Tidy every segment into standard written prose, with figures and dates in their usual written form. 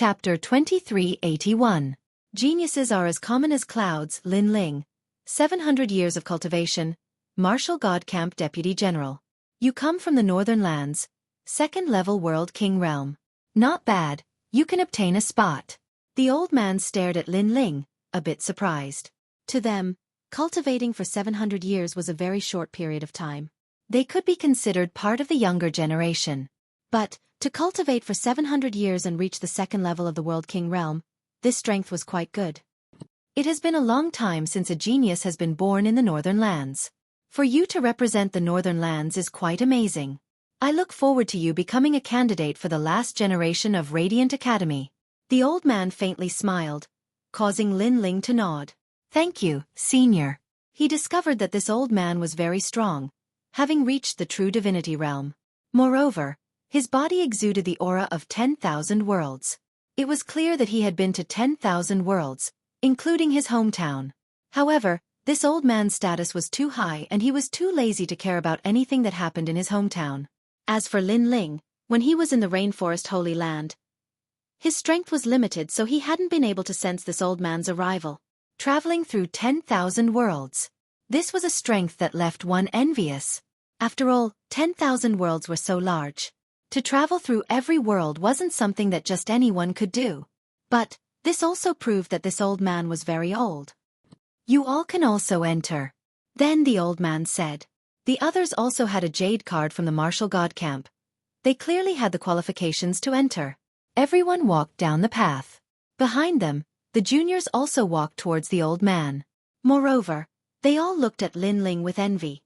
Chapter 2381. Geniuses are as common as clouds. Lin Ling. 700 years of cultivation. Martial God Camp Deputy General. You come from the northern lands. Second-level World King Realm. Not bad, you can obtain a spot. The old man stared at Lin Ling, a bit surprised. To them, cultivating for 700 years was a very short period of time. They could be considered part of the younger generation. But, to cultivate for 700 years and reach the second level of the World King Realm, this strength was quite good. It has been a long time since a genius has been born in the northern lands. For you to represent the northern lands is quite amazing. I look forward to you becoming a candidate for the last generation of Radiant Academy. The old man faintly smiled, causing Lin Ling to nod. Thank you, senior. He discovered that this old man was very strong, having reached the true divinity realm. Moreover, his body exuded the aura of 10,000 worlds. It was clear that he had been to 10,000 worlds, including his hometown. However, this old man's status was too high and he was too lazy to care about anything that happened in his hometown. As for Lin Ling, when he was in the Rainforest Holy Land, his strength was limited, so he hadn't been able to sense this old man's arrival. Traveling through 10,000 worlds. This was a strength that left one envious. After all, 10,000 worlds were so large. To travel through every world wasn't something that just anyone could do. But, this also proved that this old man was very old. You all can also enter. Then the old man said. The others also had a jade card from the Martial God Camp. They clearly had the qualifications to enter. Everyone walked down the path. Behind them, the juniors also walked towards the old man. Moreover, they all looked at Lin Ling with envy.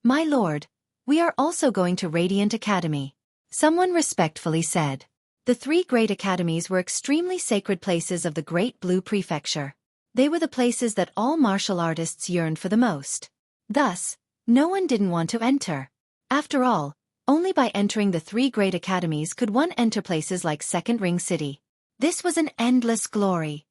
My lord, we are also going to Radiant Academy. Someone respectfully said. The three great academies were extremely sacred places of the Great Blue Prefecture. They were the places that all martial artists yearned for the most. Thus, no one didn't want to enter. After all, only by entering the three great academies could one enter places like Second Ring City. This was an endless glory.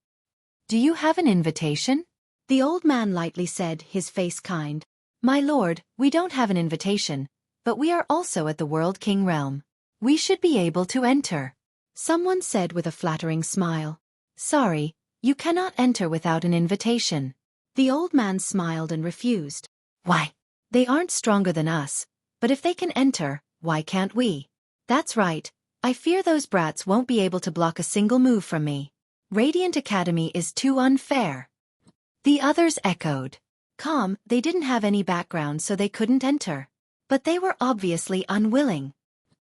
Do you have an invitation? The old man lightly said, his face kind. My lord, we don't have an invitation, but we are also at the World King Realm. We should be able to enter. Someone said with a flattering smile. Sorry, you cannot enter without an invitation. The old man smiled and refused. Why? They aren't stronger than us, but if they can enter, why can't we? That's right, I fear those brats won't be able to block a single move from me. Radiant Academy is too unfair. The others echoed. Calm, they didn't have any background so they couldn't enter. But they were obviously unwilling.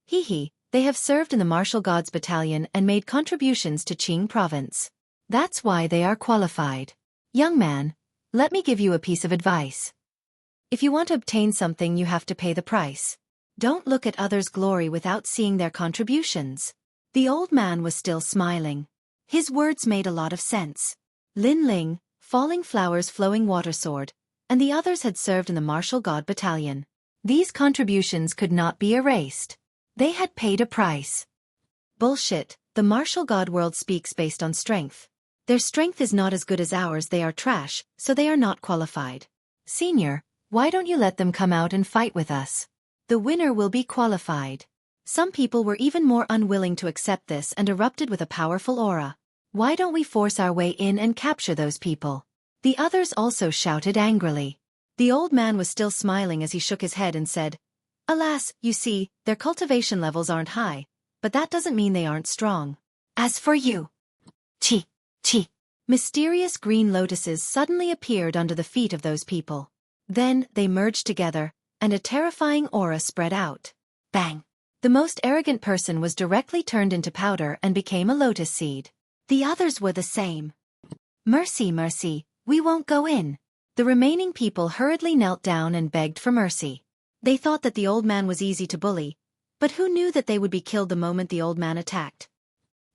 Hee, they have served in the Martial Gods Battalion and made contributions to Qing Province. That's why they are qualified. Young man, let me give you a piece of advice. If you want to obtain something, you have to pay the price. Don't look at others' glory without seeing their contributions. The old man was still smiling. His words made a lot of sense. Lin Ling, Falling Flowers Flowing Water Sword, and the others had served in the Martial God Battalion. These contributions could not be erased. They had paid a price. Bullshit, the Martial God world speaks based on strength. Their strength is not as good as ours, they are trash, so they are not qualified. Senior, why don't you let them come out and fight with us? The winner will be qualified. Some people were even more unwilling to accept this and erupted with a powerful aura. Why don't we force our way in and capture those people? The others also shouted angrily. The old man was still smiling as he shook his head and said, Alas, you see, their cultivation levels aren't high, but that doesn't mean they aren't strong. As for you, Chi. Mysterious green lotuses suddenly appeared under the feet of those people. Then, they merged together, and a terrifying aura spread out. Bang! The most arrogant person was directly turned into powder and became a lotus seed. The others were the same. Mercy, we won't go in. The remaining people hurriedly knelt down and begged for mercy. They thought that the old man was easy to bully, but who knew that they would be killed the moment the old man attacked?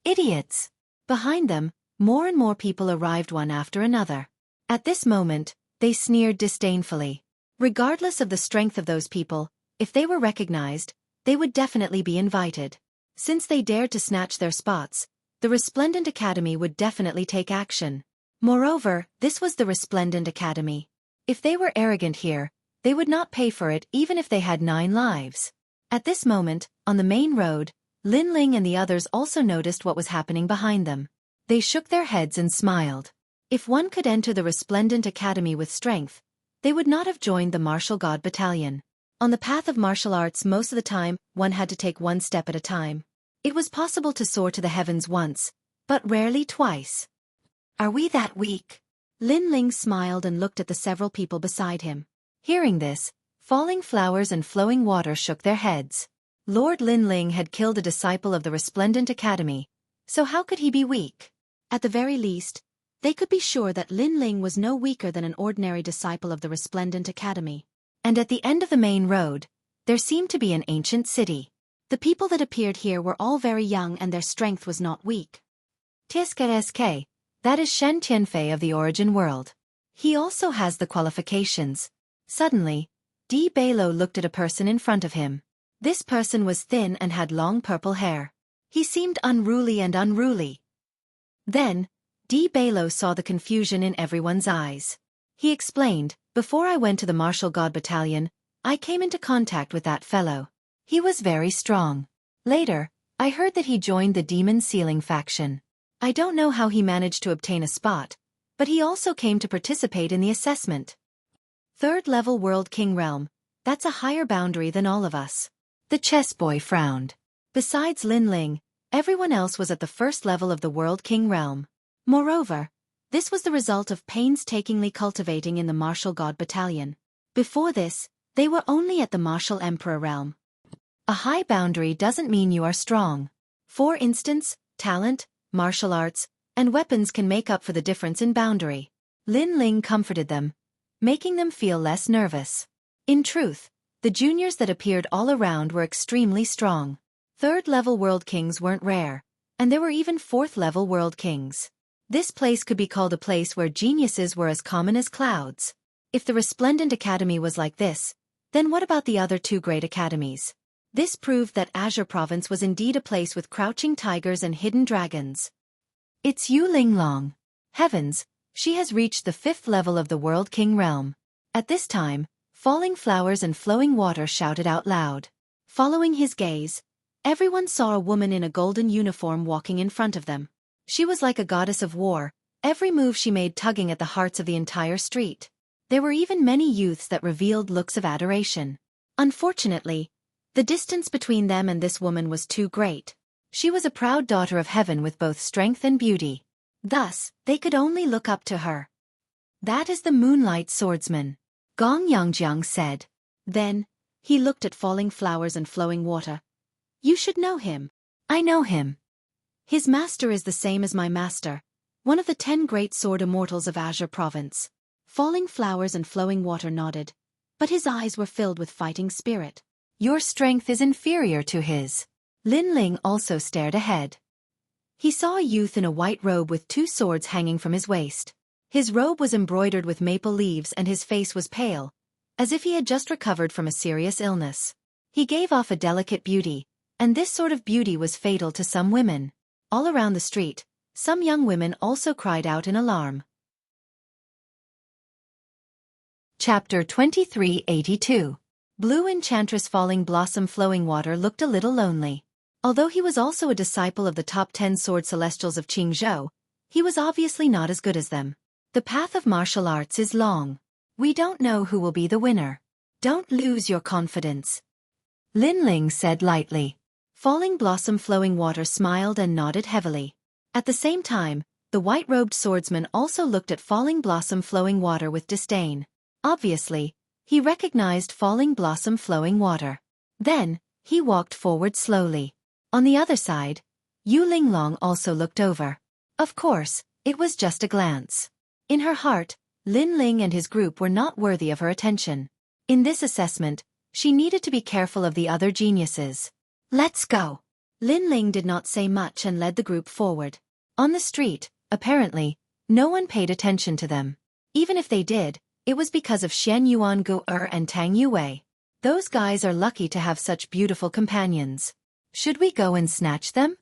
Idiots! Behind them, more and more people arrived one after another. At this moment, they sneered disdainfully. Regardless of the strength of those people, if they were recognized, they would definitely be invited. Since they dared to snatch their spots, the Resplendent Academy would definitely take action. Moreover, this was the Resplendent Academy. If they were arrogant here, they would not pay for it even if they had 9 lives. At this moment, on the main road, Lin Ling and the others also noticed what was happening behind them. They shook their heads and smiled. If one could enter the resplendent academy with strength, they would not have joined the martial god battalion. On the path of martial arts, most of the time, one had to take one step at a time. It was possible to soar to the heavens once, but rarely twice. Are we that weak? Lin Ling smiled and looked at the several people beside him. Hearing this, falling flowers and flowing water shook their heads. Lord Lin Ling had killed a disciple of the Resplendent Academy, so how could he be weak? At the very least, they could be sure that Lin Ling was no weaker than an ordinary disciple of the Resplendent Academy. And at the end of the main road, there seemed to be an ancient city. The people that appeared here were all very young and their strength was not weak. Tsk, that is Shen Tianfei of the Origin World. He also has the qualifications. Suddenly, Di Beilo looked at a person in front of him. This person was thin and had long purple hair. He seemed unruly. Then, Di Beilo saw the confusion in everyone's eyes. He explained, before I went to the Martial God Battalion, I came into contact with that fellow. He was very strong. Later, I heard that he joined the Demon Sealing faction. I don't know how he managed to obtain a spot, but he also came to participate in the assessment. Third level World King Realm, that's a higher boundary than all of us. The chess boy frowned. Besides Lin Ling, everyone else was at the first level of the World King Realm. Moreover, this was the result of painstakingly cultivating in the Martial God Battalion. Before this, they were only at the Martial Emperor realm. A high boundary doesn't mean you are strong. For instance, talent, martial arts, and weapons can make up for the difference in boundary. Lin Ling comforted them, making them feel less nervous. In truth, the juniors that appeared all around were extremely strong. Third-level world kings weren't rare, and there were even fourth-level world kings. This place could be called a place where geniuses were as common as clouds. If the Resplendent Academy was like this, then what about the other two great academies? This proved that Azure Province was indeed a place with crouching tigers and hidden dragons. It's Yu Linglong. Heavens, she has reached the 5th level of the World King Realm. At this time, falling flowers and flowing water shouted out loud. Following his gaze, everyone saw a woman in a golden uniform walking in front of them. She was like a goddess of war, every move she made tugging at the hearts of the entire street. There were even many youths that revealed looks of adoration. Unfortunately, the distance between them and this woman was too great. She was a proud daughter of heaven with both strength and beauty. Thus, they could only look up to her. That is the Moonlight Swordsman, Gong Yangjiang said. Then, he looked at falling flowers and flowing water. You should know him. I know him. His master is the same as my master, one of the 10 great sword immortals of Azure Province. Falling flowers and flowing water nodded, but his eyes were filled with fighting spirit. Your strength is inferior to his. Lin Ling also stared ahead. He saw a youth in a white robe with 2 swords hanging from his waist. His robe was embroidered with maple leaves and his face was pale, as if he had just recovered from a serious illness. He gave off a delicate beauty, and this sort of beauty was fatal to some women. All around the street, some young women also cried out in alarm. Chapter 2382. Blue Enchantress Falling Blossom Flowing Water looked a little lonely. Although he was also a disciple of the top 10 sword celestials of Qingzhou, he was obviously not as good as them. The path of martial arts is long. We don't know who will be the winner. Don't lose your confidence. Lin Ling said lightly. Falling Blossom Flowing Water smiled and nodded heavily. At the same time, the white-robed swordsman also looked at Falling Blossom Flowing Water with disdain. Obviously, he recognized Falling Blossom Flowing Water. Then, he walked forward slowly. On the other side, Yu Linglong also looked over. Of course, it was just a glance. In her heart, Lin Ling and his group were not worthy of her attention. In this assessment, she needed to be careful of the other geniuses. Let's go. Lin Ling did not say much and led the group forward. On the street, apparently, no one paid attention to them. Even if they did, it was because of Shen Yuan Gu and Tang Yue. Those guys are lucky to have such beautiful companions. Should we go and snatch them?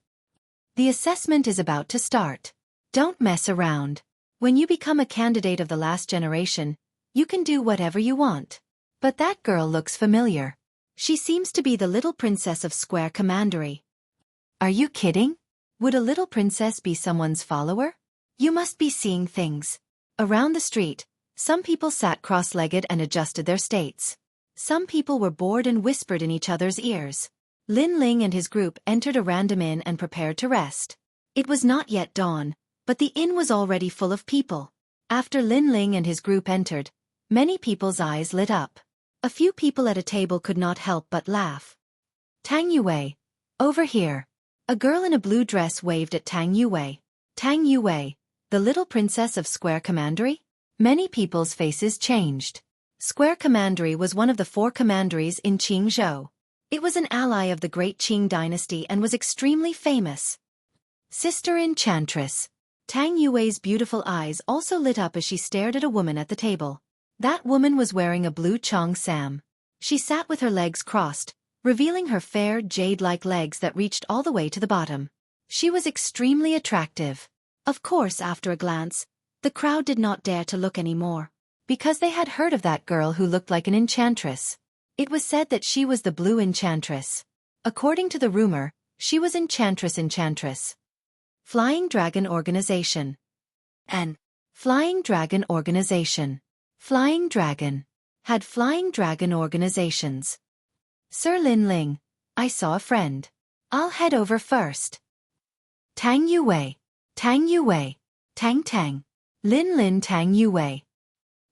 The assessment is about to start. Don't mess around. When you become a candidate of the last generation, you can do whatever you want. But that girl looks familiar. She seems to be the little princess of Square Commandery. Are you kidding? Would a little princess be someone's follower? You must be seeing things. Around the street, some people sat cross-legged and adjusted their states. Some people were bored and whispered in each other's ears. Lin Ling and his group entered a random inn and prepared to rest. It was not yet dawn, but the inn was already full of people. After Lin Ling and his group entered, many people's eyes lit up. A few people at a table could not help but laugh. Tang Yue, over here. A girl in a blue dress waved at Tang Yue. Tang Yue, the little princess of Square Commandery? Many people's faces changed. Square Commandery was one of the 4 commanderies in Qingzhou. It was an ally of the great Qing dynasty and was extremely famous. Sister Enchantress. Tang Yue's beautiful eyes also lit up as she stared at a woman at the table. That woman was wearing a blue chong sam. She sat with her legs crossed, revealing her fair jade-like legs that reached all the way to the bottom. She was extremely attractive. Of course, after a glance, the crowd did not dare to look anymore, because they had heard of that girl who looked like an enchantress. It was said that she was the Blue Enchantress. According to the rumor, she was Enchantress. Flying Dragon Organization. N. Flying Dragon Organization. Flying Dragon. Had Flying Dragon organizations. Sir Lin Ling, I saw a friend. I'll head over first. Tang Yue. Tang Yue. Tang Tang. Lin Tang Yue.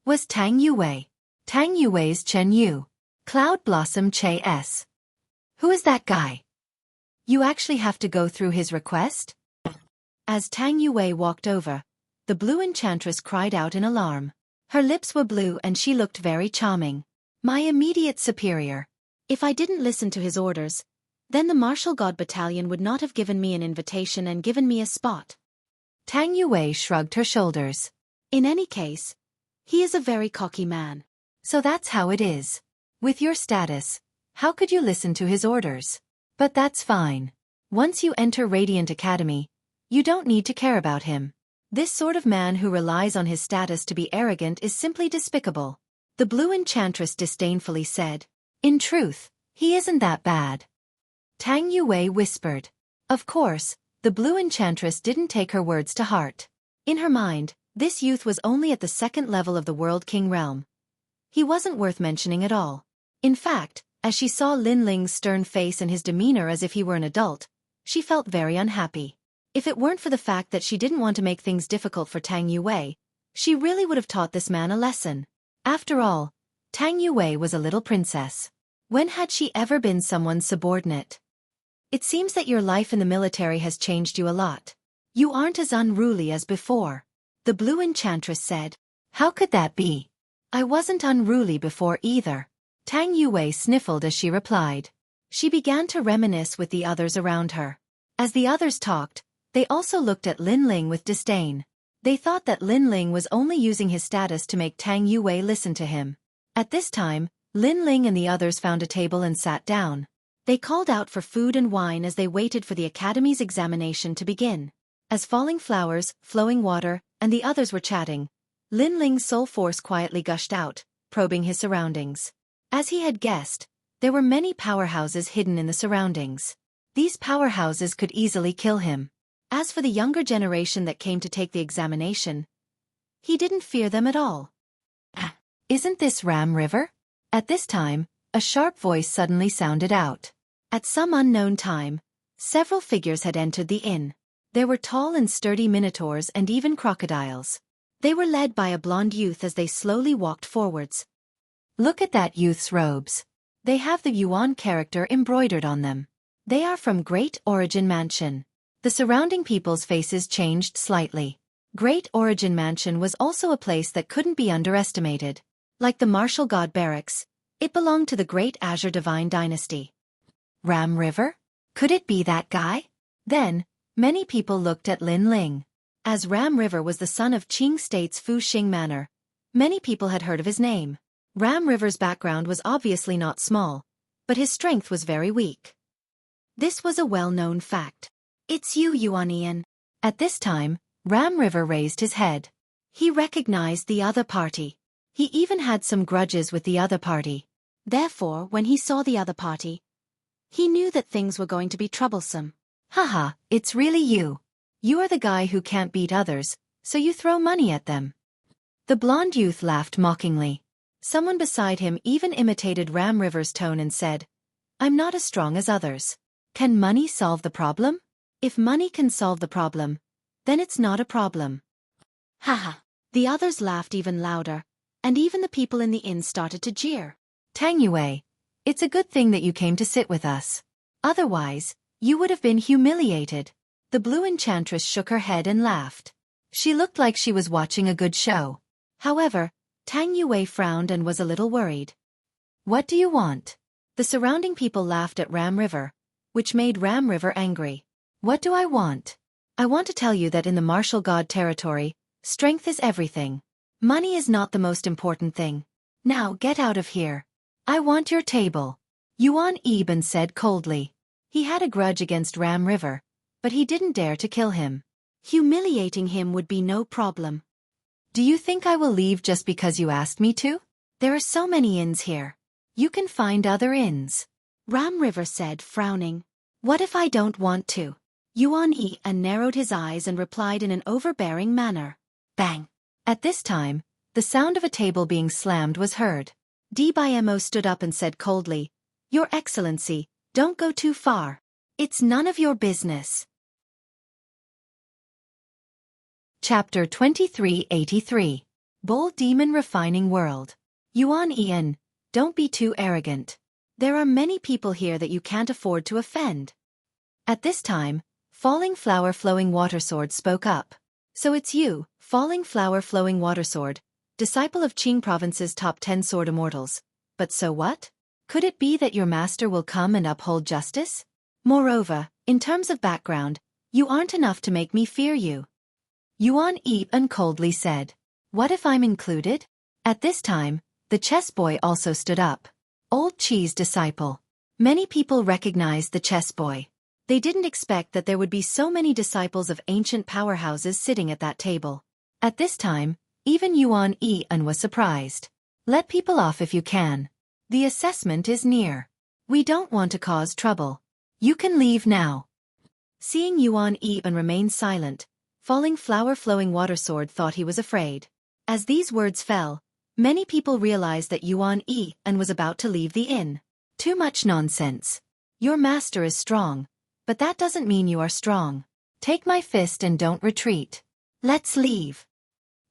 Was Tang Yue. Tang Yue's Chen Yu. Cloud Blossom Che S. Who is that guy? You actually have to go through his request? As Tang Yue walked over, the Blue Enchantress cried out in alarm. Her lips were blue and she looked very charming. My immediate superior. If I didn't listen to his orders, then the Martial God Battalion would not have given me an invitation and given me a spot. Tang Yue shrugged her shoulders. In any case, he is a very cocky man. So that's how it is. With your status, how could you listen to his orders? But that's fine. Once you enter Radiant Academy, you don't need to care about him. This sort of man who relies on his status to be arrogant is simply despicable. The Blue Enchantress disdainfully said. In truth, he isn't that bad. Tang Yue whispered. Of course, the Blue Enchantress didn't take her words to heart. In her mind, this youth was only at the 2nd level of the World King realm. He wasn't worth mentioning at all. In fact, as she saw Lin Ling's stern face and his demeanor as if he were an adult, she felt very unhappy. If it weren't for the fact that she didn't want to make things difficult for Tang Yue, she really would have taught this man a lesson. After all, Tang Yue was a little princess. When had she ever been someone's subordinate? It seems that your life in the military has changed you a lot. You aren't as unruly as before. The Blue Enchantress said. How could that be? I wasn't unruly before either. Tang Yue sniffled as she replied. She began to reminisce with the others around her. As the others talked, they also looked at Lin Ling with disdain. They thought that Lin Ling was only using his status to make Tang Yue listen to him. At this time, Lin Ling and the others found a table and sat down. They called out for food and wine as they waited for the academy's examination to begin. As falling flowers, flowing water, and the others were chatting, Lin Ling's soul force quietly gushed out, probing his surroundings. As he had guessed, there were many powerhouses hidden in the surroundings. These powerhouses could easily kill him. As for the younger generation that came to take the examination, he didn't fear them at all. Isn't this Ram River? At this time, a sharp voice suddenly sounded out. At some unknown time, several figures had entered the inn. There were tall and sturdy minotaurs and even crocodiles. They were led by a blonde youth as they slowly walked forwards. Look at that youth's robes. They have the Yuan character embroidered on them. They are from Great Origin Mansion. The surrounding people's faces changed slightly. Great Origin Mansion was also a place that couldn't be underestimated. Like the Martial God Barracks, it belonged to the Great Azure Divine Dynasty. Ram River? Could it be that guy? Then, many people looked at Lin Ling. As Ram River was the son of Qing State's Fuxing Manor, many people had heard of his name. Ram River's background was obviously not small, but his strength was very weak. This was a well-known fact. It's you, Yuanian. At this time, Ram River raised his head. He recognized the other party. He even had some grudges with the other party. Therefore, when he saw the other party, he knew that things were going to be troublesome. Haha, it's really you. You are the guy who can't beat others, so you throw money at them. The blonde youth laughed mockingly. Someone beside him even imitated Ram River's tone and said, I'm not as strong as others. Can money solve the problem? If money can solve the problem, then it's not a problem. Haha. The others laughed even louder, and even the people in the inn started to jeer. Tang Yue, it's a good thing that you came to sit with us. Otherwise, you would have been humiliated. The blue enchantress shook her head and laughed. She looked like she was watching a good show. However, Tang Yue frowned and was a little worried. What do you want? The surrounding people laughed at Ram River, which made Ram River angry. What do I want? I want to tell you that in the martial god territory, strength is everything. Money is not the most important thing. Now get out of here. I want your table. Yuan Eben said coldly. He had a grudge against Ram River, but he didn't dare to kill him. Humiliating him would be no problem. Do you think I will leave just because you asked me to? There are so many inns here. You can find other inns. Ram River said, frowning. What if I don't want to? Yuan Eben narrowed his eyes and replied in an overbearing manner. Bang! At this time, the sound of a table being slammed was heard. Dbymo stood up and said coldly, Your Excellency, don't go too far. It's none of your business. Chapter 2383. Bull Demon Refining World. Yuan Eben, don't be too arrogant. There are many people here that you can't afford to offend. At this time, Falling Flower Flowing Watersword spoke up. So it's you, Falling Flower Flowing Watersword, disciple of Qing Province's top 10 sword immortals. But so what? Could it be that your master will come and uphold justice? Moreover, in terms of background, you aren't enough to make me fear you. Yuan Eben coldly said. What if I'm included? At this time, the chess boy also stood up. Old Qi's disciple. Many people recognized the chess boy. They didn't expect that there would be so many disciples of ancient powerhouses sitting at that table. At this time, even Yuan Eben was surprised. Let people off if you can. The assessment is near. We don't want to cause trouble. You can leave now. Seeing Yuan Eben remain silent, Falling Flower Flowing Watersword thought he was afraid. As these words fell, many people realized that Yuan Eben was about to leave the inn. Too much nonsense. Your master is strong, but that doesn't mean you are strong. Take my fist and don't retreat. Let's leave.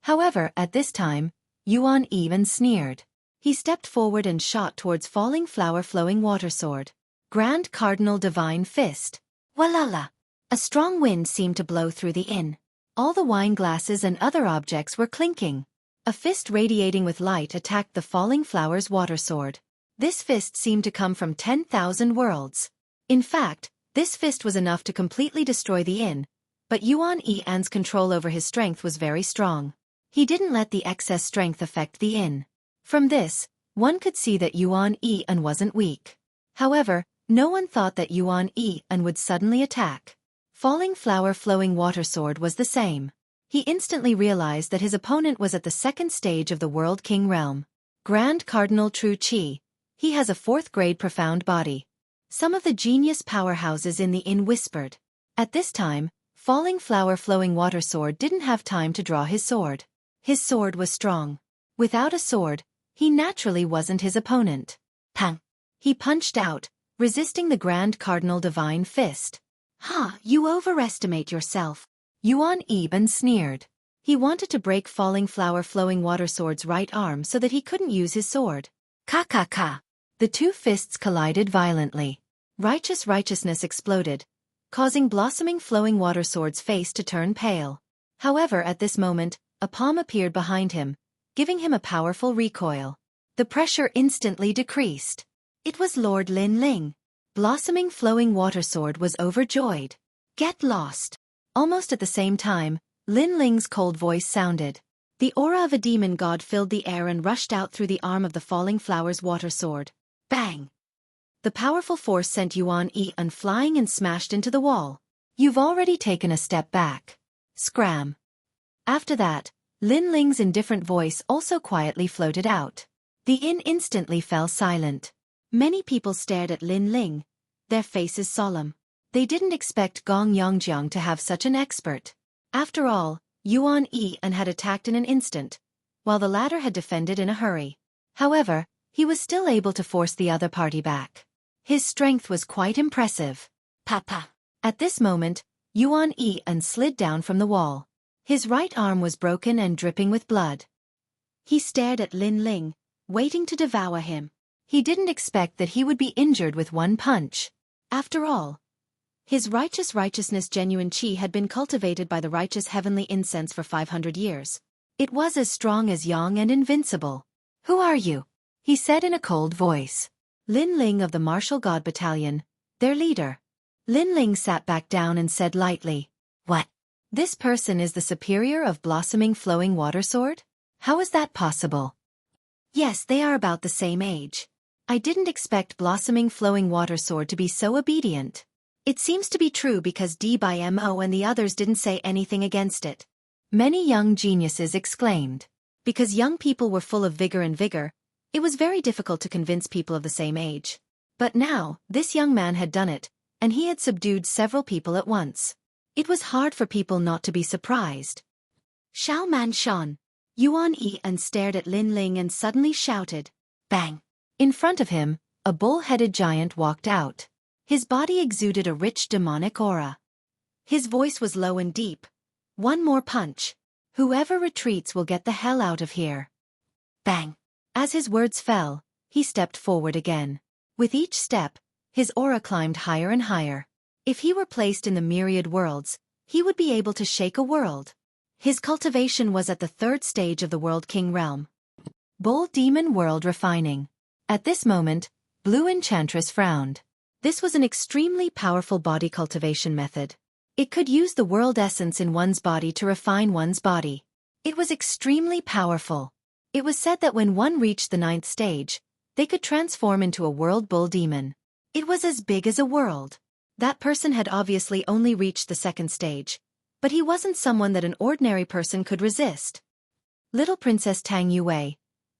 However, at this time, Yuan Eben sneered. He stepped forward and shot towards Falling Flower Flowing Watersword. Grand Cardinal Divine Fist. Walala! A strong wind seemed to blow through the inn. All the wine glasses and other objects were clinking. A fist radiating with light attacked the Falling Flower's watersword. This fist seemed to come from 10,000 worlds. In fact, this fist was enough to completely destroy the inn, but Yuan Eben's control over his strength was very strong. He didn't let the excess strength affect the inn. From this, one could see that Yuan Eben wasn't weak. However, no one thought that Yuan Eben would suddenly attack. Falling Flower Flowing Watersword was the same. He instantly realized that his opponent was at the second stage of the World King realm. Grand Cardinal True Qi. He has a 4th grade profound body. Some of the genius powerhouses in the inn whispered. At this time, Falling Flower Flowing Watersword didn't have time to draw his sword. His sword was strong. Without a sword, he naturally wasn't his opponent. Pang! He punched out, resisting the Grand Cardinal Divine Fist. Ha! You overestimate yourself. Yuan Eben sneered. He wanted to break Falling Flower Flowing Watersword's right arm so that he couldn't use his sword. Ka! The two fists collided violently. Righteousness exploded, causing Blossoming Flowing Watersword's face to turn pale. However, at this moment, a palm appeared behind him, giving him a powerful recoil. The pressure instantly decreased. It was Lord Lin Ling. Blossoming Flowing Watersword was overjoyed. Get lost. Almost at the same time, Lin Ling's cold voice sounded. The aura of a demon god filled the air and rushed out through the arm of the Falling Flower's watersword. Bang! The powerful force sent Yuan Eben flying and smashed into the wall. You've already taken a step back. Scram. After that, Lin Ling's indifferent voice also quietly floated out. The inn instantly fell silent. Many people stared at Lin Ling, their faces solemn. They didn't expect Gong Yongjiang to have such an expert. After all, Yuan Yi had attacked in an instant, while the latter had defended in a hurry. However, he was still able to force the other party back. His strength was quite impressive. Papa. At this moment, Yuan Yi slid down from the wall. His right arm was broken and dripping with blood. He stared at Lin Ling, waiting to devour him. He didn't expect that he would be injured with one punch. After all, his righteousness genuine qi had been cultivated by the righteous heavenly incense for 500 years. It was as strong as yang and invincible. Who are you? He said in a cold voice. Lin Ling of the Martial God Battalion, their leader. Lin Ling sat back down and said lightly, What? This person is the superior of Blossoming Flowing Water Sword? How is that possible? Yes, they are about the same age. I didn't expect Blossoming Flowing Water Sword to be so obedient. It seems to be true because Mo and the others didn't say anything against it. Many young geniuses exclaimed. Because young people were full of vigor, it was very difficult to convince people of the same age. But now, this young man had done it, and he had subdued several people at once. It was hard for people not to be surprised. Xiao Man Shan. Yuan Yi stared at Lin Ling and suddenly shouted, Bang! In front of him, a bull-headed giant walked out. His body exuded a rich demonic aura. His voice was low and deep. One more punch. Whoever retreats will get the hell out of here. Bang! As his words fell, he stepped forward again. With each step, his aura climbed higher and higher. If he were placed in the myriad worlds, he would be able to shake a world. His cultivation was at the 3rd stage of the World King realm. Bull Demon World Refining. At this moment, Blue Enchantress frowned. This was an extremely powerful body cultivation method. It could use the world essence in one's body to refine one's body. It was extremely powerful. It was said that when one reached the 9th stage, they could transform into a world bull demon. It was as big as a world. That person had obviously only reached the 2nd stage, but he wasn't someone that an ordinary person could resist. Little Princess Tang Yue,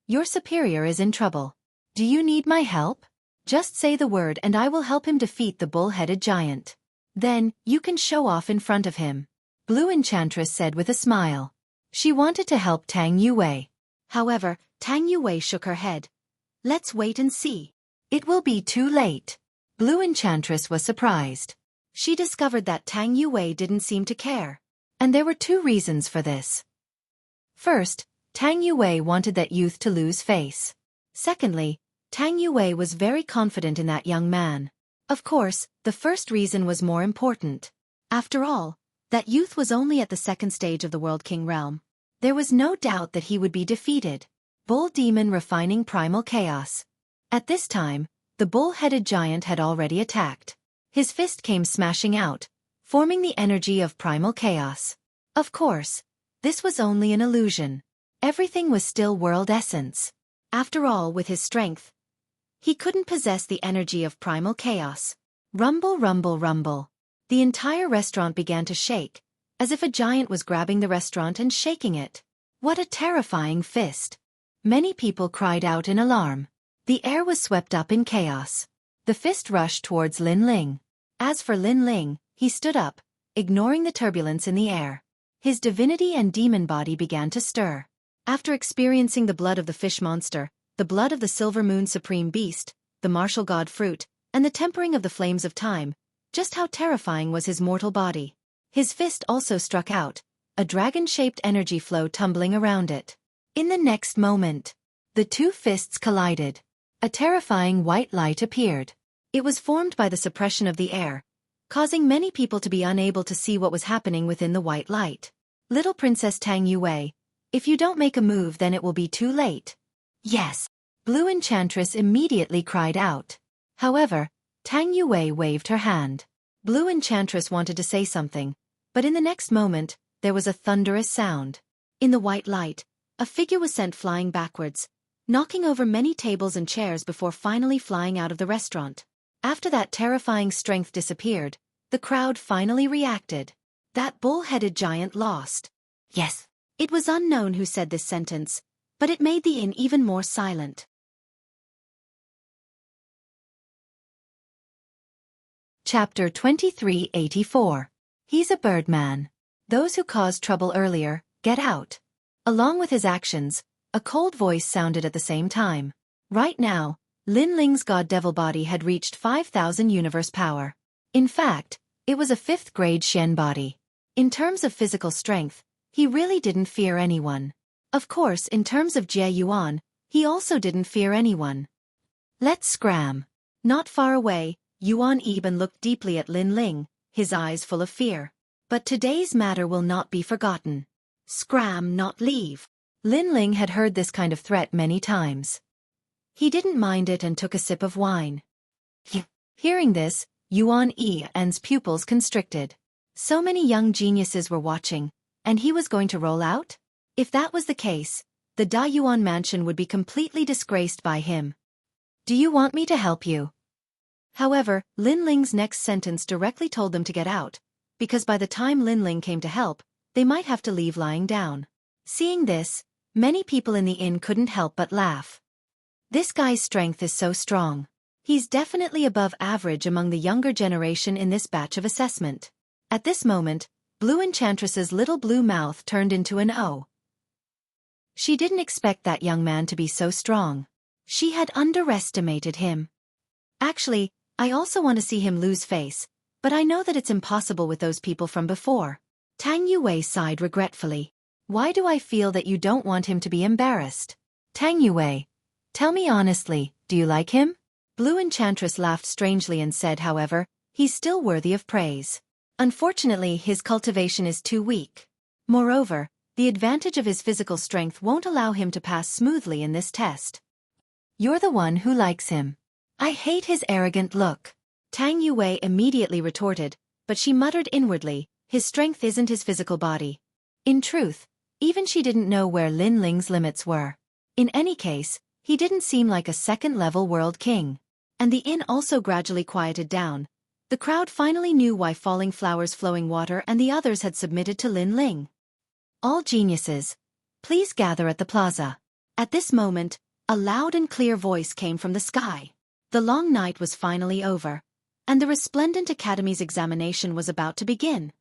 your superior is in trouble. Do you need my help? Just say the word and I will help him defeat the bull-headed giant. Then, you can show off in front of him. Blue Enchantress said with a smile. She wanted to help Tang Yue. However, Tang Yue shook her head. Let's wait and see. It will be too late. Blue Enchantress was surprised. She discovered that Tang Yue didn't seem to care. And there were 2 reasons for this. First, Tang Yue wanted that youth to lose face. Secondly, Tang Yue was very confident in that young man. Of course, the first reason was more important. After all, that youth was only at the 2nd stage of the World King realm. There was no doubt that he would be defeated. Bull Demon refining primal chaos. At this time, the bull-headed giant had already attacked. His fist came smashing out, forming the energy of primal chaos. Of course, this was only an illusion. Everything was still world essence. After all, with his strength, he couldn't possess the energy of primal chaos. Rumble, rumble, rumble. The entire restaurant began to shake, as if a giant was grabbing the restaurant and shaking it. What a terrifying fist. Many people cried out in alarm. The air was swept up in chaos. The fist rushed towards Lin Ling. As for Lin Ling, he stood up, ignoring the turbulence in the air. His divinity and demon body began to stir. After experiencing the blood of the fish monster, the blood of the silver moon supreme beast, the martial god fruit, and the tempering of the flames of time, just how terrifying was his mortal body. His fist also struck out, a dragon-shaped energy flow tumbling around it. In the next moment, the 2 fists collided. A terrifying white light appeared. It was formed by the suppression of the air, causing many people to be unable to see what was happening within the white light. Little Princess Tang Yue, if you don't make a move then it will be too late. Yes. Blue Enchantress immediately cried out. However, Tang Yue waved her hand. Blue Enchantress wanted to say something, but in the next moment, there was a thunderous sound. In the white light, a figure was sent flying backwards, knocking over many tables and chairs before finally flying out of the restaurant. After that terrifying strength disappeared, the crowd finally reacted. That bull-headed giant lost. Yes. It was unknown who said this sentence, but it made the inn even more silent. Chapter 2384. He's a birdman. Those who caused trouble earlier, get out. Along with his actions, a cold voice sounded at the same time. Right now, Lin Ling's god devil body had reached 5,000 universe power. In fact, it was a 5th grade Shen body. In terms of physical strength, he really didn't fear anyone. Of course, in terms of Jie Yuan, he also didn't fear anyone. Let's scram. Not far away, Yuan Eben looked deeply at Lin Ling, his eyes full of fear. But today's matter will not be forgotten. Scram, not leave. Lin Ling had heard this kind of threat many times. He didn't mind it and took a sip of wine. Hearing this, Yuan Eben's pupils constricted. So many young geniuses were watching, and he was going to roll out? If that was the case, the Da Yuan mansion would be completely disgraced by him. Do you want me to help you? However, Lin Ling's next sentence directly told them to get out, because by the time Lin Ling came to help, they might have to leave lying down. Seeing this, many people in the inn couldn't help but laugh. This guy's strength is so strong. He's definitely above average among the younger generation in this batch of assessment. At this moment, Blue Enchantress's little blue mouth turned into an O. She didn't expect that young man to be so strong. She had underestimated him. Actually, I also want to see him lose face, but I know that it's impossible with those people from before. Tang Yue sighed regretfully. Why do I feel that you don't want him to be embarrassed? Tang Yue, tell me honestly, do you like him? Blue Enchantress laughed strangely and said, however, he's still worthy of praise. Unfortunately, his cultivation is too weak. Moreover, the advantage of his physical strength won't allow him to pass smoothly in this test. You're the one who likes him. I hate his arrogant look. Tang Yue immediately retorted, but she muttered inwardly, his strength isn't his physical body. In truth, even she didn't know where Lin Ling's limits were. In any case, he didn't seem like a second-level world king. And the inn also gradually quieted down. The crowd finally knew why Falling Flowers Flowing Water and the others had submitted to Lin Ling. All geniuses, please gather at the plaza. At this moment, a loud and clear voice came from the sky. The long night was finally over, and the resplendent academy's examination was about to begin.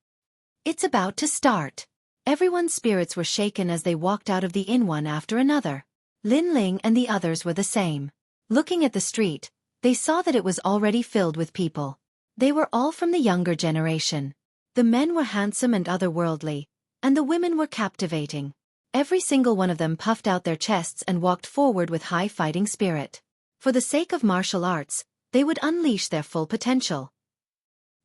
It's about to start. Everyone's spirits were shaken as they walked out of the inn one after another. Lin Ling and the others were the same. Looking at the street, they saw that it was already filled with people. They were all from the younger generation. The men were handsome and otherworldly, and the women were captivating. Every single one of them puffed out their chests and walked forward with high fighting spirit. For the sake of martial arts, they would unleash their full potential.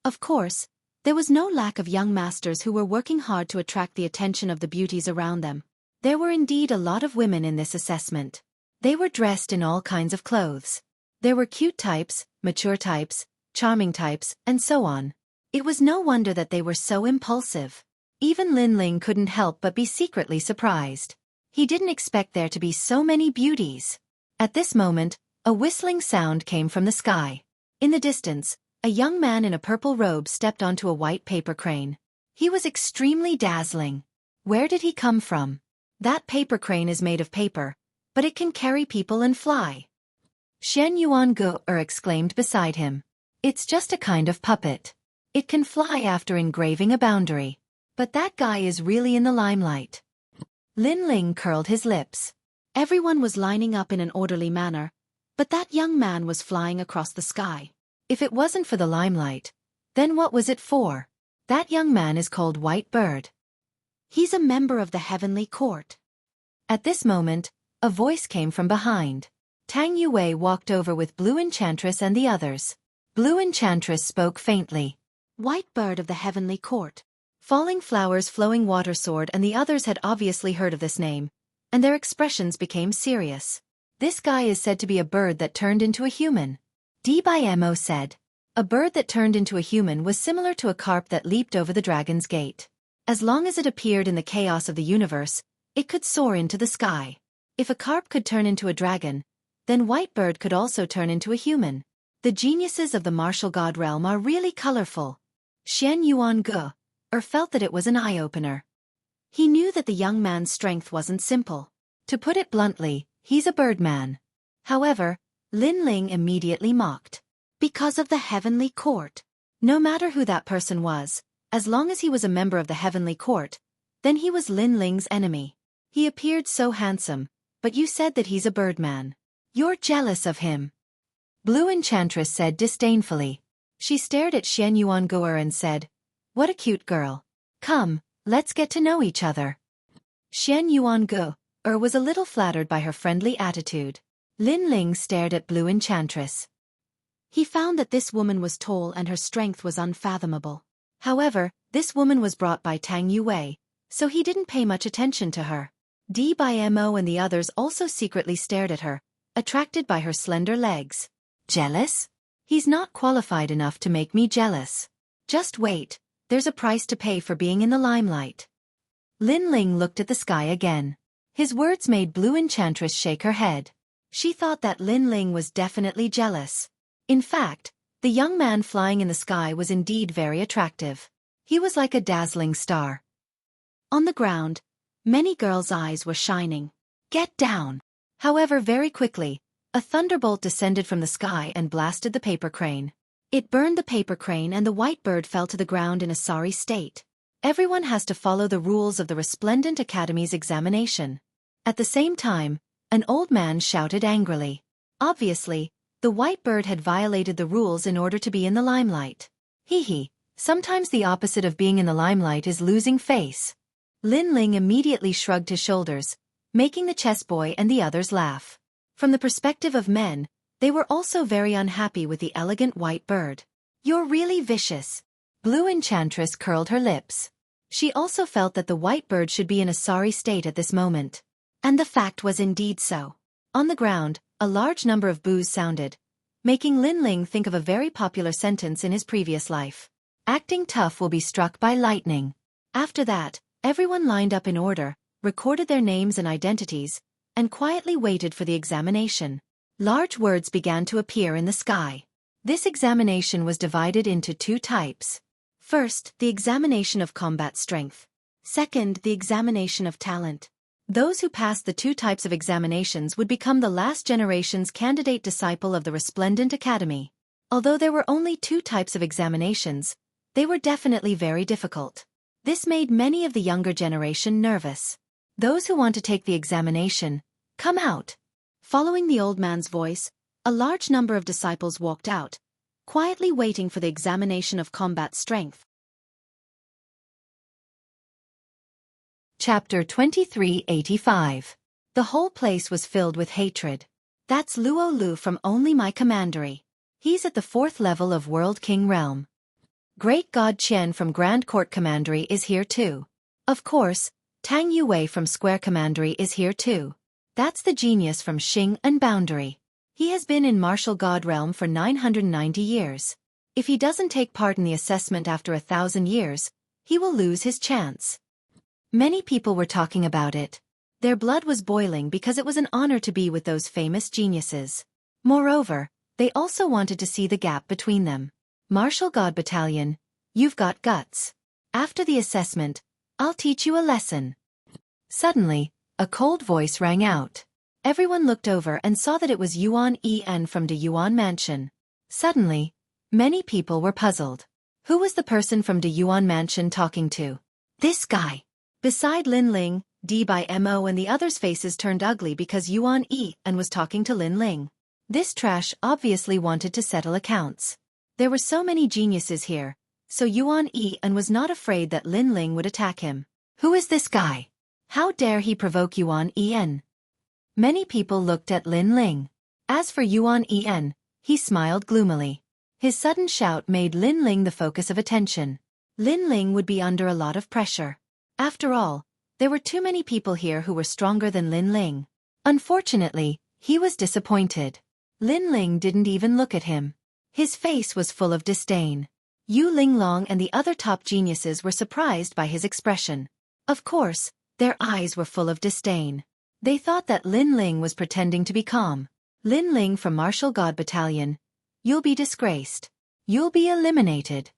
Of course, there was no lack of young masters who were working hard to attract the attention of the beauties around them. There were indeed a lot of women in this assessment. They were dressed in all kinds of clothes. There were cute types, mature types, charming types, and so on. It was no wonder that they were so impulsive. Even Lin Ling couldn't help but be secretly surprised. He didn't expect there to be so many beauties. At this moment, a whistling sound came from the sky. In the distance, a young man in a purple robe stepped onto a white paper crane. He was extremely dazzling. Where did he come from? That paper crane is made of paper, but it can carry people and fly. Shen Yuan Gu exclaimed beside him. It's just a kind of puppet. It can fly after engraving a boundary. But that guy is really in the limelight. Lin Ling curled his lips. Everyone was lining up in an orderly manner, but that young man was flying across the sky. If it wasn't for the limelight, then what was it for? That young man is called White Bird. He's a member of the Heavenly Court. At this moment, a voice came from behind. Tang Yue walked over with Blue Enchantress and the others. Blue Enchantress spoke faintly. White Bird of the Heavenly Court. Falling Flowers Flowing Water Sword and the others had obviously heard of this name, and their expressions became serious. This guy is said to be a bird that turned into a human. Mo said. A bird that turned into a human was similar to a carp that leaped over the dragon's gate. As long as it appeared in the chaos of the universe, it could soar into the sky. If a carp could turn into a dragon, then White Bird could also turn into a human. The geniuses of the martial god realm are really colorful. Shen Yuan Gu felt that it was an eye-opener. He knew that the young man's strength wasn't simple. To put it bluntly, he's a birdman. However, Lin Ling immediately mocked. Because of the Heavenly Court. No matter who that person was, as long as he was a member of the heavenly court, then he was Lin Ling's enemy. He appeared so handsome, but you said that he's a birdman. You're jealous of him. Blue Enchantress said disdainfully. She stared at Xian Yuanguo and said, "What a cute girl. Come, let's get to know each other." Xian Yuanguo was a little flattered by her friendly attitude. Lin Ling stared at Blue Enchantress. He found that this woman was tall and her strength was unfathomable. However, this woman was brought by Tang Yue, so he didn't pay much attention to her. Mo and the others also secretly stared at her, attracted by her slender legs. Jealous? He's not qualified enough to make me jealous. Just wait, there's a price to pay for being in the limelight. Lin Ling looked at the sky again. His words made Blue Enchantress shake her head. She thought that Lin Ling was definitely jealous. In fact, the young man flying in the sky was indeed very attractive. He was like a dazzling star. On the ground, many girls' eyes were shining. Get down! However, very quickly, a thunderbolt descended from the sky and blasted the paper crane. It burned the paper crane and the white bird fell to the ground in a sorry state. Everyone has to follow the rules of the Resplendent Academy's examination. At the same time, an old man shouted angrily. Obviously, the white bird had violated the rules in order to be in the limelight. Hee, sometimes the opposite of being in the limelight is losing face. Lin Ling immediately shrugged his shoulders, making the chess boy and the others laugh. From the perspective of men, they were also very unhappy with the elegant white bird. You're really vicious. Blue Enchantress curled her lips. She also felt that the white bird should be in a sorry state at this moment. And the fact was indeed so. On the ground, a large number of boos sounded, making Lin Ling think of a very popular sentence in his previous life. Acting tough will be struck by lightning. After that, everyone lined up in order, recorded their names and identities, and quietly waited for the examination. Large words began to appear in the sky. This examination was divided into two types. First, the examination of combat strength. Second, the examination of talent. Those who passed the two types of examinations would become the last generation's candidate disciple of the Resplendent Academy. Although there were only two types of examinations, they were definitely very difficult. This made many of the younger generation nervous. Those who want to take the examination, come out. Following the old man's voice, a large number of disciples walked out, quietly waiting for the examination of combat strength. Chapter 2385. The whole place was filled with hatred. That's Luo Lu from Only My Commandery. He's at the 4th level of World King Realm. Great God Qian from Grand Court Commandery is here too. Of course, Tang Yue from Square Commandery is here too. That's the genius from Xing and Boundary. He has been in Martial God Realm for 990 years. If he doesn't take part in the assessment after 1,000 years, he will lose his chance. Many people were talking about it. Their blood was boiling because it was an honor to be with those famous geniuses. Moreover, they also wanted to see the gap between them. Martial God Battalion, you've got guts. After the assessment, I'll teach you a lesson. Suddenly, a cold voice rang out. Everyone looked over and saw that it was Yuan En from De Yuan Mansion. Suddenly, many people were puzzled. Who was the person from De Yuan Mansion talking to? This guy. Beside Lin Ling, Mo and the others' faces turned ugly because Yuan En was talking to Lin Ling. This trash obviously wanted to settle accounts. There were so many geniuses here, so Yuan En was not afraid that Lin Ling would attack him. Who is this guy? How dare he provoke Yuan En? Many people looked at Lin Ling. As for Yuan En, he smiled gloomily. His sudden shout made Lin Ling the focus of attention. Lin Ling would be under a lot of pressure. After all, there were too many people here who were stronger than Lin Ling. Unfortunately, he was disappointed. Lin Ling didn't even look at him. His face was full of disdain. Yu Linglong and the other top geniuses were surprised by his expression. Of course, their eyes were full of disdain. They thought that Lin Ling was pretending to be calm. Lin Ling from Martial God Battalion, you'll be disgraced. You'll be eliminated.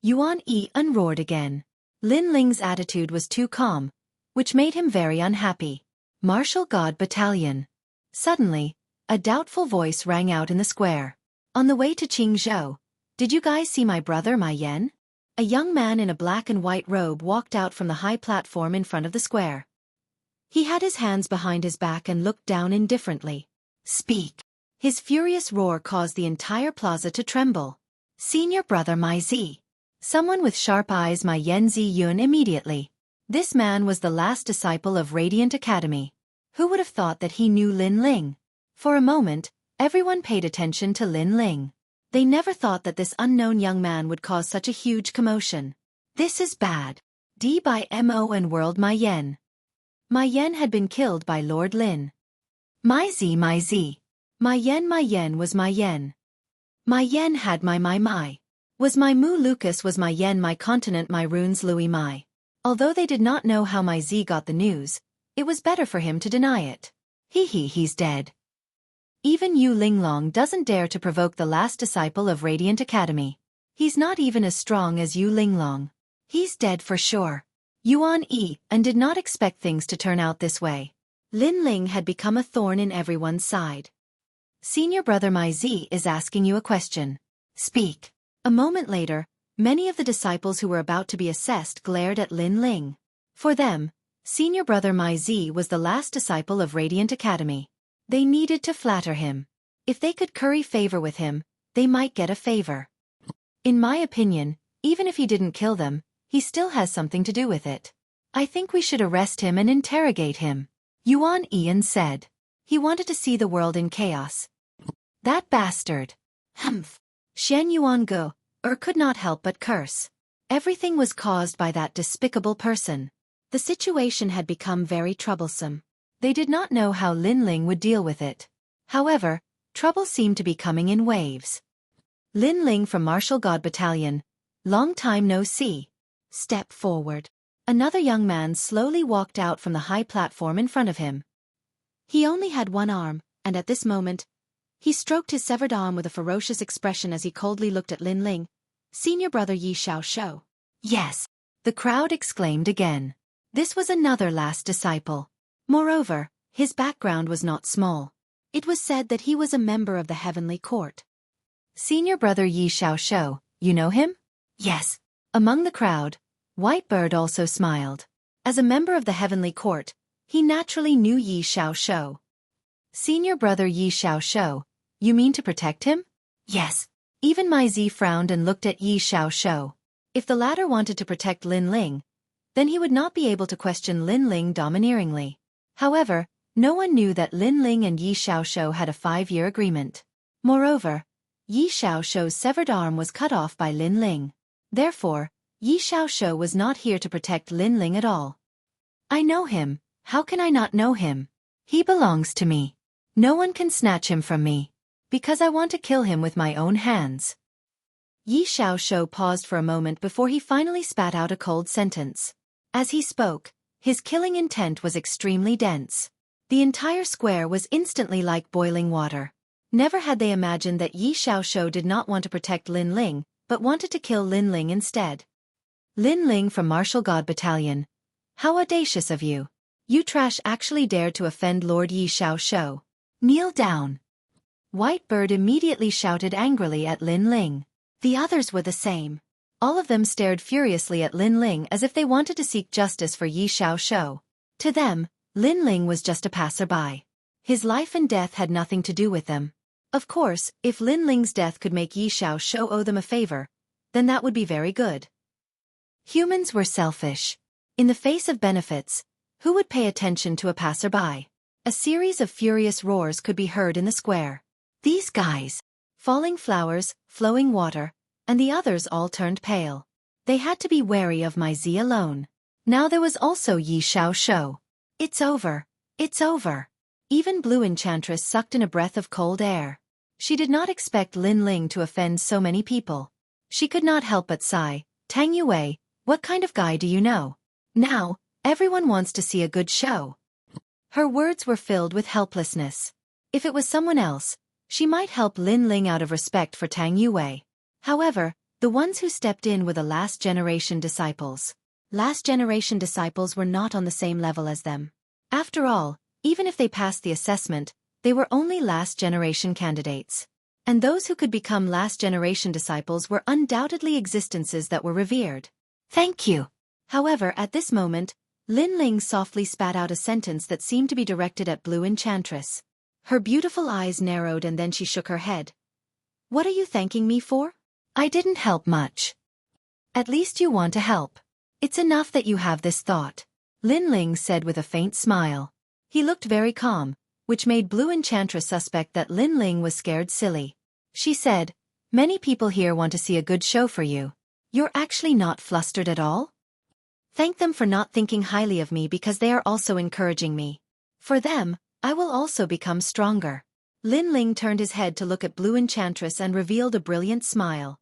Yuan En roared again. Lin Ling's attitude was too calm, which made him very unhappy. Martial God Battalion. Suddenly, a doubtful voice rang out in the square. On the way to Qingzhou, Did you guys see my brother Ma Yen? A young man in a black and white robe walked out from the high platform in front of the square. He had his hands behind his back and looked down indifferently. Speak! His furious roar caused the entire plaza to tremble. Senior brother Mai Zi. Someone with sharp eyes Ma Yen Zi Yun immediately. This man was the last disciple of Radiant Academy. Who would have thought that he knew Lin Ling? For a moment, everyone paid attention to Lin Ling. They never thought that this unknown young man would cause such a huge commotion. This is bad. D by Mo and World Ma Yen. Ma Yen had been killed by Lord Lin. Mai Zi Ma Yen was Ma Yen. Ma Yen had my. Was my Mu Lucas was Ma Yen my continent my runes Louis Mai. Although they did not know how Mai Zi got the news, it was better for him to deny it. He's dead. Even Yu Linglong doesn't dare to provoke the last disciple of Radiant Academy. He's not even as strong as Yu Linglong. He's dead for sure. Yuan Yi and did not expect things to turn out this way. Lin Ling had become a thorn in everyone's side. Senior brother Mai Zi is asking you a question. Speak. A moment later, many of the disciples who were about to be assessed glared at Lin Ling. For them, senior brother Mai Zi was the last disciple of Radiant Academy. They needed to flatter him. If they could curry favor with him, they might get a favor. In my opinion, even if he didn't kill them, he still has something to do with it. I think we should arrest him and interrogate him. Yuan Ian said. He wanted to see the world in chaos. That bastard. Humph. Shen Yuan Go, could not help but curse. Everything was caused by that despicable person. The situation had become very troublesome. They did not know how Lin Ling would deal with it. However, trouble seemed to be coming in waves. Lin Ling from Martial God Battalion. Long time no see. Step forward. Another young man slowly walked out from the high platform in front of him. He only had one arm, and at this moment, he stroked his severed arm with a ferocious expression as he coldly looked at Lin Ling. Senior brother Yi Xiaoshou. Yes. The crowd exclaimed again. This was another last disciple. Moreover, his background was not small. It was said that he was a member of the Heavenly Court. Senior brother Yi Xiaoshou, you know him? Yes. Among the crowd, White Bird also smiled. As a member of the Heavenly Court, he naturally knew Yi Xiaoshou. Senior brother Yi Xiaoshou, you mean to protect him? Yes. Even Mai Zi frowned and looked at Yi Xiaoshou. If the latter wanted to protect Lin Ling, then he would not be able to question Lin Ling domineeringly. However, no one knew that Lin Ling and Yi Xiaoshou had a 5-year agreement. Moreover, Yi Xiaoshou's severed arm was cut off by Lin Ling. Therefore, Yi Xiaoshou was not here to protect Lin Ling at all. I know him. How can I not know him? He belongs to me. No one can snatch him from me. Because I want to kill him with my own hands. Yi Xiaoshou paused for a moment before he finally spat out a cold sentence. As he spoke, his killing intent was extremely dense. The entire square was instantly like boiling water. Never had they imagined that Yi Xiaoshou did not want to protect Lin Ling, but wanted to kill Lin Ling instead. Lin Ling from Martial God Battalion. How audacious of you. You trash actually dared to offend Lord Yi Xiaoshou. Kneel down. White Bird immediately shouted angrily at Lin Ling. The others were the same. All of them stared furiously at Lin Ling as if they wanted to seek justice for Yi Xiaoshou. To them, Lin Ling was just a passerby. His life and death had nothing to do with them. Of course, if Lin Ling's death could make Yi Xiaoshou owe them a favor, then that would be very good. Humans were selfish. In the face of benefits, who would pay attention to a passerby? A series of furious roars could be heard in the square. These guys. Falling flowers, flowing water, and the others all turned pale. They had to be wary of Mai Zi alone. Now there was also Yi Xiaoshou. It's over. It's over. Even Blue Enchantress sucked in a breath of cold air. She did not expect Lin Ling to offend so many people. She could not help but sigh. Tang Yue, what kind of guy do you know? Now, everyone wants to see a good show. Her words were filled with helplessness. If it was someone else, she might help Lin Ling out of respect for Tang Yue. However, the ones who stepped in were the last-generation disciples. Last-generation disciples were not on the same level as them. After all, even if they passed the assessment, they were only last-generation candidates. And those who could become last-generation disciples were undoubtedly existences that were revered. Thank you. However, at this moment, Lin Ling softly spat out a sentence that seemed to be directed at Blue Enchantress. Her beautiful eyes narrowed and then she shook her head. What are you thanking me for? I didn't help much. At least you want to help. It's enough that you have this thought, Lin Ling said with a faint smile. He looked very calm, which made Blue Enchantress suspect that Lin Ling was scared silly. She said, many people here want to see a good show for you. You're actually not flustered at all? Thank them for not thinking highly of me because they are also encouraging me. For them, I will also become stronger. Lin Ling turned his head to look at Blue Enchantress and revealed a brilliant smile.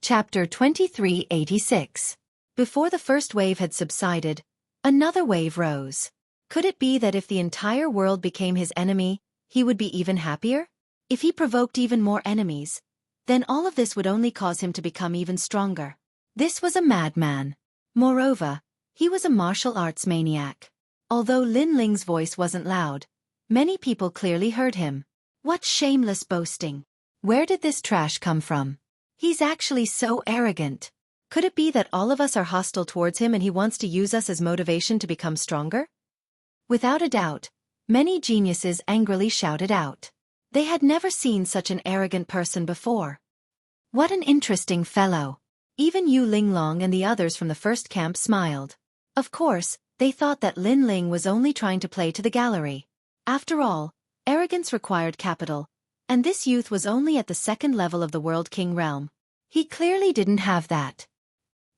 Chapter 2386. Before the first wave had subsided, another wave rose. Could it be that if the entire world became his enemy, he would be even happier? If he provoked even more enemies, then all of this would only cause him to become even stronger. This was a madman. Moreover, he was a martial arts maniac. Although Lin Ling's voice wasn't loud, many people clearly heard him. What shameless boasting! Where did this trash come from? He's actually so arrogant. Could it be that all of us are hostile towards him and he wants to use us as motivation to become stronger? Without a doubt, many geniuses angrily shouted out. They had never seen such an arrogant person before. What an interesting fellow! Even Yu Linglong and the others from the first camp smiled. Of course, they thought that Lin Ling was only trying to play to the gallery. After all, arrogance required capital, and this youth was only at the second level of the World King realm. He clearly didn't have that.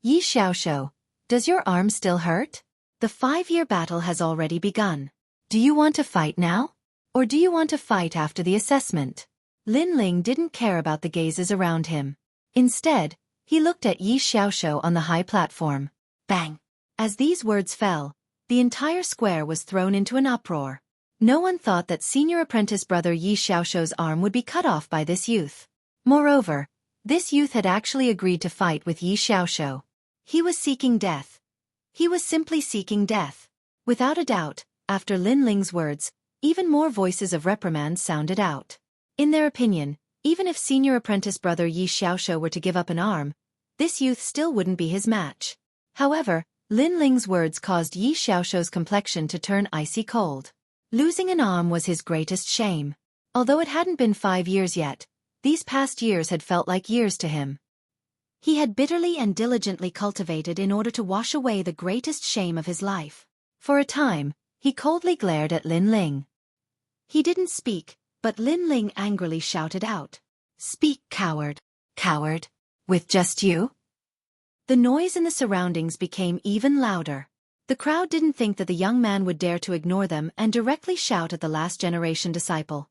Yi Xiaoxiu, does your arm still hurt? The 5-year battle has already begun. Do you want to fight now? Or do you want to fight after the assessment? Lin Ling didn't care about the gazes around him. Instead, he looked at Yi Xiaoxiu on the high platform. Bang! As these words fell, the entire square was thrown into an uproar. No one thought that senior apprentice brother Yi Xiaoxiu's arm would be cut off by this youth. Moreover, this youth had actually agreed to fight with Yi Xiaoxiu. He was seeking death. He was simply seeking death. Without a doubt, after Lin Ling's words, even more voices of reprimand sounded out. In their opinion, even if senior apprentice brother Yi Xiaoxiu were to give up an arm, this youth still wouldn't be his match. However, Lin Ling's words caused Yi Xiaoxiu's complexion to turn icy cold. Losing an arm was his greatest shame. Although it hadn't been 5 years yet, these past years had felt like years to him. He had bitterly and diligently cultivated in order to wash away the greatest shame of his life. For a time, he coldly glared at Lin Ling. He didn't speak, but Lin Ling angrily shouted out, "Speak, coward! Coward! With just you?" The noise in the surroundings became even louder. The crowd didn't think that the young man would dare to ignore them and directly shout at the last-generation disciple.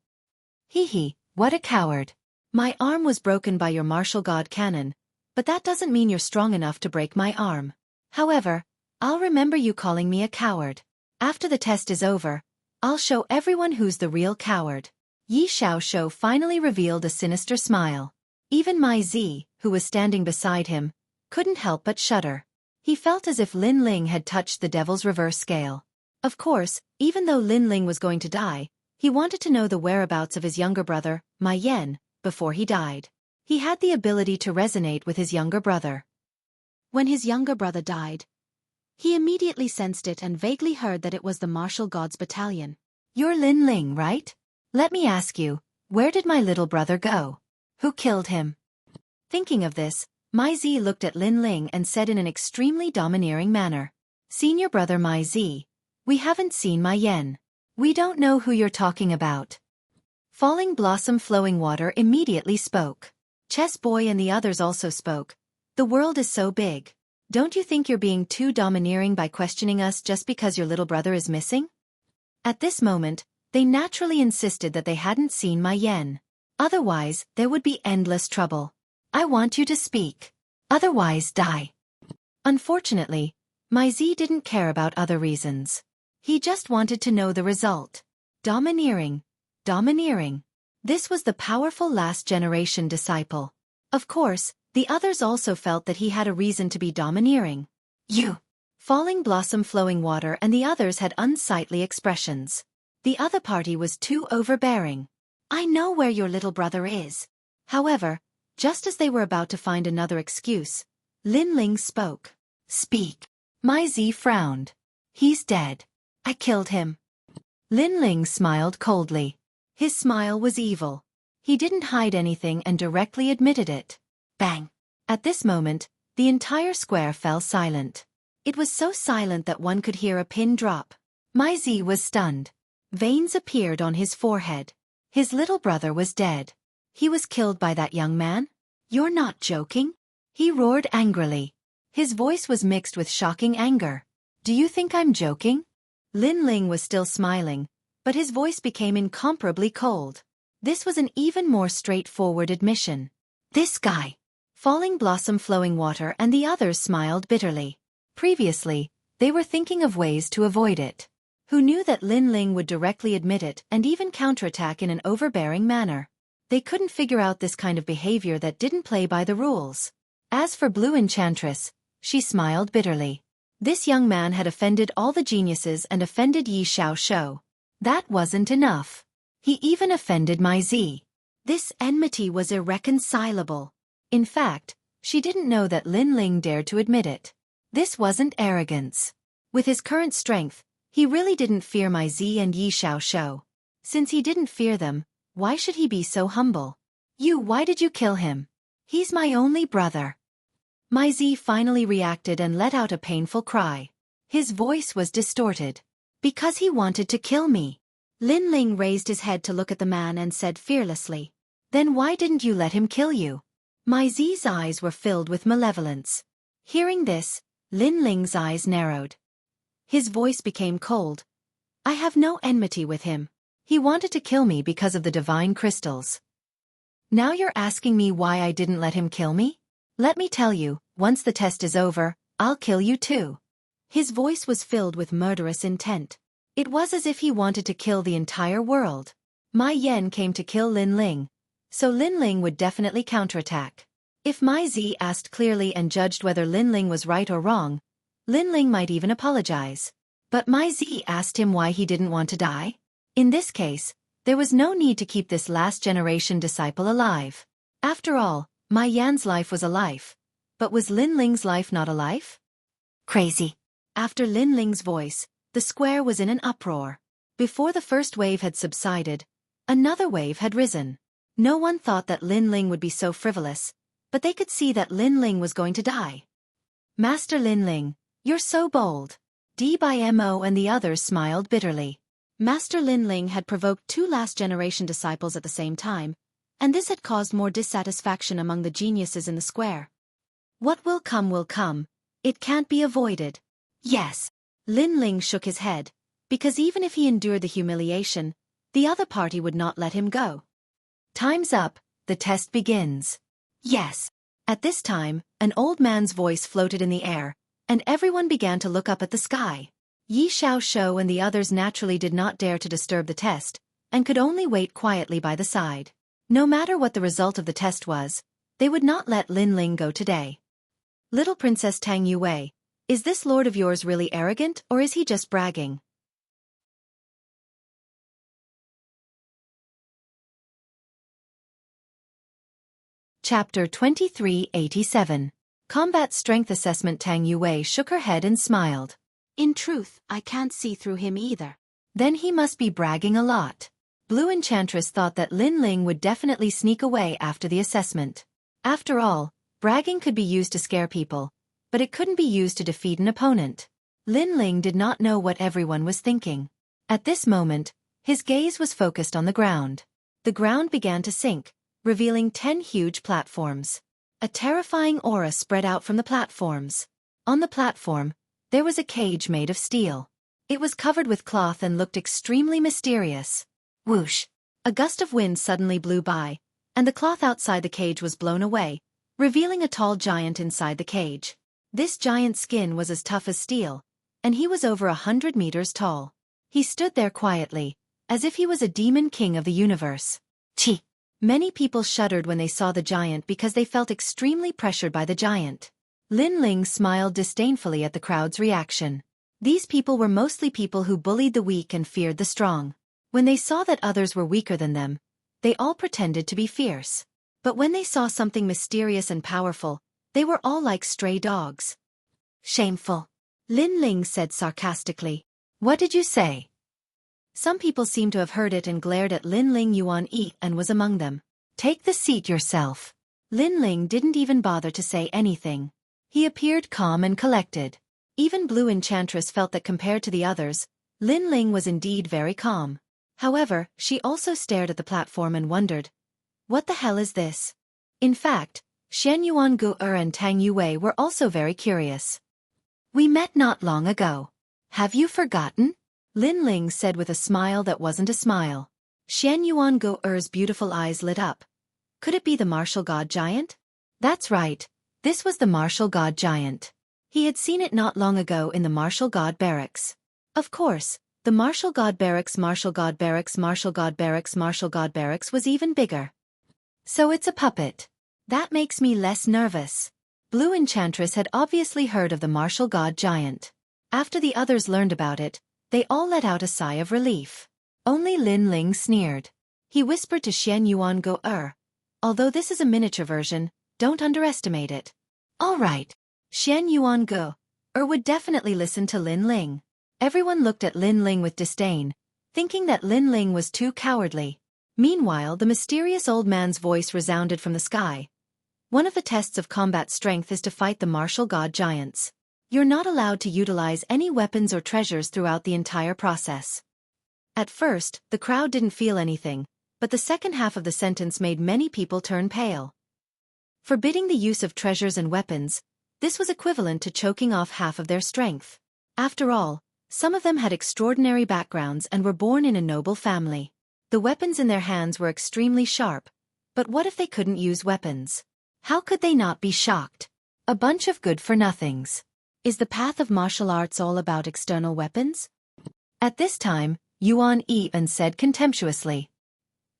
Hee, what a coward! My arm was broken by your martial god cannon, but that doesn't mean you're strong enough to break my arm. However, I'll remember you calling me a coward. After the test is over, I'll show everyone who's the real coward. Yi Xiaoxiu finally revealed a sinister smile. Even Mai Zi, who was standing beside him, couldn't help but shudder. He felt as if Lin Ling had touched the devil's reverse scale. Of course, even though Lin Ling was going to die, he wanted to know the whereabouts of his younger brother, Mai Yan, before he died. He had the ability to resonate with his younger brother. When his younger brother died, he immediately sensed it and vaguely heard that it was the martial gods battalion. You're Lin Ling, right? Let me ask you, where did my little brother go? Who killed him? Thinking of this, Mai Zi looked at Lin Ling and said in an extremely domineering manner, Senior brother Mai Zi, we haven't seen Mai Yan. We don't know who you're talking about. Falling Blossom Flowing Water immediately spoke. Chess Boy and the others also spoke. The world is so big. Don't you think you're being too domineering by questioning us just because your little brother is missing? At this moment, they naturally insisted that they hadn't seen Mai Yan. Otherwise, there would be endless trouble. I want you to speak. Otherwise, die. Unfortunately, Mai Zi didn't care about other reasons. He just wanted to know the result. Domineering. Domineering. This was the powerful last-generation disciple. Of course, the others also felt that he had a reason to be domineering. You. Falling Blossom Flowing Water and the others had unsightly expressions. The other party was too overbearing. I know where your little brother is. However, just as they were about to find another excuse, Lin Ling spoke. Speak. My Z frowned. He's dead. I killed him. Lin Ling smiled coldly. His smile was evil. He didn't hide anything and directly admitted it. Bang! At this moment, the entire square fell silent. It was so silent that one could hear a pin drop. My Z was stunned. Veins appeared on his forehead. His little brother was dead. He was killed by that young man? You're not joking? He roared angrily. His voice was mixed with shocking anger. Do you think I'm joking? Lin Ling was still smiling, but his voice became incomparably cold. This was an even more straightforward admission. This guy. Falling Blossom Flowing Water and the others smiled bitterly. Previously, they were thinking of ways to avoid it. Who knew that Lin Ling would directly admit it and even counterattack in an overbearing manner? They couldn't figure out this kind of behavior that didn't play by the rules. As for Blue Enchantress, she smiled bitterly. This young man had offended all the geniuses and offended Yi Xiao Shou. That wasn't enough. He even offended my Z. This enmity was irreconcilable. In fact, she didn't know that Lin Ling dared to admit it. This wasn't arrogance. With his current strength, he really didn't fear my Z and Yi Xiao Shou. Since he didn't fear them, why should he be so humble? Why did you kill him? He's my only brother. My Z finally reacted and let out a painful cry. His voice was distorted. Because he wanted to kill me. Lin Ling raised his head to look at the man and said fearlessly. Then why didn't you let him kill you? My Z's eyes were filled with malevolence. Hearing this, Lin Ling's eyes narrowed. His voice became cold. I have no enmity with him. He wanted to kill me because of the divine crystals. Now you're asking me why I didn't let him kill me? Let me tell you, once the test is over, I'll kill you too. His voice was filled with murderous intent. It was as if he wanted to kill the entire world. Mai Yan came to kill Lin Ling, so Lin Ling would definitely counterattack. If Mai Z asked clearly and judged whether Lin Ling was right or wrong, Lin Ling might even apologize. But Mai Z asked him why he didn't want to die. In this case, there was no need to keep this last-generation disciple alive. After all, Mai Yan's life was a life. But was Lin Ling's life not a life? Crazy. After Lin Ling's voice, the square was in an uproar. Before the first wave had subsided, another wave had risen. No one thought that Lin Ling would be so frivolous, but they could see that Lin Ling was going to die. Master Lin Ling, you're so bold. D by Mo and the others smiled bitterly. Master Lin Ling had provoked two last-generation disciples at the same time, and this had caused more dissatisfaction among the geniuses in the square. What will come, it can't be avoided. Yes. Lin Ling shook his head, because even if he endured the humiliation, the other party would not let him go. Time's up, the test begins. Yes. At this time, an old man's voice floated in the air, and everyone began to look up at the sky. Yi Xiao Shou and the others naturally did not dare to disturb the test, and could only wait quietly by the side. No matter what the result of the test was, they would not let Lin Ling go today. Little Princess Tang Yue, is this lord of yours really arrogant or is he just bragging? Chapter 2387. Combat Strength Assessment. Tang Yue shook her head and smiled. In truth, I can't see through him either. Then he must be bragging a lot. Blue Enchantress thought that Lin Ling would definitely sneak away after the assessment. After all, bragging could be used to scare people, but it couldn't be used to defeat an opponent. Lin Ling did not know what everyone was thinking. At this moment, his gaze was focused on the ground. The ground began to sink, revealing 10 huge platforms. A terrifying aura spread out from the platforms. On the platform, there was a cage made of steel. It was covered with cloth and looked extremely mysterious. Whoosh! A gust of wind suddenly blew by, and the cloth outside the cage was blown away, revealing a tall giant inside the cage. This giant's skin was as tough as steel, and he was over 100 meters tall. He stood there quietly, as if he was a demon king of the universe. Chi! Many people shuddered when they saw the giant because they felt extremely pressured by the giant. Lin Ling smiled disdainfully at the crowd's reaction. These people were mostly people who bullied the weak and feared the strong. When they saw that others were weaker than them, they all pretended to be fierce. But when they saw something mysterious and powerful, they were all like stray dogs. Shameful. Lin Ling said sarcastically. What did you say? Some people seemed to have heard it and glared at Lin Ling. Yuan Yi and was among them. Take the seat yourself. Lin Ling didn't even bother to say anything. He appeared calm and collected. Even Blue Enchantress felt that compared to the others, Lin Ling was indeed very calm. However, she also stared at the platform and wondered, what the hell is this? In fact, Shen Yuan Gu and Tang Yue were also very curious. We met not long ago. Have you forgotten? Lin Ling said with a smile that wasn't a smile. Shen Yuan Gu's beautiful eyes lit up. Could it be the martial god giant? That's right, this was the martial god giant. He had seen it not long ago in the martial god barracks. Of course, the martial god barracks was even bigger. So it's a puppet. That makes me less nervous. Blue Enchantress had obviously heard of the martial god giant. After the others learned about it, they all let out a sigh of relief. Only Lin Ling sneered. He whispered to Shen Yuan Gu, although this is a miniature version, don't underestimate it. All right. Shen Yuan Gu would definitely listen to Lin Ling. Everyone looked at Lin Ling with disdain, thinking that Lin Ling was too cowardly. Meanwhile, the mysterious old man's voice resounded from the sky. One of the tests of combat strength is to fight the martial god giants. You're not allowed to utilize any weapons or treasures throughout the entire process. At first, the crowd didn't feel anything, but the second half of the sentence made many people turn pale. Forbidding the use of treasures and weapons, this was equivalent to choking off half of their strength. After all, some of them had extraordinary backgrounds and were born in a noble family. The weapons in their hands were extremely sharp, but what if they couldn't use weapons? How could they not be shocked? A bunch of good-for-nothings. Is the path of martial arts all about external weapons? At this time, Yuan Yi said contemptuously.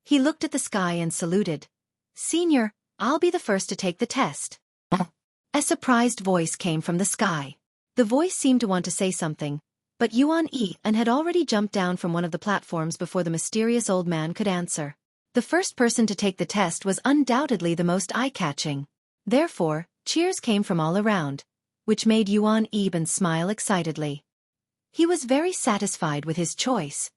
He looked at the sky and saluted. Senior, I'll be the first to take the test. A surprised voice came from the sky. The voice seemed to want to say something, but Yuan Yi had already jumped down from one of the platforms before the mysterious old man could answer. The first person to take the test was undoubtedly the most eye-catching. Therefore, cheers came from all around, which made Yuan Yi smile excitedly. He was very satisfied with his choice.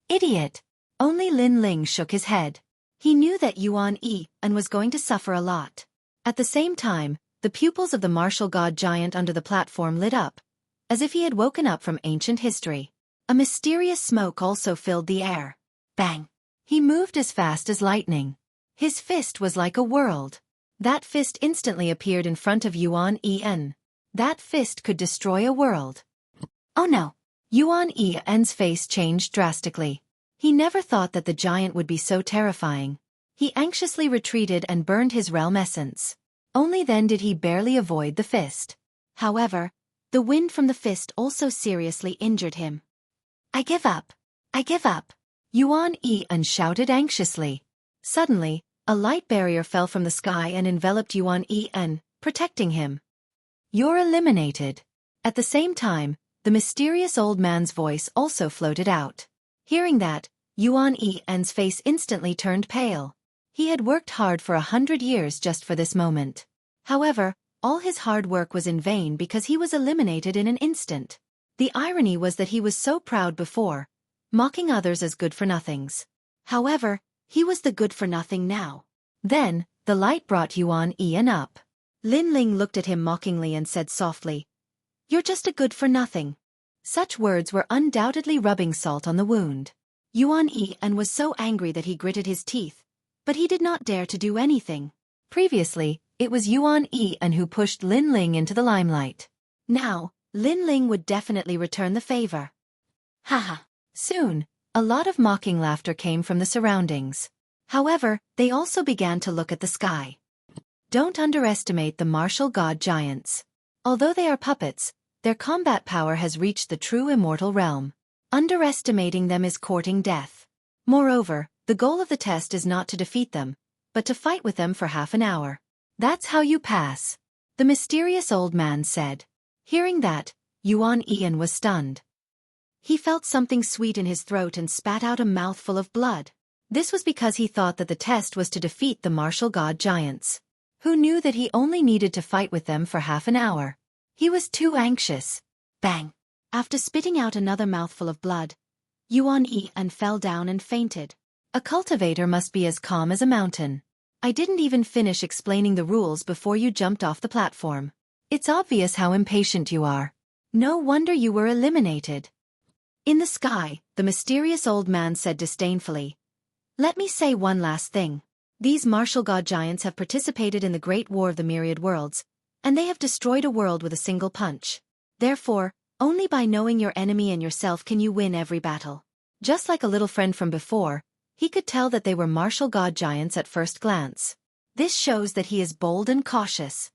Idiot! Only Lin Ling shook his head. He knew that Yuan Yi was going to suffer a lot. At the same time, the pupils of the martial god giant under the platform lit up, as if he had woken up from ancient history. A mysterious smoke also filled the air. Bang! He moved as fast as lightning. His fist was like a world. That fist instantly appeared in front of Yuan Yi. That fist could destroy a world. Oh no! Yuan Yi's face changed drastically. He never thought that the giant would be so terrifying. He anxiously retreated and burned his realm essence. Only then did he barely avoid the fist. However, the wind from the fist also seriously injured him. I give up. I give up. Yuan Yi shouted anxiously. Suddenly, a light barrier fell from the sky and enveloped Yuan Yi, protecting him. You're eliminated. At the same time, the mysterious old man's voice also floated out. Hearing that, Yuan Yi's face instantly turned pale. He had worked hard for 100 years just for this moment. However, all his hard work was in vain because he was eliminated in an instant. The irony was that he was so proud before, mocking others as good-for-nothings. However, he was the good-for-nothing now. Then, the light brought Yuan Yi up. Lin Ling looked at him mockingly and said softly, You're just a good-for-nothing. Such words were undoubtedly rubbing salt on the wound. Yuan Yi was so angry that he gritted his teeth, but he did not dare to do anything. Previously, it was Yuan Yi who pushed Lin Ling into the limelight. Now, Lin Ling would definitely return the favor. Haha. Soon, a lot of mocking laughter came from the surroundings. However, they also began to look at the sky. Don't underestimate the martial god giants. Although they are puppets, their combat power has reached the true immortal realm. Underestimating them is courting death. Moreover, the goal of the test is not to defeat them, but to fight with them for half an hour. That's how you pass. The mysterious old man said. Hearing that, Yuan Yi was stunned. He felt something sweet in his throat and spat out a mouthful of blood. This was because he thought that the test was to defeat the martial god giants. Who knew that he only needed to fight with them for half an hour? He was too anxious. Bang! After spitting out another mouthful of blood, Yuan-Yi and fell down and fainted. A cultivator must be as calm as a mountain. I didn't even finish explaining the rules before you jumped off the platform. It's obvious how impatient you are. No wonder you were eliminated. In the sky, the mysterious old man said disdainfully, "Let me say one last thing. These martial god giants have participated in the Great War of the Myriad Worlds, and they have destroyed a world with a single punch. Therefore, only by knowing your enemy and yourself can you win every battle." Just like a little friend from before, he could tell that they were martial god giants at first glance. This shows that he is bold and cautious.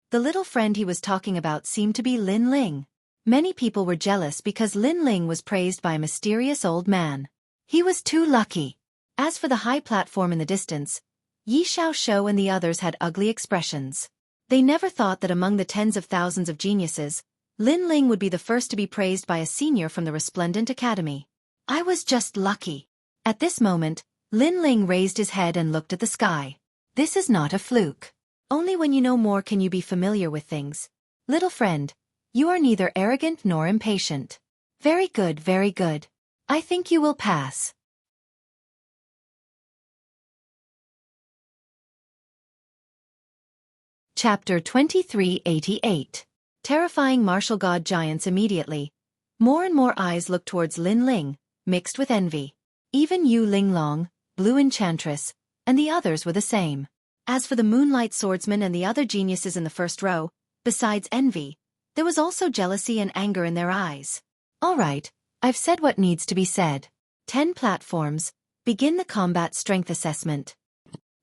The little friend he was talking about seemed to be Lin Ling. Many people were jealous because Lin Ling was praised by a mysterious old man. He was too lucky. As for the high platform in the distance, Yi Xiaoshou and the others had ugly expressions. They never thought that among the tens of thousands of geniuses, Lin Ling would be the first to be praised by a senior from the resplendent academy. I was just lucky. At this moment, Lin Ling raised his head and looked at the sky. This is not a fluke. Only when you know more can you be familiar with things. Little friend, you are neither arrogant nor impatient. Very good, very good. I think you will pass. Chapter 2388. Terrifying martial god giants. Immediately, more and more eyes looked towards Lin Ling, mixed with envy. Even Yu Linglong, Blue Enchantress, and the others were the same. As for the Moonlight Swordsman and the other geniuses in the first row, besides envy, there was also jealousy and anger in their eyes. All right, I've said what needs to be said. 10 platforms, begin the combat strength assessment.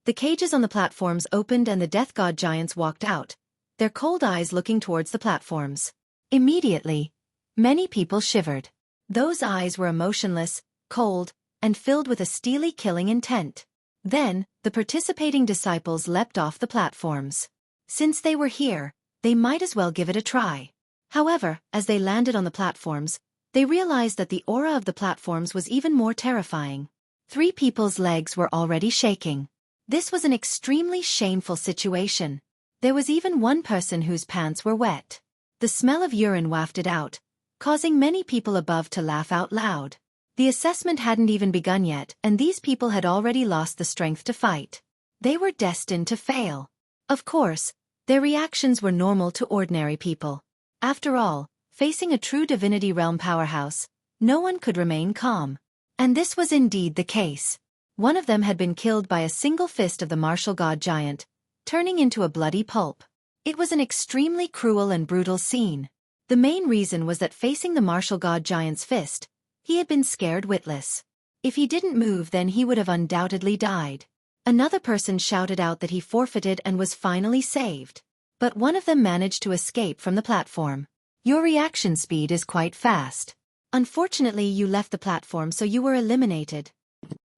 The cages on the platforms opened and the death god giants walked out, their cold eyes looking towards the platforms. Immediately, many people shivered. Those eyes were emotionless, cold, and filled with a steely killing intent. Then, the participating disciples leapt off the platforms. Since they were here, they might as well give it a try. However, as they landed on the platforms, they realized that the aura of the platforms was even more terrifying. 3 people's legs were already shaking. This was an extremely shameful situation. There was even one person whose pants were wet. The smell of urine wafted out, causing many people above to laugh out loud. The assessment hadn't even begun yet, and these people had already lost the strength to fight. They were destined to fail. Of course, their reactions were normal to ordinary people. After all, facing a true Divinity Realm powerhouse, no one could remain calm. And this was indeed the case. One of them had been killed by a single fist of the martial god giant, turning into a bloody pulp. It was an extremely cruel and brutal scene. The main reason was that facing the martial god giant's fist, he had been scared witless. If he didn't move, then he would have undoubtedly died. Another person shouted out that he forfeited and was finally saved. But one of them managed to escape from the platform. Your reaction speed is quite fast. Unfortunately, you left the platform, so you were eliminated.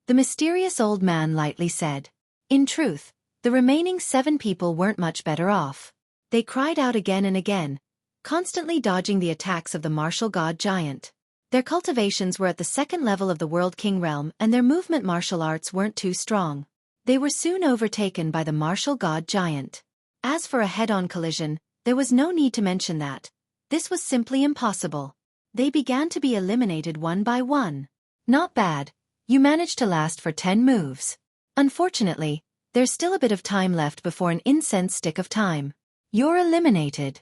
The mysterious old man lightly said. In truth, the remaining 7 people weren't much better off. They cried out again and again, constantly dodging the attacks of the martial god giant. Their cultivations were at the 2nd level of the World King realm, and their movement martial arts weren't too strong. They were soon overtaken by the martial god giant. As for a head-on collision, there was no need to mention that. This was simply impossible. They began to be eliminated one by one. Not bad. You managed to last for 10 moves. Unfortunately, there's still a bit of time left before an incense stick of time. You're eliminated.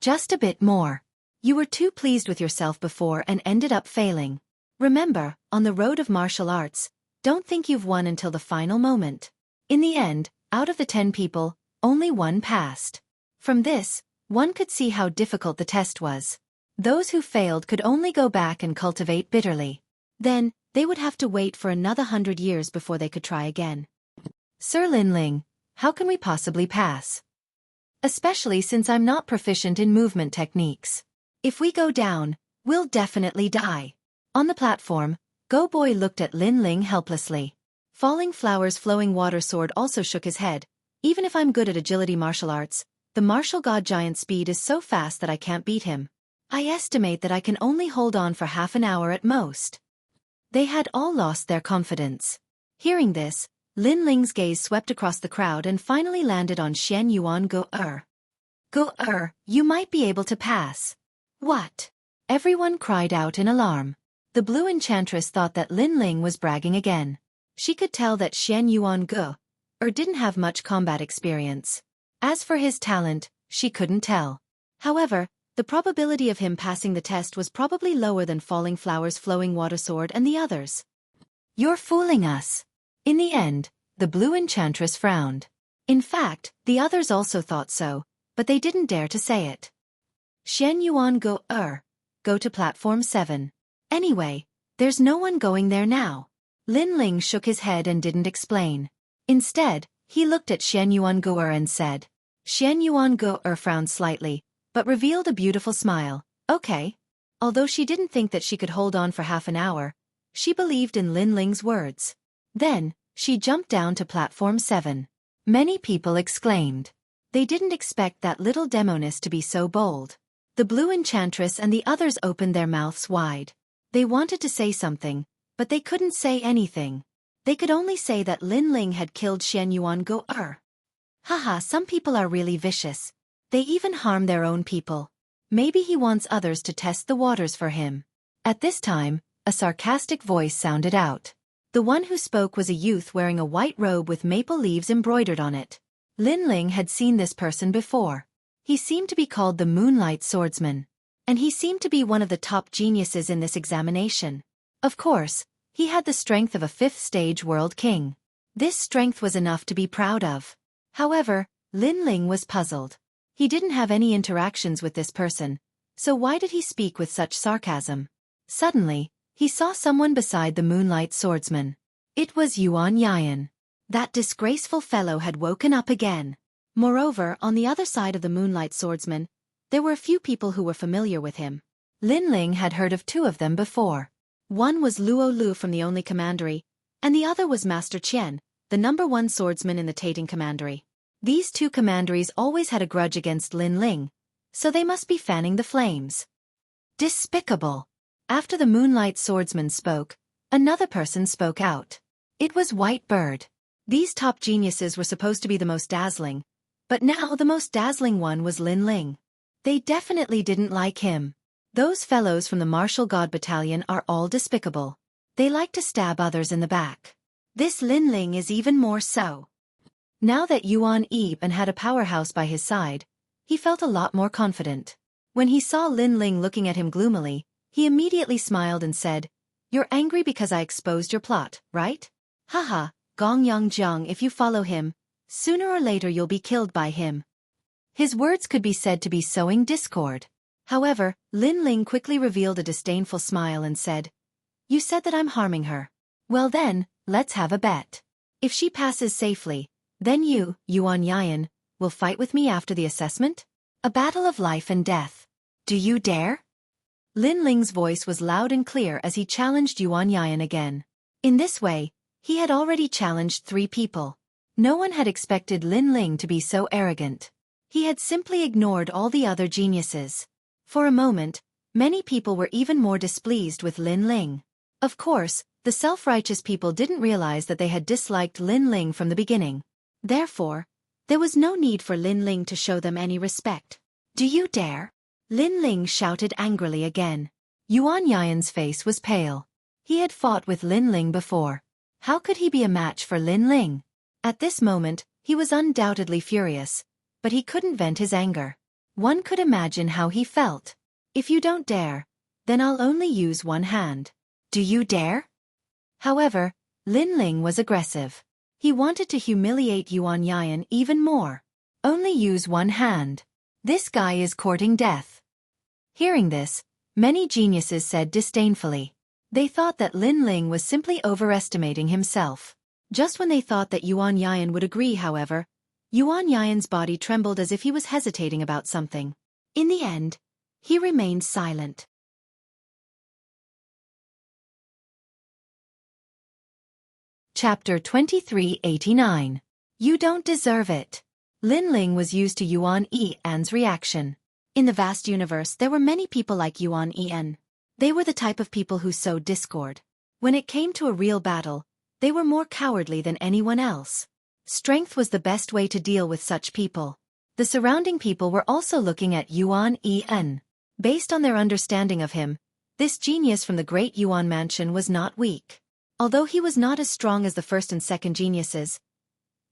Just a bit more. You were too pleased with yourself before and ended up failing. Remember, on the road of martial arts, don't think you've won until the final moment. In the end, out of the 10 people, only 1 passed. From this, one could see how difficult the test was. Those who failed could only go back and cultivate bitterly. Then, they would have to wait for another 100 years before they could try again. Sir Linling, how can we possibly pass? Especially since I'm not proficient in movement techniques. If we go down, we'll definitely die. On the platform, Go Boy looked at Lin Ling helplessly. Falling Flower's flowing water sword also shook his head. Even if I'm good at agility martial arts, the martial god giant's speed is so fast that I can't beat him. I estimate that I can only hold on for half an hour at most. They had all lost their confidence. Hearing this, Lin Ling's gaze swept across the crowd and finally landed on Xian Yuan Go-er. Go-er, you might be able to pass. What? Everyone cried out in alarm. The blue enchantress thought that Lin Ling was bragging again. She could tell that Xian Yuan Go-er didn't have much combat experience. As for his talent, she couldn't tell. However, the probability of him passing the test was probably lower than Falling Flower's Flowing Water Sword and the others. You're fooling us. In the end, the blue enchantress frowned. In fact, the others also thought so, but they didn't dare to say it. Xian Yuan Go-er, go to platform 7. Anyway, there's no one going there now. Lin Ling shook his head and didn't explain. Instead, he looked at Xian Yuan Go-er and said. Xian Yuan Go-er frowned slightly, but revealed a beautiful smile. Okay. Although she didn't think that she could hold on for half an hour, she believed in Lin Ling's words. Then, she jumped down to platform 7. Many people exclaimed. They didn't expect that little demoness to be so bold. The blue enchantress and the others opened their mouths wide. They wanted to say something, but they couldn't say anything. They could only say that Lin Ling had killed Xian Yuan Go-er. Haha, some people are really vicious. They even harm their own people. Maybe he wants others to test the waters for him. At this time, a sarcastic voice sounded out. The one who spoke was a youth wearing a white robe with maple leaves embroidered on it. Lin Ling had seen this person before. He seemed to be called the Moonlight Swordsman. And he seemed to be one of the top geniuses in this examination. Of course, he had the strength of a 5th-stage world king. This strength was enough to be proud of. However, Lin Ling was puzzled. He didn't have any interactions with this person, so why did he speak with such sarcasm? Suddenly, he saw someone beside the Moonlight Swordsman. It was Yuan Yan. That disgraceful fellow had woken up again. Moreover, on the other side of the Moonlight Swordsman, there were a few people who were familiar with him. Lin Ling had heard of 2 of them before. One was Luo Lu from the Only Commandery, and the other was Master Qian, the #1 swordsman in the Tating Commandery. These 2 commanderies always had a grudge against Lin Ling, so they must be fanning the flames. Despicable! After the Moonlight Swordsman spoke, another person spoke out. It was White Bird. These top geniuses were supposed to be the most dazzling, but now the most dazzling one was Lin Ling. They definitely didn't like him. Those fellows from the Martial God Battalion are all despicable. They like to stab others in the back. This Lin Ling is even more so. Now that Yuan Yiban had a powerhouse by his side, he felt a lot more confident. When he saw Lin Ling looking at him gloomily, he immediately smiled and said, "You're angry because I exposed your plot, right? Haha, Gong Yang Jiang, if you follow him, sooner or later you'll be killed by him." His words could be said to be sowing discord. However, Lin Ling quickly revealed a disdainful smile and said, "You said that I'm harming her. Well then, let's have a bet. If she passes safely, then you, Yuan Yan, will fight with me after the assessment? A battle of life and death. Do you dare?" Lin Ling's voice was loud and clear as he challenged Yuan Yan again. In this way, he had already challenged 3 people. No one had expected Lin Ling to be so arrogant. He had simply ignored all the other geniuses. For a moment, many people were even more displeased with Lin Ling. Of course, the self-righteous people didn't realize that they had disliked Lin Ling from the beginning. Therefore, there was no need for Lin Ling to show them any respect. "Do you dare?" Lin Ling shouted angrily again. Yuan Yan's face was pale. He had fought with Lin Ling before. How could he be a match for Lin Ling? At this moment, he was undoubtedly furious, but he couldn't vent his anger. One could imagine how he felt. "If you don't dare, then I'll only use one hand. Do you dare?" However, Lin Ling was aggressive. He wanted to humiliate Yuan Yan even more. Only use one hand. This guy is courting death. Hearing this, many geniuses said disdainfully. They thought that Lin Ling was simply overestimating himself. Just when they thought that Yuan Yan would agree, however, Yuan Yan's body trembled as if he was hesitating about something. In the end, he remained silent. Chapter 2389. You don't deserve it. Lin Ling was used to Yuan Yan's reaction. In the vast universe there were many people like Yuan En. They were the type of people who sowed discord. When it came to a real battle, they were more cowardly than anyone else. Strength was the best way to deal with such people. The surrounding people were also looking at Yuan En. Based on their understanding of him, this genius from the great Yuan mansion was not weak. Although he was not as strong as the first and second geniuses,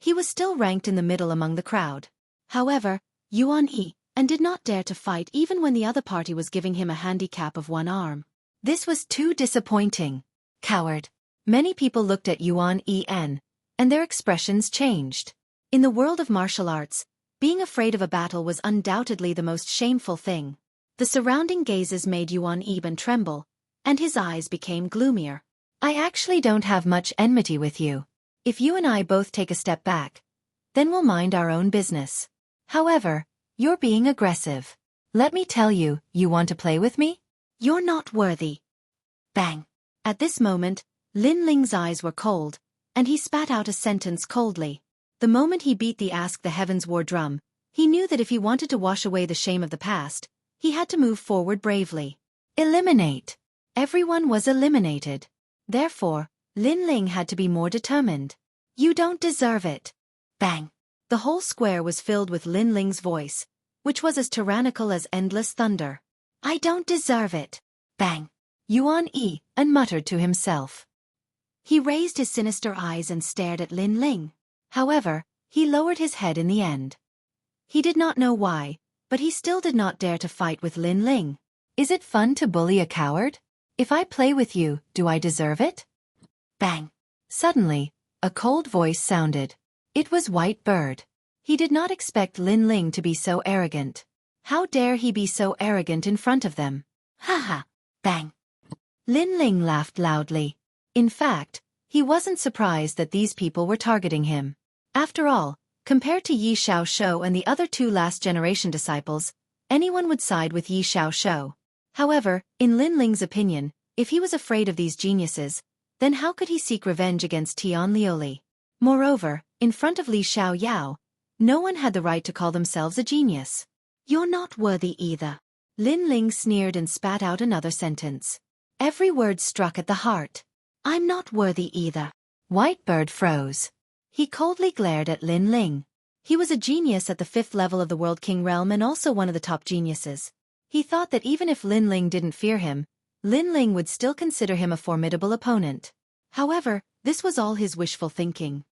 he was still ranked in the middle among the crowd. However, Yuan En did not dare to fight even when the other party was giving him a handicap of one arm. This was too disappointing. Coward. Many people looked at Yuan En, and their expressions changed. In the world of martial arts, being afraid of a battle was undoubtedly the most shameful thing. The surrounding gazes made Yuan En tremble, and his eyes became gloomier. I actually don't have much enmity with you. If you and I both take a step back, then we'll mind our own business. However, you're being aggressive. Let me tell you, you want to play with me? You're not worthy. Bang. At this moment, Lin Ling's eyes were cold, and he spat out a sentence coldly. The moment he beat the Ask the Heavens war drum, he knew that if he wanted to wash away the shame of the past, he had to move forward bravely. Eliminate. Everyone was eliminated. Therefore, Lin Ling had to be more determined. You don't deserve it. Bang. The whole square was filled with Lin Ling's voice, which was as tyrannical as endless thunder. I don't deserve it. Bang. Yuan En muttered to himself. He raised his sinister eyes and stared at Lin Ling. However, he lowered his head in the end. He did not know why, but he still did not dare to fight with Lin Ling. Is it fun to bully a coward? If I play with you, do I deserve it? Bang. Suddenly, a cold voice sounded. It was White Bird. He did not expect Lin Ling to be so arrogant. How dare he be so arrogant in front of them? Haha. Bang. Lin Ling laughed loudly. In fact, he wasn't surprised that these people were targeting him. After all, compared to Yi Xiaoshou and the other two last-generation disciples, anyone would side with Yi Xiaoshou. However, in Lin Ling's opinion, if he was afraid of these geniuses, then how could he seek revenge against Tian Liuli? Moreover, in front of Li Xiaoyao, no one had the right to call themselves a genius. You're not worthy either. Lin Ling sneered and spat out another sentence. Every word struck at the heart. I'm not worthy either. White Bird froze. He coldly glared at Lin Ling. He was a genius at the 5th level of the World King realm and also one of the top geniuses. He thought that even if Lin Ling didn't fear him, Lin Ling would still consider him a formidable opponent. However, this was all his wishful thinking.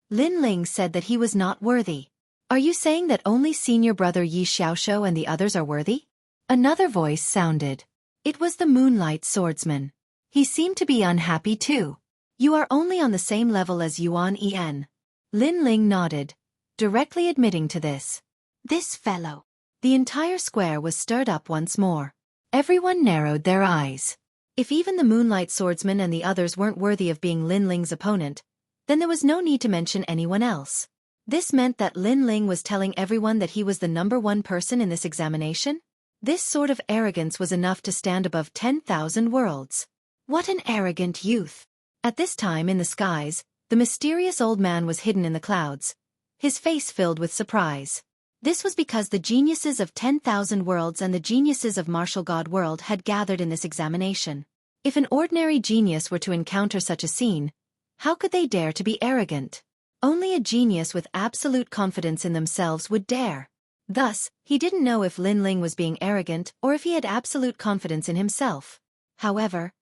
Lin Ling said that he was not worthy. Are you saying that only senior brother Yi Xiaoshou and the others are worthy? Another voice sounded. It was the Moonlight Swordsman. He seemed to be unhappy too. You are only on the same level as Yuan En. Lin Ling nodded, directly admitting to this. This fellow. The entire square was stirred up once more. Everyone narrowed their eyes. If even the Moonlight Swordsman and the others weren't worthy of being Lin Ling's opponent, then there was no need to mention anyone else. This meant that Lin Ling was telling everyone that he was the #1 person in this examination? This sort of arrogance was enough to stand above 10,000 worlds. What an arrogant youth! At this time in the skies, the mysterious old man was hidden in the clouds, his face filled with surprise. This was because the geniuses of 10,000 worlds and the geniuses of Martial God World had gathered in this examination. If an ordinary genius were to encounter such a scene, how could they dare to be arrogant? Only a genius with absolute confidence in themselves would dare. Thus, he didn't know if Lin Ling was being arrogant or if he had absolute confidence in himself. However,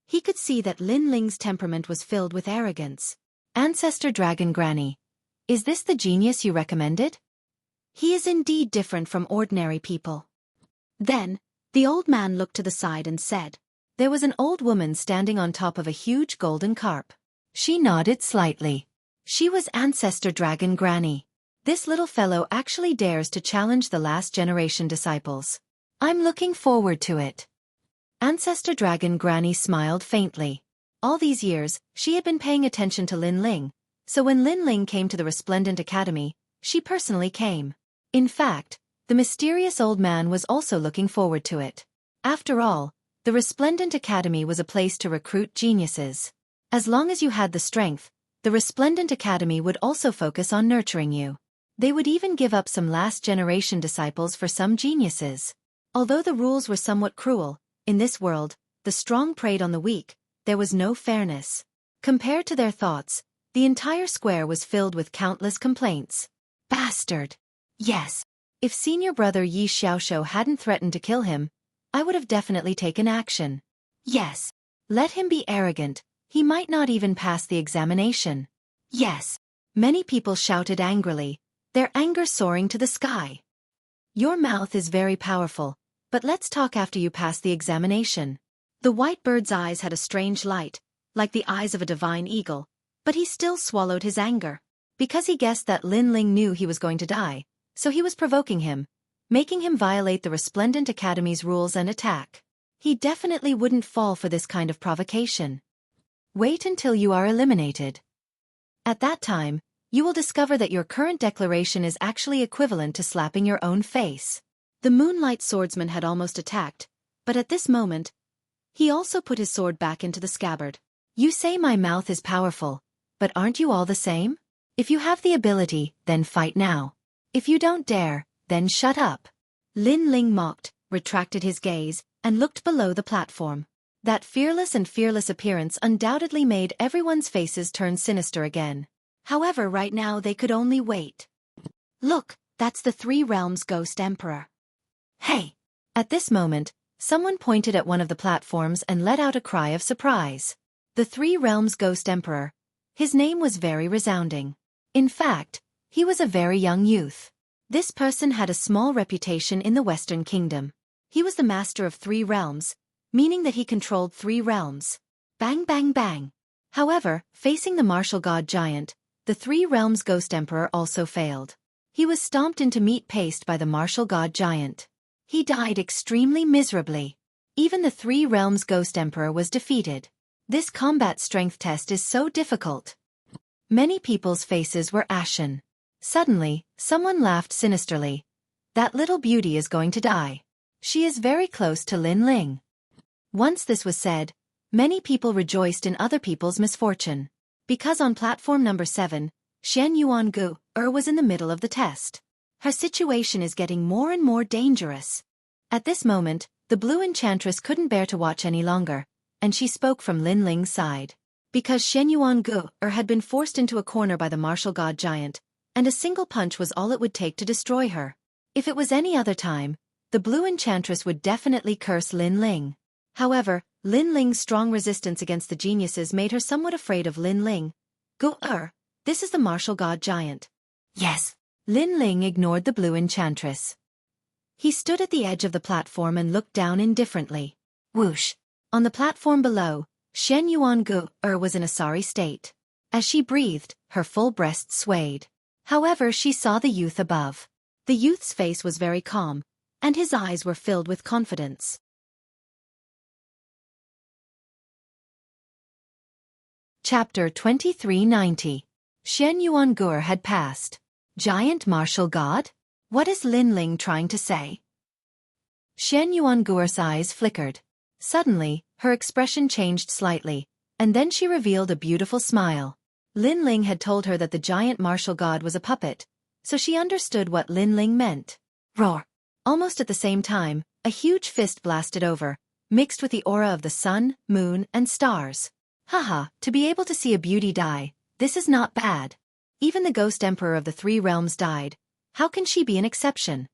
he could see that Lin Ling's temperament was filled with arrogance. Ancestor Dragon Granny. Is this the genius you recommended? He is indeed different from ordinary people. Then, the old man looked to the side and said, there was an old woman standing on top of a huge golden carp. She nodded slightly. She was Ancestor Dragon Granny. This little fellow actually dares to challenge the last generation disciples. I'm looking forward to it. Ancestor Dragon Granny smiled faintly. All these years, she had been paying attention to Lin Ling, so when Lin Ling came to the Resplendent Academy, she personally came. In fact, the mysterious old man was also looking forward to it. After all, the Resplendent Academy was a place to recruit geniuses. As long as you had the strength, the Resplendent Academy would also focus on nurturing you. They would even give up some last-generation disciples for some geniuses. Although the rules were somewhat cruel, in this world, the strong preyed on the weak, there was no fairness. Compared to their thoughts, the entire square was filled with countless complaints. Bastard! Yes. If senior brother Yi Xiaoshou hadn't threatened to kill him, I would have definitely taken action. Yes. Let him be arrogant, he might not even pass the examination. Yes. Many people shouted angrily, their anger soaring to the sky. Your mouth is very powerful, but let's talk after you pass the examination. The white bird's eyes had a strange light, like the eyes of a divine eagle, but he still swallowed his anger. Because he guessed that Lin Ling knew he was going to die, so he was provoking him, making him violate the Resplendent Academy's rules and attack. He definitely wouldn't fall for this kind of provocation. Wait until you are eliminated. At that time, you will discover that your current declaration is actually equivalent to slapping your own face. The Moonlight Swordsman had almost attacked, but at this moment, he also put his sword back into the scabbard. You say my mouth is powerful, but aren't you all the same? If you have the ability, then fight now. If you don't dare, then shut up. Lin Ling mocked, retracted his gaze, and looked below the platform. That fearless appearance undoubtedly made everyone's faces turn sinister again. However, right now they could only wait. Look, that's the Three Realms Ghost Emperor. Hey! At this moment, someone pointed at one of the platforms and let out a cry of surprise. The Three Realms Ghost Emperor. His name was very resounding. In fact, he was a very young youth. This person had a small reputation in the Western Kingdom. He was the master of 3 realms, meaning that he controlled 3 realms. Bang bang bang. However, facing the martial god giant, the 3 realms Ghost Emperor also failed. He was stomped into meat paste by the martial god giant. He died extremely miserably. Even the 3 realms Ghost Emperor was defeated. This combat strength test is so difficult. Many people's faces were ashen. Suddenly, someone laughed sinisterly. That little beauty is going to die. She is very close to Lin Ling. Once this was said, many people rejoiced in other people's misfortune. Because on platform number 7, Shen Yuangu was in the middle of the test. Her situation is getting more and more dangerous. At this moment, the blue enchantress couldn't bear to watch any longer, and she spoke from Lin Ling's side. Because Shen Yuangu had been forced into a corner by the martial god giant, and a single punch was all it would take to destroy her. If it was any other time, the blue enchantress would definitely curse Lin Ling. However, Lin Ling's strong resistance against the geniuses made her somewhat afraid of Lin Ling. This is the martial god giant. Yes. Lin Ling ignored the blue enchantress. He stood at the edge of the platform and looked down indifferently. Whoosh. On the platform below, Shen Yuangu was in a sorry state. As she breathed, her full breast swayed. However, she saw the youth above. The youth's face was very calm, and his eyes were filled with confidence. Chapter 2390. Shen Yuangu had passed. Giant martial god? What is Lin Ling trying to say? Shen Yuangu's eyes flickered. Suddenly, her expression changed slightly, and then she revealed a beautiful smile. Lin Ling had told her that the giant martial god was a puppet, so she understood what Lin Ling meant. Roar! Almost at the same time, a huge fist blasted over, mixed with the aura of the sun, moon, and stars. Haha, to be able to see a beauty die, this is not bad. Even the Ghost Emperor of the 3 realms died. How can she be an exception?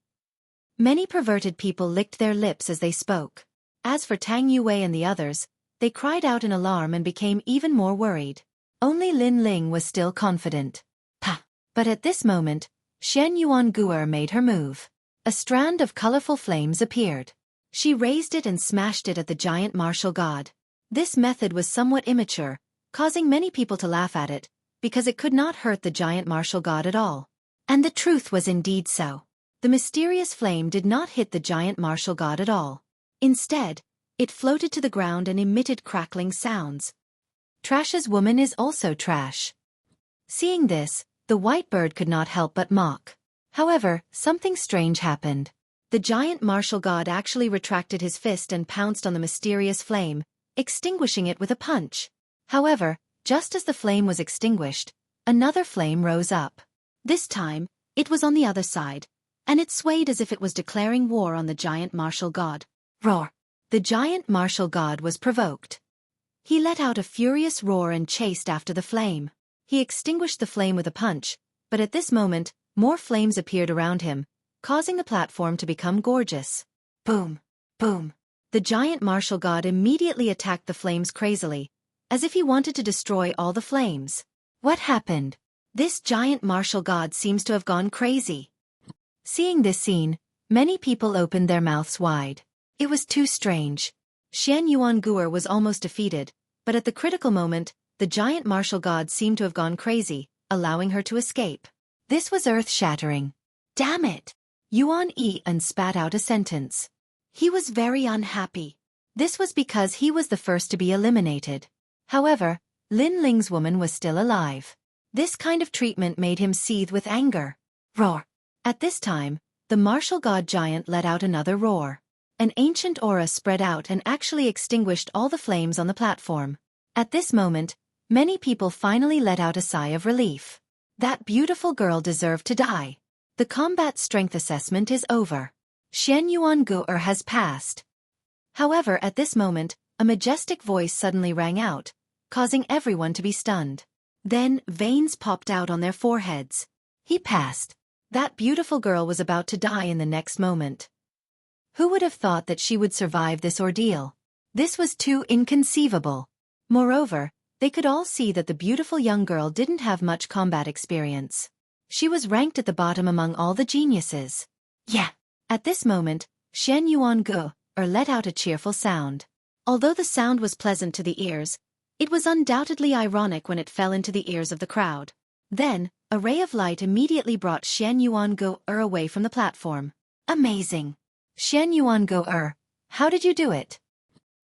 Many perverted people licked their lips as they spoke. As for Tang Yue and the others, they cried out in alarm and became even more worried. Only Lin Ling was still confident. Pah! But at this moment, Shen Yuangu made her move. A strand of colorful flames appeared. She raised it and smashed it at the giant martial god. This method was somewhat immature, causing many people to laugh at it, because it could not hurt the giant martial god at all. And the truth was indeed so. The mysterious flame did not hit the giant martial god at all. Instead, it floated to the ground and emitted crackling sounds. Trash's woman is also trash. Seeing this, the white bird could not help but mock. However, something strange happened. The giant martial god actually retracted his fist and pounced on the mysterious flame, extinguishing it with a punch. However, just as the flame was extinguished, another flame rose up. This time, It was on the other side, and it swayed as if it was declaring war on the giant martial god. Roar! The giant martial god was provoked. He let out a furious roar and chased after the flame. He extinguished the flame with a punch, but at this moment, more flames appeared around him, causing the platform to become gorgeous. Boom! Boom! The giant martial god immediately attacked the flames crazily, as if he wanted to destroy all the flames. What happened? This giant martial god seems to have gone crazy. Seeing this scene, many people opened their mouths wide. It was too strange. Xian Yuan-guer was almost defeated, but at the critical moment, the giant martial god seemed to have gone crazy, allowing her to escape. This was earth-shattering. Damn it! Yuan-Yi spat out a sentence. He was very unhappy. This was because he was the first to be eliminated. However, Lin Ling's woman was still alive. This kind of treatment made him seethe with anger. Roar! At this time, the martial god giant let out another roar. An ancient aura spread out and actually extinguished all the flames on the platform. At this moment, many people finally let out a sigh of relief. That beautiful girl deserved to die. The combat strength assessment is over. Xian Yuan-guer has passed. However, at this moment, a majestic voice suddenly rang out, causing everyone to be stunned. Then, veins popped out on their foreheads. He passed. That beautiful girl was about to die in the next moment. Who would have thought that she would survive this ordeal? This was too inconceivable. Moreover, they could all see that the beautiful young girl didn't have much combat experience. She was ranked at the bottom among all the geniuses. Yeah. At this moment, Xian Yuan-guer let out a cheerful sound. Although the sound was pleasant to the ears, it was undoubtedly ironic when it fell into the ears of the crowd. Then, a ray of light immediately brought Xian Yuan-guer away from the platform. Amazing! Xian Yuan-guer, how did you do it?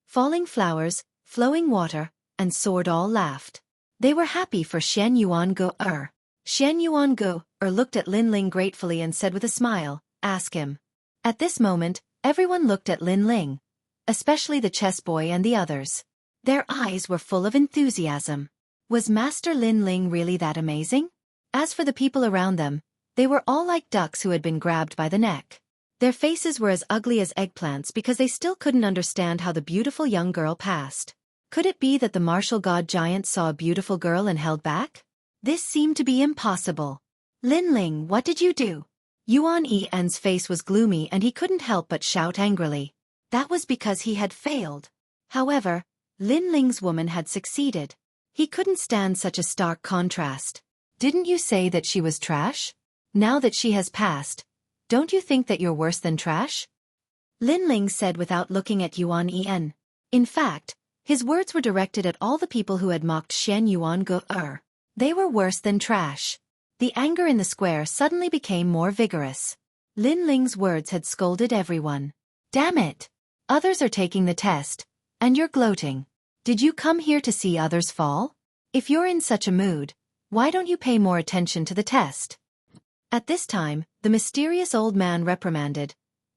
Falling flowers, flowing water, and sword all laughed. They were happy for Xian Yuan-guer. Xian Yuan-guer looked at Lin Ling gratefully and said with a smile, "Ask him." At this moment, everyone looked at Lin Ling, especially the chess boy and the others. Their eyes were full of enthusiasm. Was Master Lin Ling really that amazing? As for the people around them, they were all like ducks who had been grabbed by the neck. Their faces were as ugly as eggplants because they still couldn't understand how the beautiful young girl passed. Could it be that the martial god giant saw a beautiful girl and held back? This seemed to be impossible. Lin Ling, what did you do? Yuan-Yi's face was gloomy and he couldn't help but shout angrily. That was because he had failed. However, Lin Ling's woman had succeeded. He couldn't stand such a stark contrast. Didn't you say that she was trash? Now that she has passed, don't you think that you're worse than trash? Lin Ling said without looking at Yuan-Yi. In fact, his words were directed at all the people who had mocked Xian Yuan-guer. They were worse than trash. The anger in the square suddenly became more vigorous. Lin Ling's words had scolded everyone. Damn it! Others are taking the test, and you're gloating. Did you come here to see others fall? If you're in such a mood, why don't you pay more attention to the test? At this time, the mysterious old man reprimanded,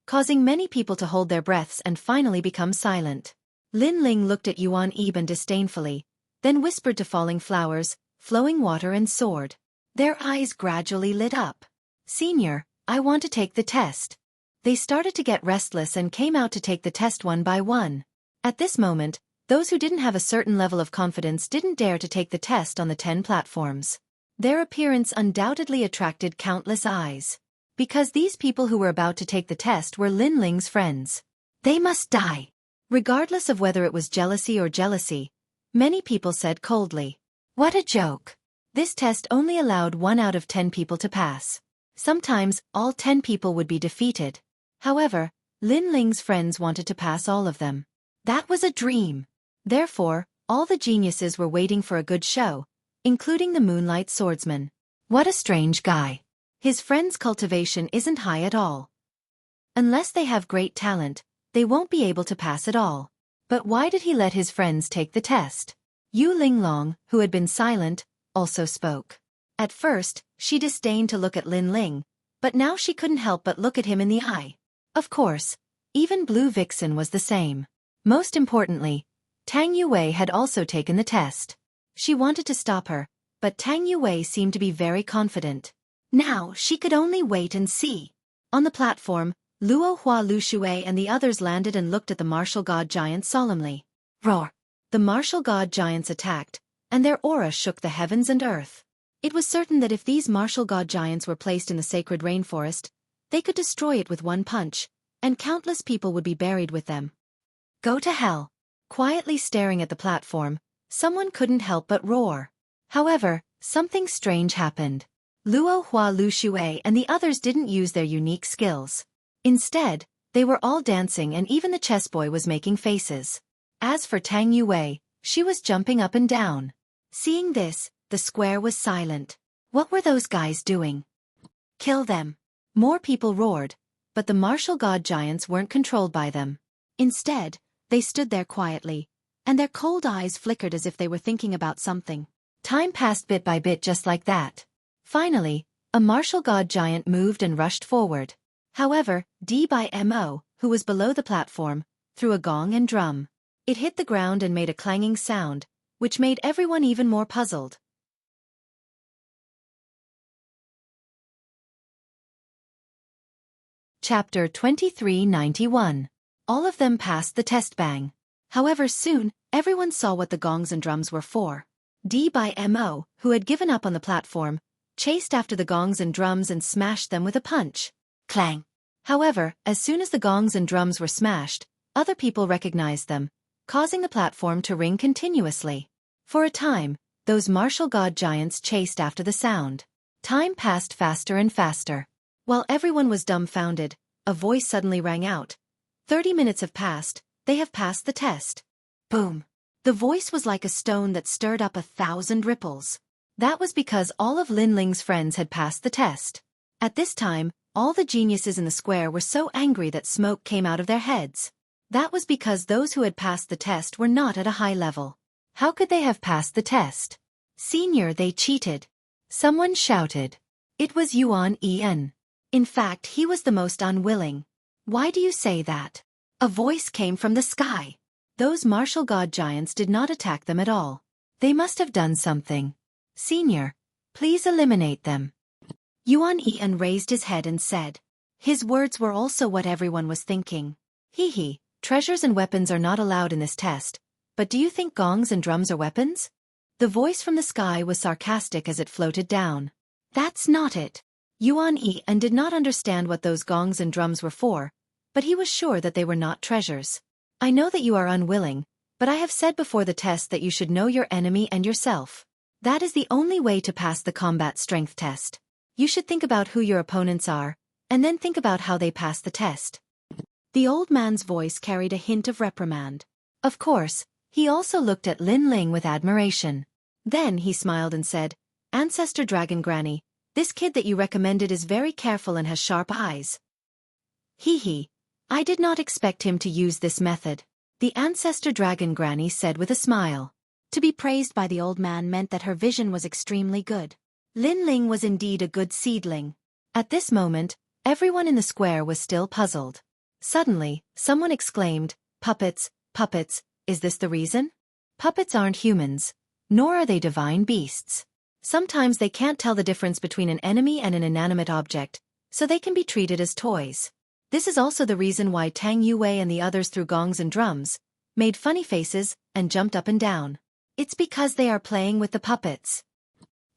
causing many people to hold their breaths and finally become silent. Lin Ling looked at Yuan-Yi disdainfully, then whispered to falling flowers, flowing water and sword. Their eyes gradually lit up. Senior, I want to take the test. They started to get restless and came out to take the test one by one. At this moment, those who didn't have a certain level of confidence didn't dare to take the test on the 10 platforms. Their appearance undoubtedly attracted countless eyes. Because these people who were about to take the test were Lin Ling's friends. They must die. Regardless of whether it was jealousy or jealousy, many people said coldly. What a joke. This test only allowed 1 out of 10 people to pass. Sometimes, all 10 people would be defeated. However, Lin Ling's friends wanted to pass all of them. That was a dream. Therefore, all the geniuses were waiting for a good show, including the Moonlight Swordsman. What a strange guy. His friend's cultivation isn't high at all. Unless they have great talent, they won't be able to pass at all. But why did he let his friends take the test? Yu Linglong, who had been silent, also spoke. At first, she disdained to look at Lin Ling, but now she couldn't help but look at him in the eye. Of course, even Blue Vixen was the same. Most importantly, Tang Yue had also taken the test. She wanted to stop her, but Tang Yue seemed to be very confident. Now she could only wait and see. On the platform, Luo Hua Lu Shui and the others landed and looked at the martial god giants solemnly. Roar! The martial god giants attacked, and their aura shook the heavens and earth. It was certain that if these martial god giants were placed in the sacred rainforest, they could destroy it with one punch, and countless people would be buried with them. Go to hell! Quietly staring at the platform, someone couldn't help but roar. However, something strange happened. Luo Hua Lu Shui and the others didn't use their unique skills. Instead, they were all dancing and even the chess boy was making faces. As for Tang Yue, she was jumping up and down. Seeing this, the square was silent. What were those guys doing? Kill them! More people roared, but the martial god giants weren't controlled by them. Instead, they stood there quietly, and their cold eyes flickered as if they were thinking about something. Time passed bit by bit just like that. Finally, a martial god giant moved and rushed forward. However, D by Mo, who was below the platform, threw a gong and drum. It hit the ground and made a clanging sound, which made everyone even more puzzled. Chapter 2391. All of them passed the test bang. However, soon, everyone saw what the gongs and drums were for. D by Mo, who had given up on the platform, chased after the gongs and drums and smashed them with a punch. Clang! However, as soon as the gongs and drums were smashed, other people recognized them, causing the platform to ring continuously. For a time, those martial god giants chased after the sound. Time passed faster and faster. While everyone was dumbfounded, a voice suddenly rang out. 30 minutes have passed, they have passed the test. Boom! The voice was like a stone that stirred up 1,000 ripples. That was because all of Lin Ling's friends had passed the test. At this time, all the geniuses in the square were so angry that smoke came out of their heads. That was because those who had passed the test were not at a high level. How could they have passed the test? Senior, they cheated. Someone shouted. It was Yuan En. In fact, he was the most unwilling. Why do you say that? A voice came from the sky. Those martial god giants did not attack them at all. They must have done something. Senior, please eliminate them. Yuan En raised his head and said. His words were also what everyone was thinking. Hee, treasures and weapons are not allowed in this test, but do you think gongs and drums are weapons? The voice from the sky was sarcastic as it floated down. That's not it. Yuan En did not understand what those gongs and drums were for, but he was sure that they were not treasures. I know that you are unwilling, but I have said before the test that you should know your enemy and yourself. That is the only way to pass the combat strength test. You should think about who your opponents are, and then think about how they pass the test. The old man's voice carried a hint of reprimand. Of course, he also looked at Lin Ling with admiration. Then he smiled and said, Ancestor Dragon Granny, this kid that you recommended is very careful and has sharp eyes. Hee, I did not expect him to use this method. The Ancestor Dragon Granny said with a smile. To be praised by the old man meant that her vision was extremely good. Lin Ling was indeed a good seedling. At this moment, everyone in the square was still puzzled. Suddenly, someone exclaimed, Puppets, is this the reason? Puppets aren't humans, nor are they divine beasts. Sometimes they can't tell the difference between an enemy and an inanimate object, so they can be treated as toys. This is also the reason why Tang Yue and the others threw gongs and drums, made funny faces, and jumped up and down. It's because they are playing with the puppets.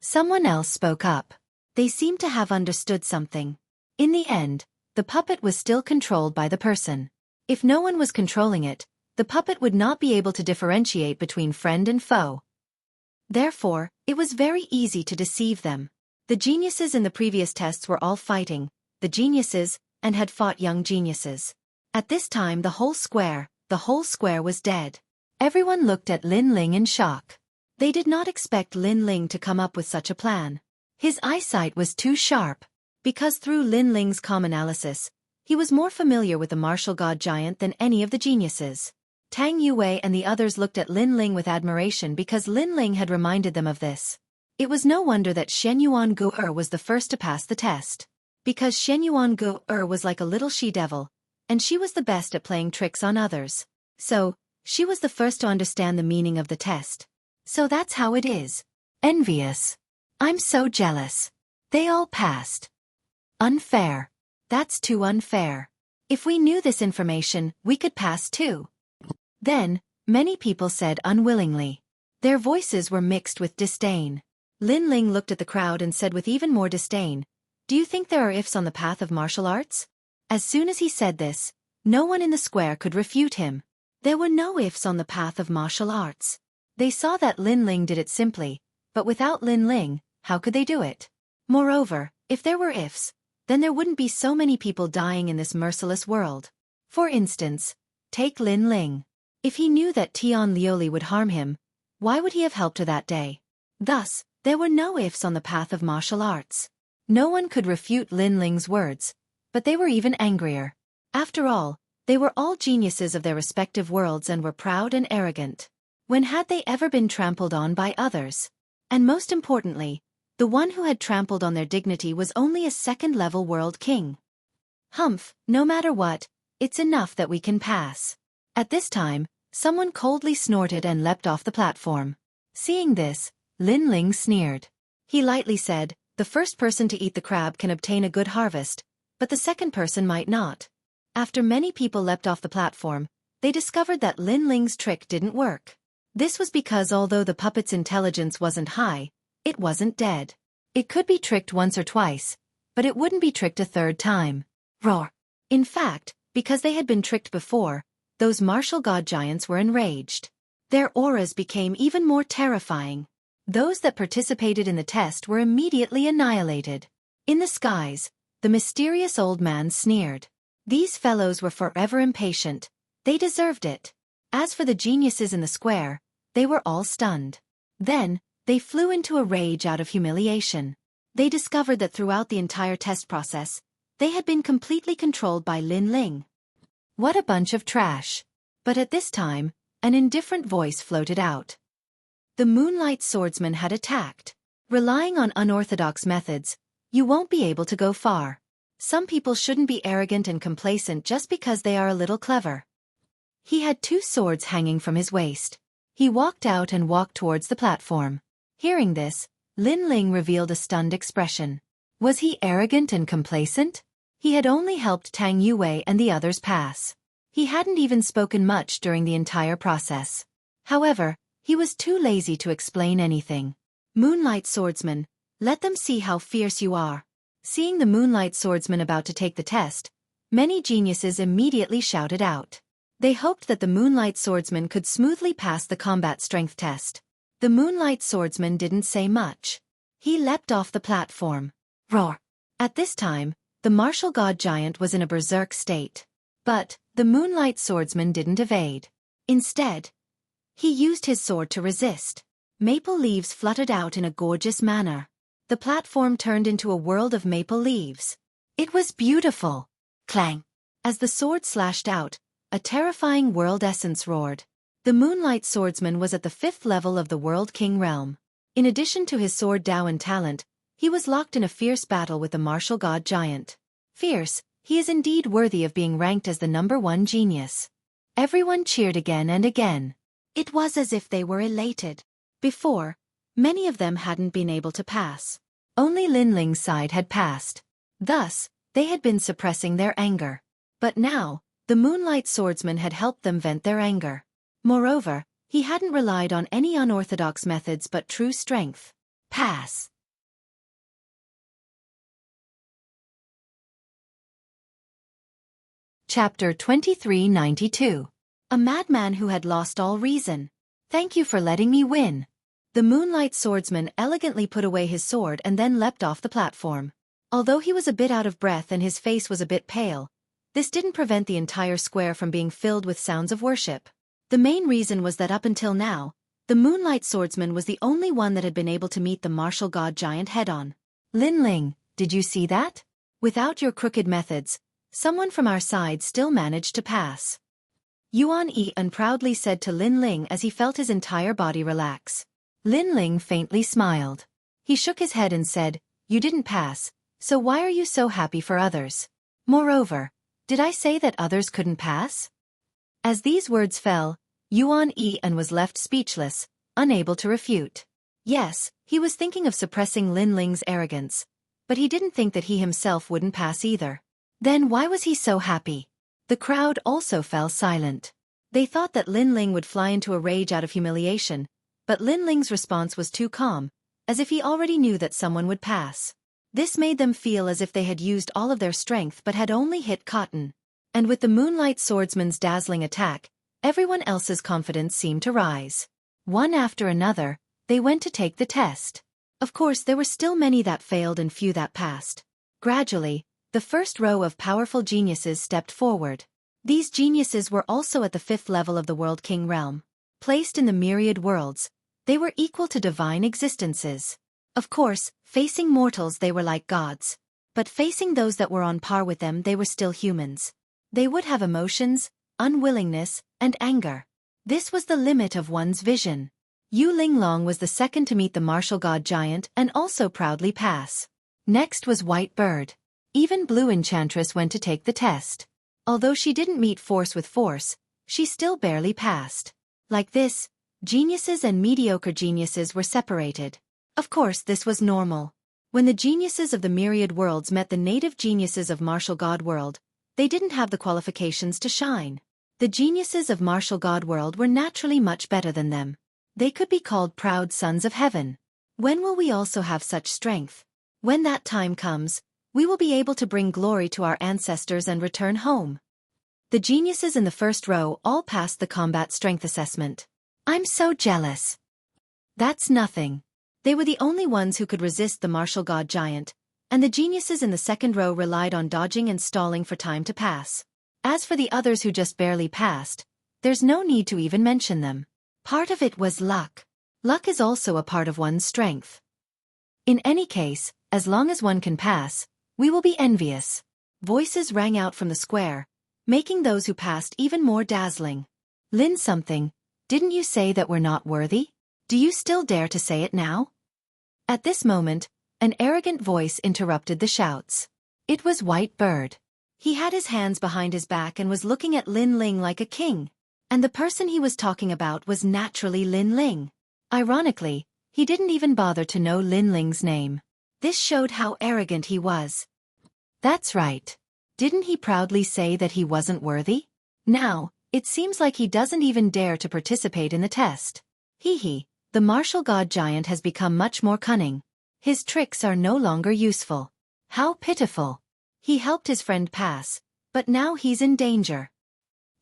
Someone else spoke up. They seemed to have understood something. In the end, the puppet was still controlled by the person. If no one was controlling it, the puppet would not be able to differentiate between friend and foe. Therefore, it was very easy to deceive them. The geniuses in the previous tests were all fighting, the geniuses, and had fought young geniuses. At this time the whole square was dead. Everyone looked at Lin Ling in shock. They did not expect Lin Ling to come up with such a plan. His eyesight was too sharp. Because through Lin Ling's calm analysis, he was more familiar with the martial god giant than any of the geniuses. Tang Yue and the others looked at Lin Ling with admiration because Lin Ling had reminded them of this. It was no wonder that Shenyuan Gu was the first to pass the test. Because Shenyuan Gu was like a little she-devil, and she was the best at playing tricks on others. So, she was the first to understand the meaning of the test. So that's how it is. Envious. I'm so jealous. They all passed. Unfair. That's too unfair. If we knew this information, we could pass too. Then, many people said unwillingly. Their voices were mixed with disdain. Lin Ling looked at the crowd and said with even more disdain, "Do you think there are ifs on the path of martial arts?" As soon as he said this, no one in the square could refute him. There were no ifs on the path of martial arts. They saw that Lin Ling did it simply, but without Lin Ling, how could they do it? Moreover, if there were ifs, then there wouldn't be so many people dying in this merciless world. For instance, take Lin Ling. If he knew that Tian Lioli would harm him, why would he have helped her that day? Thus, there were no ifs on the path of martial arts. No one could refute Lin Ling's words, but they were even angrier. After all, they were all geniuses of their respective worlds and were proud and arrogant. When had they ever been trampled on by others? And most importantly, the one who had trampled on their dignity was only a second-level world king. Humph, no matter what, it's enough that we can pass. At this time, someone coldly snorted and leapt off the platform. Seeing this, Lin Ling sneered. He lightly said, "The first person to eat the crab can obtain a good harvest, but the second person might not." After many people leapt off the platform, they discovered that Lin Ling's trick didn't work. This was because although the puppet's intelligence wasn't high, it wasn't dead. It could be tricked once or twice, but it wouldn't be tricked a third time. Roar! In fact, because they had been tricked before, those martial god giants were enraged. Their auras became even more terrifying. Those that participated in the test were immediately annihilated. In the skies, the mysterious old man sneered. These fellows were forever impatient. They deserved it. As for the geniuses in the square, they were all stunned. Then, they flew into a rage out of humiliation. They discovered that throughout the entire test process, they had been completely controlled by Lin Ling. What a bunch of trash. But at this time, an indifferent voice floated out. The Moonlight Swordsman had attacked. Relying on unorthodox methods, you won't be able to go far. Some people shouldn't be arrogant and complacent just because they are a little clever. He had 2 swords hanging from his waist. He walked out and walked towards the platform. Hearing this, Lin Ling revealed a stunned expression. Was he arrogant and complacent? He had only helped Tang Yue and the others pass. He hadn't even spoken much during the entire process. However, he was too lazy to explain anything. Moonlight Swordsman, let them see how fierce you are. Seeing the Moonlight Swordsman about to take the test, many geniuses immediately shouted out. They hoped that the Moonlight Swordsman could smoothly pass the combat strength test. The Moonlight Swordsman didn't say much. He leapt off the platform. Roar! At this time, the martial god giant was in a berserk state. But, the Moonlight Swordsman didn't evade. Instead, he used his sword to resist. Maple leaves fluttered out in a gorgeous manner. The platform turned into a world of maple leaves. It was beautiful. Clang! As the sword slashed out, a terrifying world essence roared. The Moonlight Swordsman was at the 5th level of the World King realm. In addition to his sword Dao and talent, he was locked in a fierce battle with the martial god giant. Fierce, he is indeed worthy of being ranked as the #1 genius. Everyone cheered again and again. It was as if they were elated. Before, many of them hadn't been able to pass. Only Lin Ling's side had passed. Thus, they had been suppressing their anger. But now, the Moonlight Swordsman had helped them vent their anger. Moreover, he hadn't relied on any unorthodox methods but true strength. Pass. Chapter 2392. A madman who had lost all reason. Thank you for letting me win. The Moonlight Swordsman elegantly put away his sword and then leapt off the platform. Although he was a bit out of breath and his face was a bit pale, this didn't prevent the entire square from being filled with sounds of worship. The main reason was that up until now, the Moonlight Swordsman was the only one that had been able to meet the martial god giant head-on. Lin Ling, did you see that? Without your crooked methods, someone from our side still managed to pass. Yuan Yi proudly said to Lin Ling as he felt his entire body relax. Lin Ling faintly smiled. He shook his head and said, "You didn't pass, so why are you so happy for others? Moreover, did I say that others couldn't pass?" As these words fell, Yuan Yi was left speechless, unable to refute. Yes, he was thinking of suppressing Lin Ling's arrogance, but he didn't think that he himself wouldn't pass either. Then why was he so happy? The crowd also fell silent. They thought that Lin Ling would fly into a rage out of humiliation, but Lin Ling's response was too calm, as if he already knew that someone would pass. This made them feel as if they had used all of their strength but had only hit cotton. And with the Moonlight Swordsman's dazzling attack, everyone else's confidence seemed to rise. One after another, they went to take the test. Of course, there were still many that failed and few that passed. Gradually, the first row of powerful geniuses stepped forward. These geniuses were also at the 5th level of the World King realm. Placed in the myriad worlds, they were equal to divine existences. Of course, facing mortals they were like gods. But facing those that were on par with them they were still humans. They would have emotions, unwillingness, and anger. This was the limit of one's vision. Yu Linglong was the second to meet the martial god giant and also proudly pass. Next was White Bird. Even Blue Enchantress went to take the test. Although she didn't meet force with force, she still barely passed. Like this, geniuses and mediocre geniuses were separated. Of course, this was normal. When the geniuses of the myriad worlds met the native geniuses of Martial God World, they didn't have the qualifications to shine. The geniuses of Martial God World were naturally much better than them. They could be called proud sons of heaven. When will we also have such strength? When that time comes, we will be able to bring glory to our ancestors and return home. The geniuses in the first row all passed the combat strength assessment. I'm so jealous. That's nothing. They were the only ones who could resist the martial god giant, and the geniuses in the second row relied on dodging and stalling for time to pass. As for the others who just barely passed, there's no need to even mention them. Part of it was luck. Luck is also a part of one's strength. In any case, as long as one can pass, we will be envious. Voices rang out from the square, making those who passed even more dazzling. Lin something, didn't you say that we're not worthy? Do you still dare to say it now? At this moment, an arrogant voice interrupted the shouts. It was White Bird. He had his hands behind his back and was looking at Lin Ling like a king. And the person he was talking about was naturally Lin Ling. Ironically, he didn't even bother to know Lin Ling's name. This showed how arrogant he was. That's right. Didn't he proudly say that he wasn't worthy? Now, it seems like he doesn't even dare to participate in the test. Hee, the martial god giant has become much more cunning. His tricks are no longer useful. How pitiful. He helped his friend pass, but now he's in danger.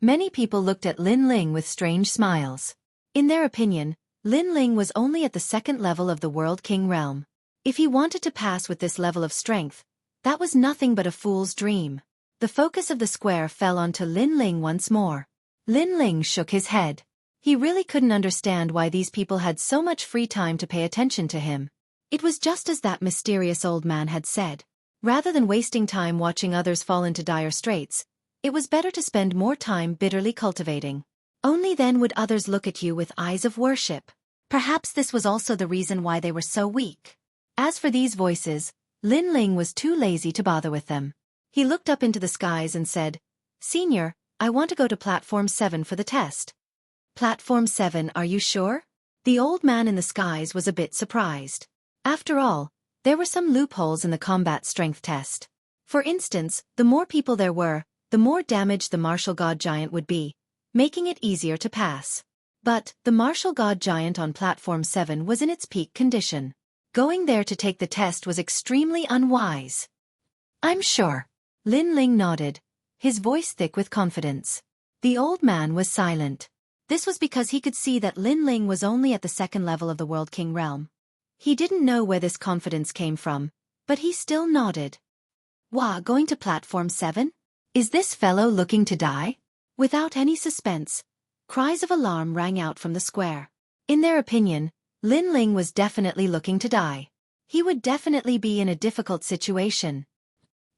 Many people looked at Lin Ling with strange smiles. In their opinion, Lin Ling was only at the 2nd level of the World King realm. If he wanted to pass with this level of strength, that was nothing but a fool's dream. The focus of the square fell onto Lin Ling once more. Lin Ling shook his head. He really couldn't understand why these people had so much free time to pay attention to him. It was just as that mysterious old man had said. Rather than wasting time watching others fall into dire straits, it was better to spend more time bitterly cultivating. Only then would others look at you with eyes of worship. Perhaps this was also the reason why they were so weak. As for these voices, Lin Ling was too lazy to bother with them. He looked up into the skies and said, "Senior, I want to go to Platform 7 for the test." "Platform 7, are you sure?" The old man in the skies was a bit surprised. After all, there were some loopholes in the combat strength test. For instance, the more people there were, the more damaged the martial god giant would be, making it easier to pass. But the martial god giant on Platform 7 was in its peak condition. Going there to take the test was extremely unwise. "I'm sure." Lin Ling nodded, his voice thick with confidence. The old man was silent. This was because he could see that Lin Ling was only at the 2nd level of the World King realm. He didn't know where this confidence came from, but he still nodded. "Wah, going to Platform 7? Is this fellow looking to die?" Without any suspense, cries of alarm rang out from the square. In their opinion, Lin Ling was definitely looking to die. He would definitely be in a difficult situation.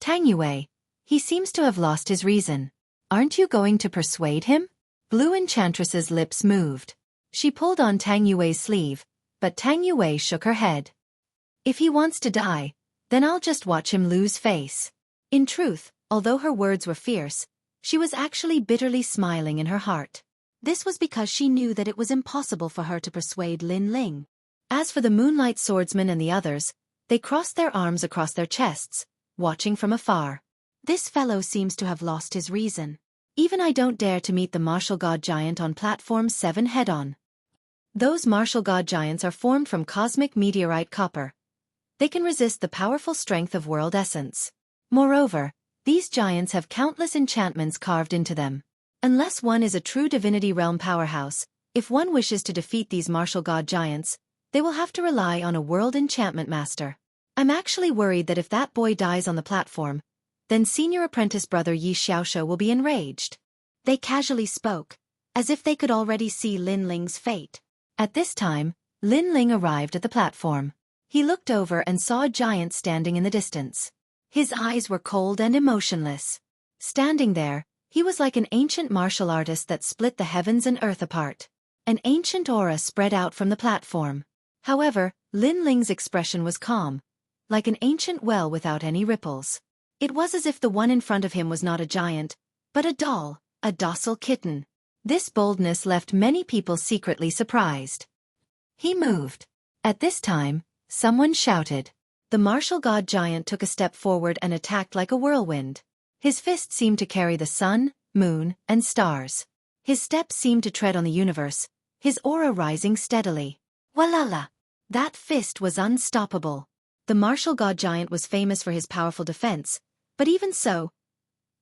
"Tang Yue, he seems to have lost his reason. Aren't you going to persuade him?" Blue Enchantress's lips moved. She pulled on Tang Yue's sleeve, but Tang Yue shook her head. "If he wants to die, then I'll just watch him lose face." In truth, although her words were fierce, she was actually bitterly smiling in her heart. This was because she knew that it was impossible for her to persuade Lin Ling. As for the Moonlight Swordsman and the others, They crossed their arms across their chests, watching from afar. This fellow seems to have lost his reason. Even I don't dare to meet the martial god giant on platform 7 head-on. Those martial god giants are formed from cosmic meteorite copper. They can resist the powerful strength of world essence. Moreover, these giants have countless enchantments carved into them. Unless one is a true divinity realm powerhouse, if one wishes to defeat these martial god giants, they will have to rely on a world enchantment master. I'm actually worried that if that boy dies on the platform, then senior apprentice brother Yi Xiaoshu will be enraged. They casually spoke, as if they could already see Lin Ling's fate. At this time, Lin Ling arrived at the platform. He looked over and saw a giant standing in the distance. His eyes were cold and emotionless. Standing there, he was like an ancient martial artist that split the heavens and earth apart. An ancient aura spread out from the platform. However, Lin Ling's expression was calm, like an ancient well without any ripples. It was as if the one in front of him was not a giant, but a doll, a docile kitten. This boldness left many people secretly surprised. He moved. At this time, someone shouted. The martial god giant took a step forward and attacked like a whirlwind. His fist seemed to carry the sun, moon, and stars. His steps seemed to tread on the universe, his aura rising steadily. Walala! That fist was unstoppable. The martial god giant was famous for his powerful defense, but even so,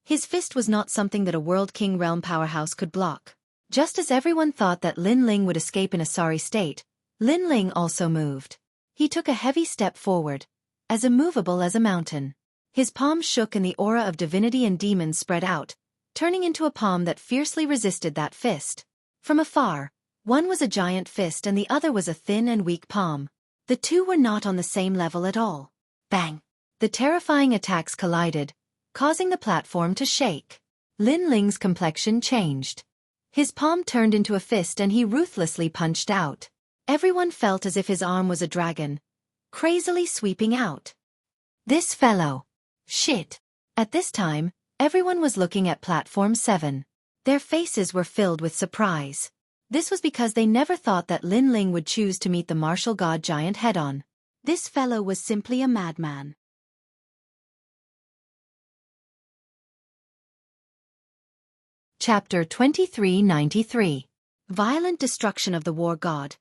his fist was not something that a world king realm powerhouse could block. Just as everyone thought that Lin Ling would escape in a sorry state, Lin Ling also moved. He took a heavy step forward, as immovable as a mountain. His palms shook and the aura of divinity and demons spread out, turning into a palm that fiercely resisted that fist. From afar, one was a giant fist and the other was a thin and weak palm. The two were not on the same level at all. Bang! The terrifying attacks collided, causing the platform to shake. Lin Ling's complexion changed. His palm turned into a fist and he ruthlessly punched out. Everyone felt as if his arm was a dragon, crazily sweeping out. This fellow. Shit. At this time, everyone was looking at platform 7. Their faces were filled with surprise. This was because they never thought that Lin Ling would choose to meet the martial god giant head-on. This fellow was simply a madman. Chapter 2393. Violent destruction of the war god.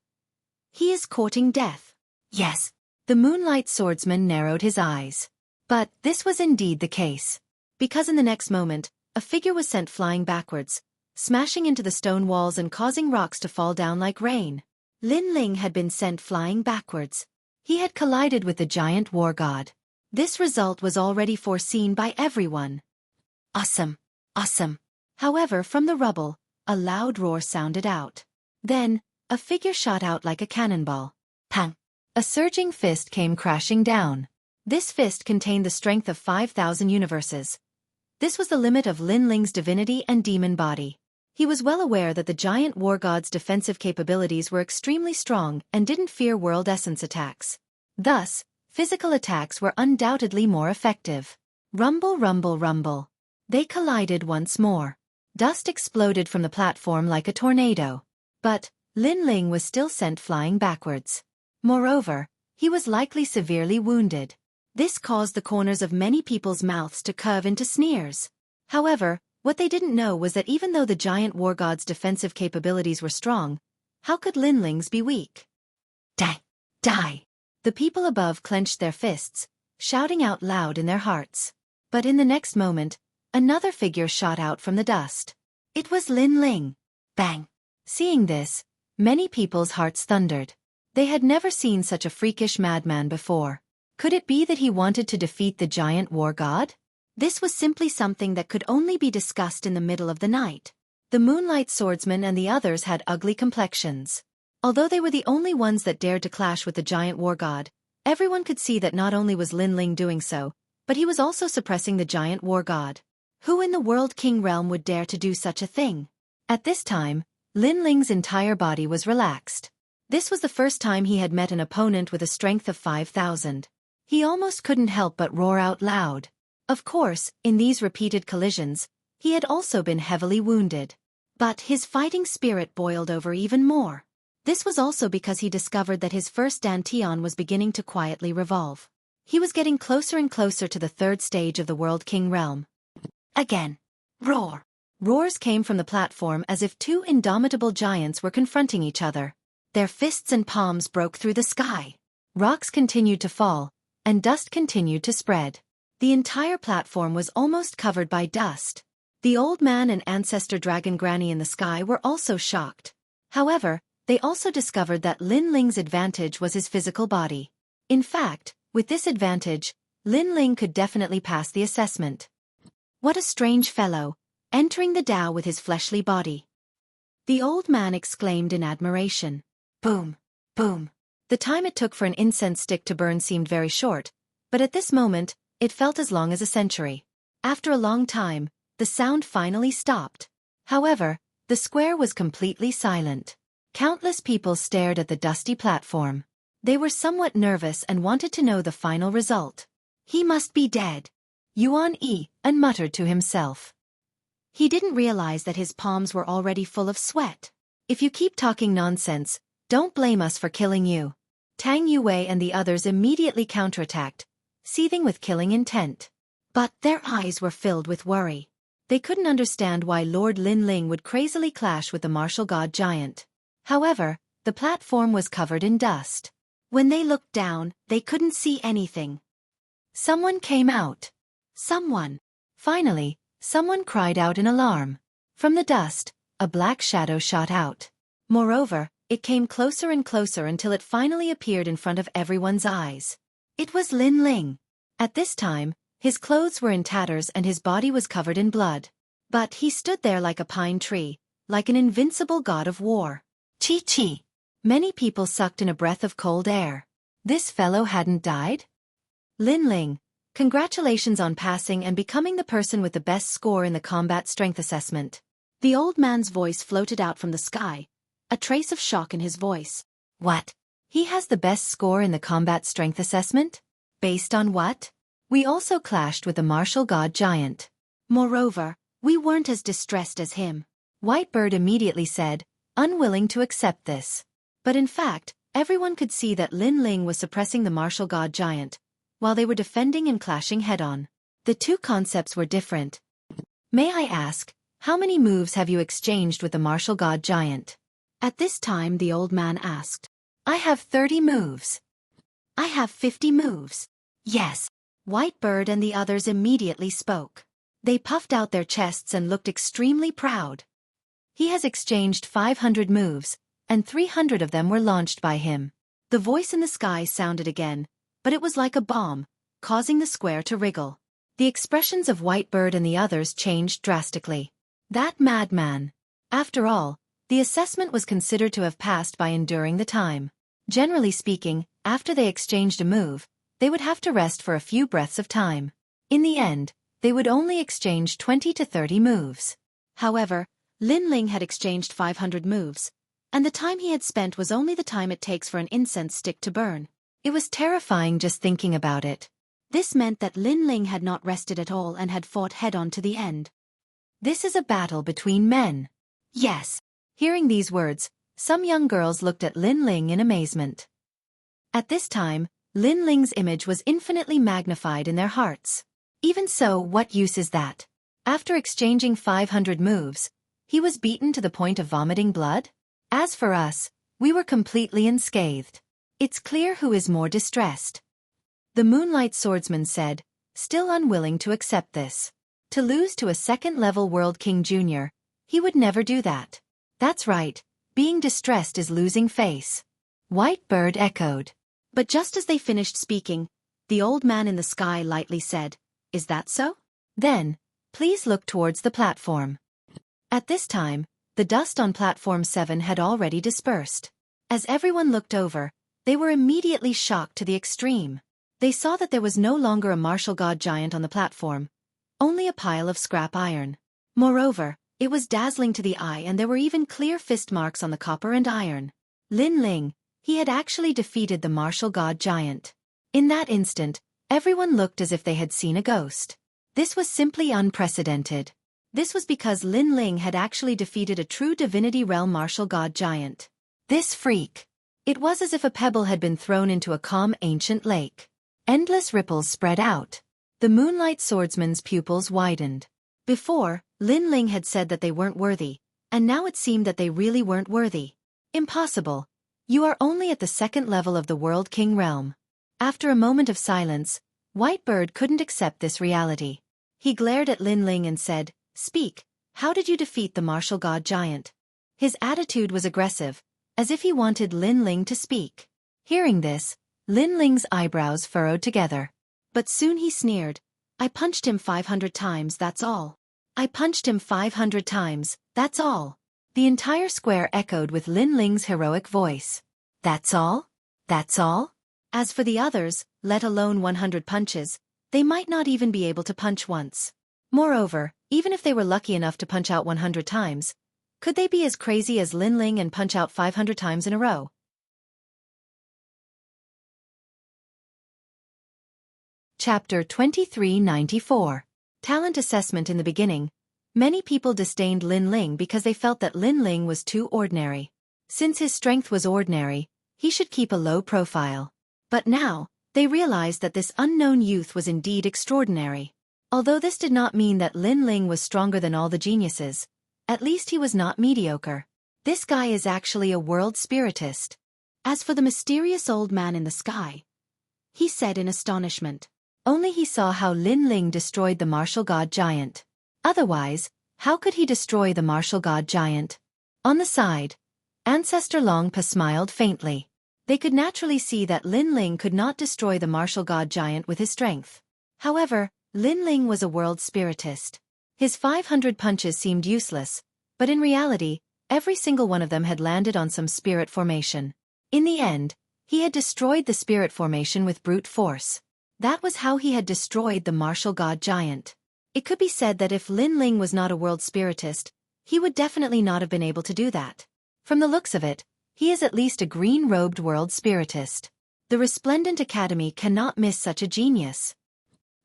He is courting death. Yes. The moonlight swordsman narrowed his eyes. But this was indeed the case. Because in the next moment, a figure was sent flying backwards, smashing into the stone walls and causing rocks to fall down like rain. Lin Ling had been sent flying backwards. He had collided with the giant war god. This result was already foreseen by everyone. Awesome! Awesome! However, from the rubble, a loud roar sounded out. Then, a figure shot out like a cannonball. Pang! A surging fist came crashing down. This fist contained the strength of 5,000 universes. This was the limit of Lin Ling's divinity and demon body. He was well aware that the giant war god's defensive capabilities were extremely strong and didn't fear world essence attacks. Thus, physical attacks were undoubtedly more effective. Rumble, rumble, rumble. They collided once more. Dust exploded from the platform like a tornado. But Lin Ling was still sent flying backwards. Moreover, he was likely severely wounded. This caused the corners of many people's mouths to curve into sneers. However, what they didn't know was that even though the giant war god's defensive capabilities were strong, how could Lin Ling's be weak? Die! Die! The people above clenched their fists, shouting out loud in their hearts. But in the next moment, another figure shot out from the dust. It was Lin Ling. Bang! Seeing this, many people's hearts thundered. They had never seen such a freakish madman before. Could it be that he wanted to defeat the giant war god? This was simply something that could only be discussed in the middle of the night. The moonlight swordsman and the others had ugly complexions. Although they were the only ones that dared to clash with the giant war god, everyone could see that not only was Lin Ling doing so, but he was also suppressing the giant war god. Who in the World King realm would dare to do such a thing? At this time, Lin Ling's entire body was relaxed. This was the first time he had met an opponent with a strength of 5,000. He almost couldn't help but roar out loud. Of course, in these repeated collisions, he had also been heavily wounded. But his fighting spirit boiled over even more. This was also because he discovered that his first dantian was beginning to quietly revolve. He was getting closer and closer to the third stage of the World King realm. Again. Roar. Roars came from the platform as if two indomitable giants were confronting each other. Their fists and palms broke through the sky. Rocks continued to fall, and dust continued to spread. The entire platform was almost covered by dust. The old man and ancestor dragon Granny in the sky were also shocked. However, they also discovered that Lin Ling's advantage was his physical body. In fact, with this advantage, Lin Ling could definitely pass the assessment. What a strange fellow, entering the Tao with his fleshly body. The old man exclaimed in admiration. Boom, boom. The time it took for an incense stick to burn seemed very short, but at this moment, it felt as long as a century. After a long time, the sound finally stopped. However, the square was completely silent. Countless people stared at the dusty platform. They were somewhat nervous and wanted to know the final result. He must be dead. Yuan Yi muttered to himself. He didn't realize that his palms were already full of sweat. If you keep talking nonsense, don't blame us for killing you. Tang Yue and the others immediately counterattacked, seething with killing intent. But their eyes were filled with worry. They couldn't understand why Lord Lin Ling would crazily clash with the martial god giant. However, the platform was covered in dust. When they looked down, they couldn't see anything. Someone came out. Someone. Finally, someone cried out in alarm. From the dust, a black shadow shot out. Moreover, it came closer and closer until it finally appeared in front of everyone's eyes. It was Lin Ling. At this time, his clothes were in tatters and his body was covered in blood. But he stood there like a pine tree, like an invincible god of war. Chi. Many people sucked in a breath of cold air. This fellow hadn't died? Lin Ling, congratulations on passing and becoming the person with the best score in the combat strength assessment. The old man's voice floated out from the sky, a trace of shock in his voice. What? He has the best score in the combat strength assessment? Based on what? We also clashed with the martial god giant. Moreover, we weren't as distressed as him. Whitebird immediately said, unwilling to accept this. But in fact, everyone could see that Lin Ling was suppressing the martial god giant, while they were defending and clashing head-on. The two concepts were different. May I ask, how many moves have you exchanged with the martial god giant? At this time the old man asked. I have 30 moves. I have 50 moves. Yes. Whitebird and the others immediately spoke. They puffed out their chests and looked extremely proud. He has exchanged 500 moves, and 300 of them were launched by him. The voice in the sky sounded again, but it was like a bomb, causing the square to wriggle. The expressions of Whitebird and the others changed drastically. That madman. After all, the assessment was considered to have passed by enduring the time. Generally speaking, after they exchanged a move, they would have to rest for a few breaths of time. In the end, they would only exchange 20 to 30 moves. However, Lin Ling had exchanged 500 moves, and the time he had spent was only the time it takes for an incense stick to burn. It was terrifying just thinking about it. This meant that Lin Ling had not rested at all and had fought head-on to the end. This is a battle between men. Yes. Hearing these words, some young girls looked at Lin Ling in amazement. At this time, Lin Ling's image was infinitely magnified in their hearts. Even so, what use is that? After exchanging 500 moves, he was beaten to the point of vomiting blood? As for us, we were completely unscathed. It's clear who is more distressed. The Moonlight Swordsman said, still unwilling to accept this. To lose to a second-level World King Jr., he would never do that. That's right, being distressed is losing face. Whitebird echoed. But just as they finished speaking, the old man in the sky lightly said, is that so? Then, please look towards the platform. At this time, the dust on Platform 7 had already dispersed. As everyone looked over, they were immediately shocked to the extreme. They saw that there was no longer a martial god giant on the platform, only a pile of scrap iron. Moreover, it was dazzling to the eye and there were even clear fist marks on the copper and iron. Lin Ling, he had actually defeated the martial god giant. In that instant, everyone looked as if they had seen a ghost. This was simply unprecedented. This was because Lin Ling had actually defeated a true Divinity Realm martial god giant. This freak. It was as if a pebble had been thrown into a calm ancient lake. Endless ripples spread out. The moonlight swordsman's pupils widened. Before, Lin Ling had said that they weren't worthy, and now it seemed that they really weren't worthy. Impossible. You are only at the second level of the World King realm. After a moment of silence, Whitebird couldn't accept this reality. He glared at Lin Ling and said, "Speak, how did you defeat the martial god giant?" His attitude was aggressive, as if he wanted Lin Ling to speak. Hearing this, Lin Ling's eyebrows furrowed together. But soon he sneered, "I punched him 500 times, that's all. I punched him 500 times, that's all." The entire square echoed with Lin Ling's heroic voice. That's all? That's all? As for the others, let alone 100 punches, they might not even be able to punch once. Moreover, even if they were lucky enough to punch out 100 times, could they be as crazy as Lin Ling and punch out 500 times in a row? Chapter 2394. Talent Assessment. In the beginning, many people disdained Lin Ling because they felt that Lin Ling was too ordinary. Since his strength was ordinary, he should keep a low profile. But now, they realized that this unknown youth was indeed extraordinary. Although this did not mean that Lin Ling was stronger than all the geniuses, at least he was not mediocre. This guy is actually a world spiritist. As for the mysterious old man in the sky, he said in astonishment. Only he saw how Lin Ling destroyed the martial god giant. Otherwise, how could he destroy the martial god giant? On the side, Ancestor Longpa smiled faintly. They could naturally see that Lin Ling could not destroy the martial god giant with his strength. However, Lin Ling was a world spiritist. His 500 punches seemed useless, but in reality, every single one of them had landed on some spirit formation. In the end, he had destroyed the spirit formation with brute force. That was how he had destroyed the martial god giant. It could be said that if Lin Ling was not a world spiritist, he would definitely not have been able to do that. From the looks of it, he is at least a green-robed world spiritist. The Resplendent Academy cannot miss such a genius.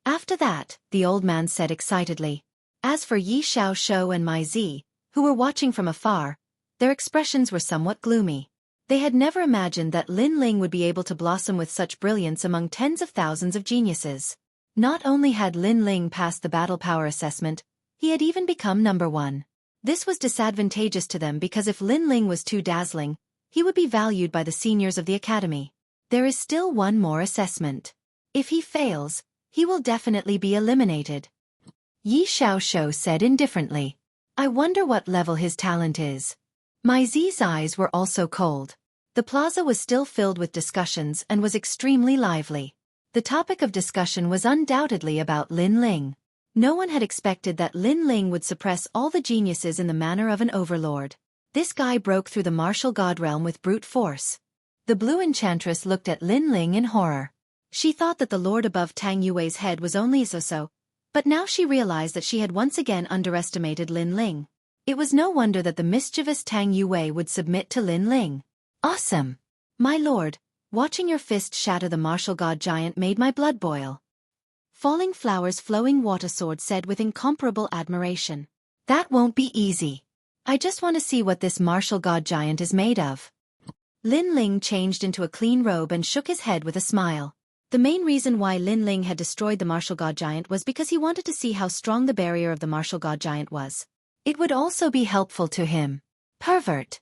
After that, the old man said excitedly. As for Yi Xiaoshou and Mai Zi, who were watching from afar, their expressions were somewhat gloomy. They had never imagined that Lin Ling would be able to blossom with such brilliance among tens of thousands of geniuses. Not only had Lin Ling passed the battle power assessment, he had even become number 1. This was disadvantageous to them because if Lin Ling was too dazzling, he would be valued by the seniors of the academy. There is still one more assessment. If he fails, he will definitely be eliminated. Yi Xiaoshou said indifferently. I wonder what level his talent is. Mai Zi's eyes were also cold. The plaza was still filled with discussions and was extremely lively. The topic of discussion was undoubtedly about Lin Ling. No one had expected that Lin Ling would suppress all the geniuses in the manner of an overlord. This guy broke through the martial god realm with brute force. The blue enchantress looked at Lin Ling in horror. She thought that the lord above Tang Yue's head was only so-so, but now she realized that she had once again underestimated Lin Ling. It was no wonder that the mischievous Tang Yue would submit to Lin Ling. Awesome! My lord, watching your fist shatter the martial god giant made my blood boil. Falling Flower's flowing water sword said with incomparable admiration. That won't be easy. I just want to see what this martial god giant is made of. Lin Ling changed into a clean robe and shook his head with a smile. The main reason why Lin Ling had destroyed the martial god giant was because he wanted to see how strong the barrier of the martial god giant was. It would also be helpful to him. Pervert!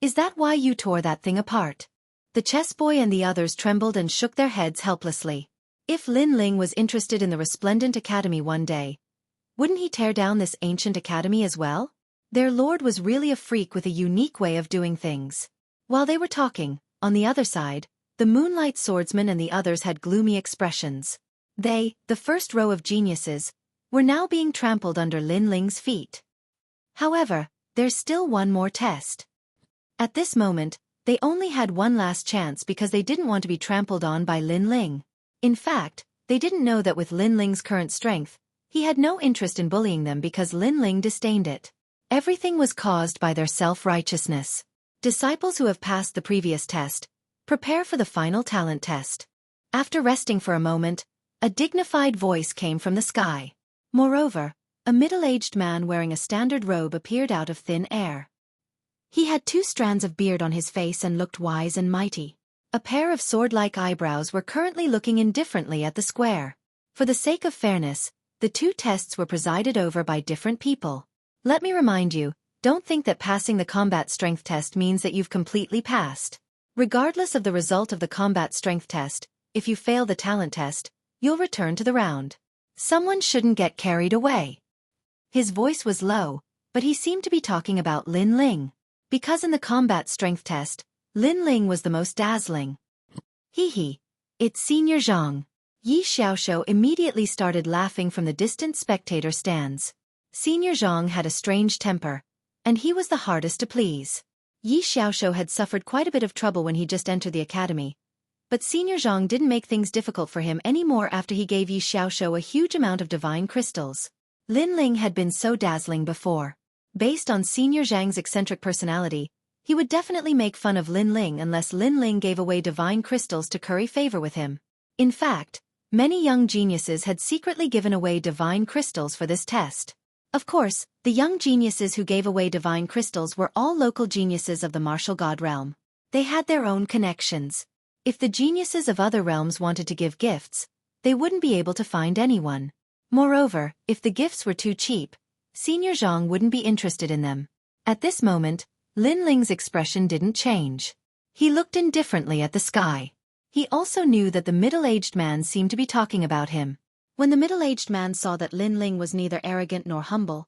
Is that why you tore that thing apart? The chess boy and the others trembled and shook their heads helplessly. If Lin Ling was interested in the Resplendent Academy one day, wouldn't he tear down this ancient academy as well? Their lord was really a freak with a unique way of doing things. While they were talking, on the other side, the Moonlight Swordsman and the others had gloomy expressions. They, the first row of geniuses, were now being trampled under Lin Ling's feet. However, there's still one more test. At this moment, they only had one last chance because they didn't want to be trampled on by Lin Ling. In fact, they didn't know that with Lin Ling's current strength, he had no interest in bullying them because Lin Ling disdained it. Everything was caused by their self-righteousness. Disciples who have passed the previous test, prepare for the final talent test. After resting for a moment, a dignified voice came from the sky. Moreover, a middle-aged man wearing a standard robe appeared out of thin air. He had 2 strands of beard on his face and looked wise and mighty. A pair of sword-like eyebrows were currently looking indifferently at the square. For the sake of fairness, the 2 tests were presided over by different people. Let me remind you, don't think that passing the combat strength test means that you've completely passed. Regardless of the result of the combat strength test, if you fail the talent test, you'll return to the round. Someone shouldn't get carried away. His voice was low, but he seemed to be talking about Lin Ling. Because in the combat strength test, Lin Ling was the most dazzling. Hee, it's Senior Zhang. Yi Xiaoxiu immediately started laughing from the distant spectator stands. Senior Zhang had a strange temper, and he was the hardest to please. Yi Xiaoxiu had suffered quite a bit of trouble when he just entered the academy, but Senior Zhang didn't make things difficult for him anymore after he gave Yi Xiaoxiu a huge amount of divine crystals. Lin Ling had been so dazzling before. Based on Senior Zhang's eccentric personality, he would definitely make fun of Lin Ling unless Lin Ling gave away divine crystals to curry favor with him. In fact, many young geniuses had secretly given away divine crystals for this test. Of course, the young geniuses who gave away divine crystals were all local geniuses of the martial god realm. They had their own connections. If the geniuses of other realms wanted to give gifts, they wouldn't be able to find anyone. Moreover, if the gifts were too cheap, Senior Zhang wouldn't be interested in them. At this moment, Lin Ling's expression didn't change. He looked indifferently at the sky. He also knew that the middle-aged man seemed to be talking about him. When the middle-aged man saw that Lin Ling was neither arrogant nor humble,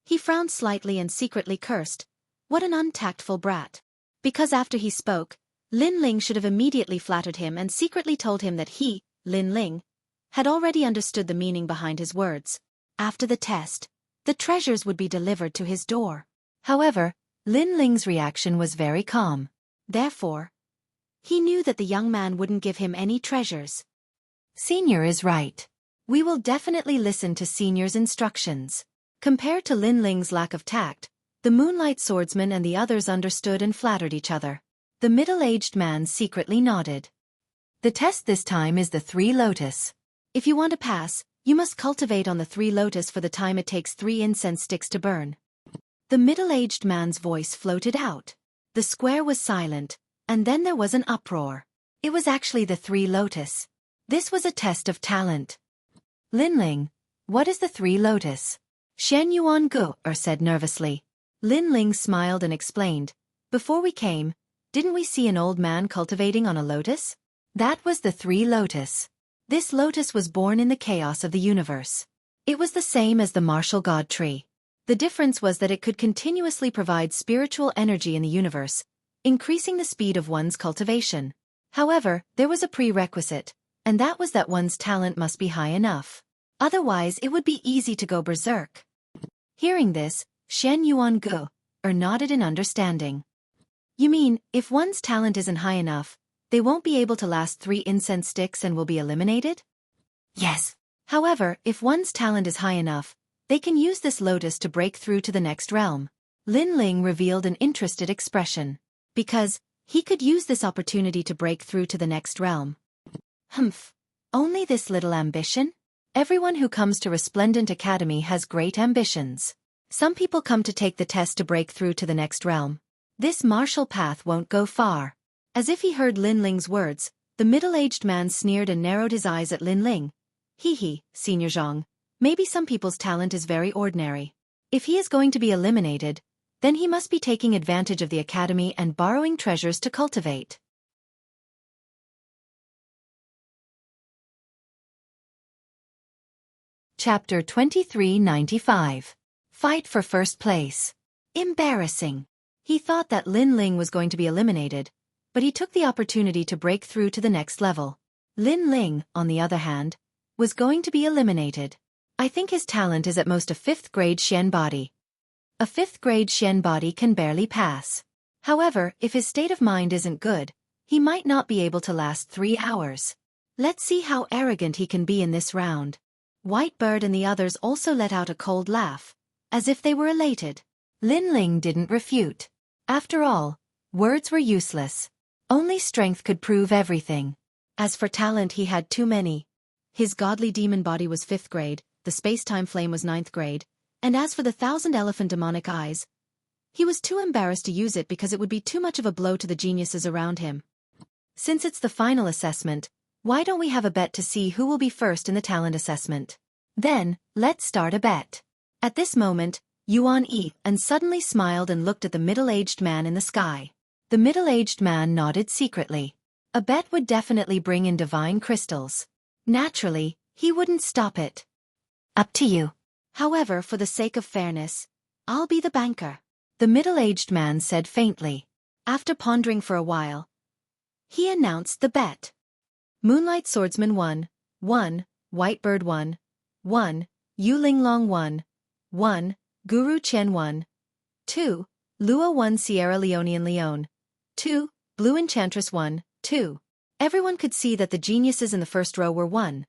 he frowned slightly and secretly cursed. What an untactful brat. Because after he spoke, Lin Ling should have immediately flattered him and secretly told him that he, Lin Ling, had already understood the meaning behind his words. After the test, the treasures would be delivered to his door. However, Lin Ling's reaction was very calm. Therefore, he knew that the young man wouldn't give him any treasures. Senior is right. We will definitely listen to Senior's instructions. Compared to Lin Ling's lack of tact, the Moonlight Swordsman and the others understood and flattered each other. The middle-aged man secretly nodded. The test this time is the 3 Lotus. If you want to pass, you must cultivate on the 3 Lotus for the time it takes 3 incense sticks to burn. The middle-aged man's voice floated out. The square was silent, and then there was an uproar. It was actually the 3 Lotus. This was a test of talent. Lin Ling, what is the 3 Lotus? Shen Yuan Gu said nervously. Lin Ling smiled and explained. Before we came, didn't we see an old man cultivating on a lotus? That was the 3 Lotus. This lotus was born in the chaos of the universe. It was the same as the martial god tree. The difference was that it could continuously provide spiritual energy in the universe, increasing the speed of one's cultivation. However, there was a prerequisite, and that was that one's talent must be high enough. Otherwise it would be easy to go berserk. Hearing this, Shen Yuan Gu nodded in understanding. You mean, if one's talent isn't high enough, they won't be able to last 3 incense sticks and will be eliminated? Yes. However, if one's talent is high enough, they can use this lotus to break through to the next realm. Lin Ling revealed an interested expression. Because, he could use this opportunity to break through to the next realm. Humph. Only this little ambition? Everyone who comes to Resplendent Academy has great ambitions. Some people come to take the test to break through to the next realm. This martial path won't go far. As if he heard Lin Ling's words, the middle-aged man sneered and narrowed his eyes at Lin Ling. Hee, Senior Zhang. Maybe some people's talent is very ordinary. If he is going to be eliminated, then he must be taking advantage of the academy and borrowing treasures to cultivate. Chapter 2395. Fight for first place. Embarrassing. He thought that Lin Ling was going to be eliminated, but he took the opportunity to break through to the next level. Lin Ling, on the other hand, was going to be eliminated. I think his talent is at most a 5th grade Shen body. A 5th grade Shen body can barely pass. However, if his state of mind isn't good, he might not be able to last 3 hours. Let's see how arrogant he can be in this round. Whitebird and the others also let out a cold laugh, as if they were elated. Lin Ling didn't refute. After all, words were useless. Only strength could prove everything. As for talent, he had too many. His godly demon body was 5th grade, the space-time flame was 9th grade, and as for the 1,000 elephant demonic eyes, He was too embarrassed to use it because it would be too much of a blow to the geniuses around him. Since it's the final assessment, why don't we have a bet to see who will be first in the talent assessment? Then, let's start a bet. At this moment, Xueqi and suddenly smiled and looked at the middle-aged man in the sky. The middle-aged man nodded secretly. A bet would definitely bring in divine crystals. Naturally, he wouldn't stop it. Up to you. However, for the sake of fairness, I'll be the banker. The middle-aged man said faintly. After pondering for a while, he announced the bet. Moonlight Swordsman 1, White Bird 1, Yu Linglong 1, Guru Chen 1, 2, Lua 1 Sierra Leonean Leone, 2, Blue Enchantress 1, 2. Everyone could see that the geniuses in the first row were 1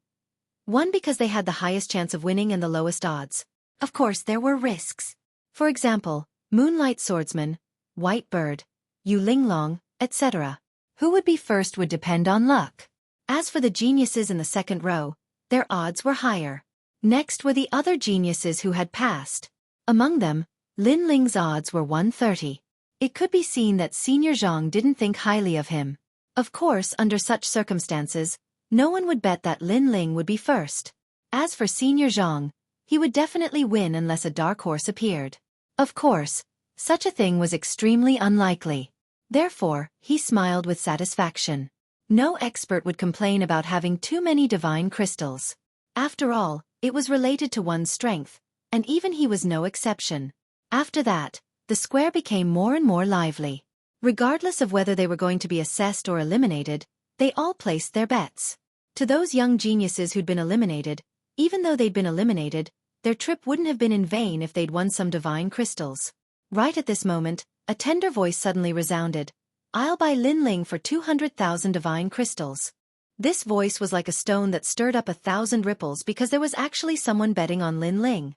because they had the highest chance of winning and the lowest odds. Of course, there were risks. For example, Moonlight Swordsman, White Bird, Yu Linglong, etc. Who would be first would depend on luck. As for the geniuses in the second row, their odds were higher. Next were the other geniuses who had passed. Among them, Lin Ling's odds were 130. It could be seen that Senior Zhang didn't think highly of him. Of course, under such circumstances, no one would bet that Lin Ling would be first. As for Senior Zhang, he would definitely win unless a dark horse appeared. Of course, such a thing was extremely unlikely. Therefore, he smiled with satisfaction. No expert would complain about having too many divine crystals. After all, it was related to one's strength, and even he was no exception. After that, the square became more and more lively. Regardless of whether they were going to be assessed or eliminated, they all placed their bets. To those young geniuses who'd been eliminated, even though they'd been eliminated, their trip wouldn't have been in vain if they'd won some divine crystals. Right at this moment, a tender voice suddenly resounded. I'll buy Lin Ling for 200,000 divine crystals. This voice was like a stone that stirred up 1,000 ripples because there was actually someone betting on Lin Ling.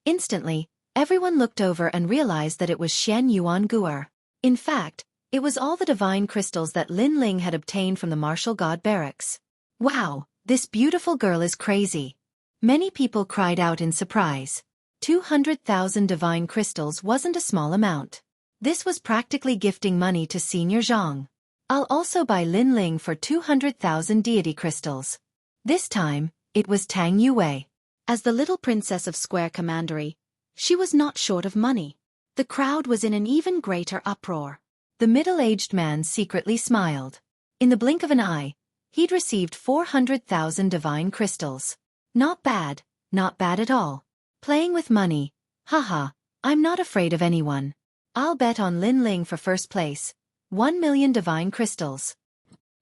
Instantly, everyone looked over and realized that it was Shen Yuan Guer. In fact, it was all the divine crystals that Lin Ling had obtained from the martial god barracks. Wow, this beautiful girl is crazy. Many people cried out in surprise. 200,000 divine crystals wasn't a small amount. This was practically gifting money to Senior Zhang. I'll also buy Lin Ling for 200,000 deity crystals. This time, it was Tang Yue. As the little princess of Square Commandery, she was not short of money. The crowd was in an even greater uproar. The middle-aged man secretly smiled. In the blink of an eye, he'd received 400,000 divine crystals. Not bad at all. Playing with money, haha, I'm not afraid of anyone. I'll bet on Lin Ling for first place, 1 million divine crystals.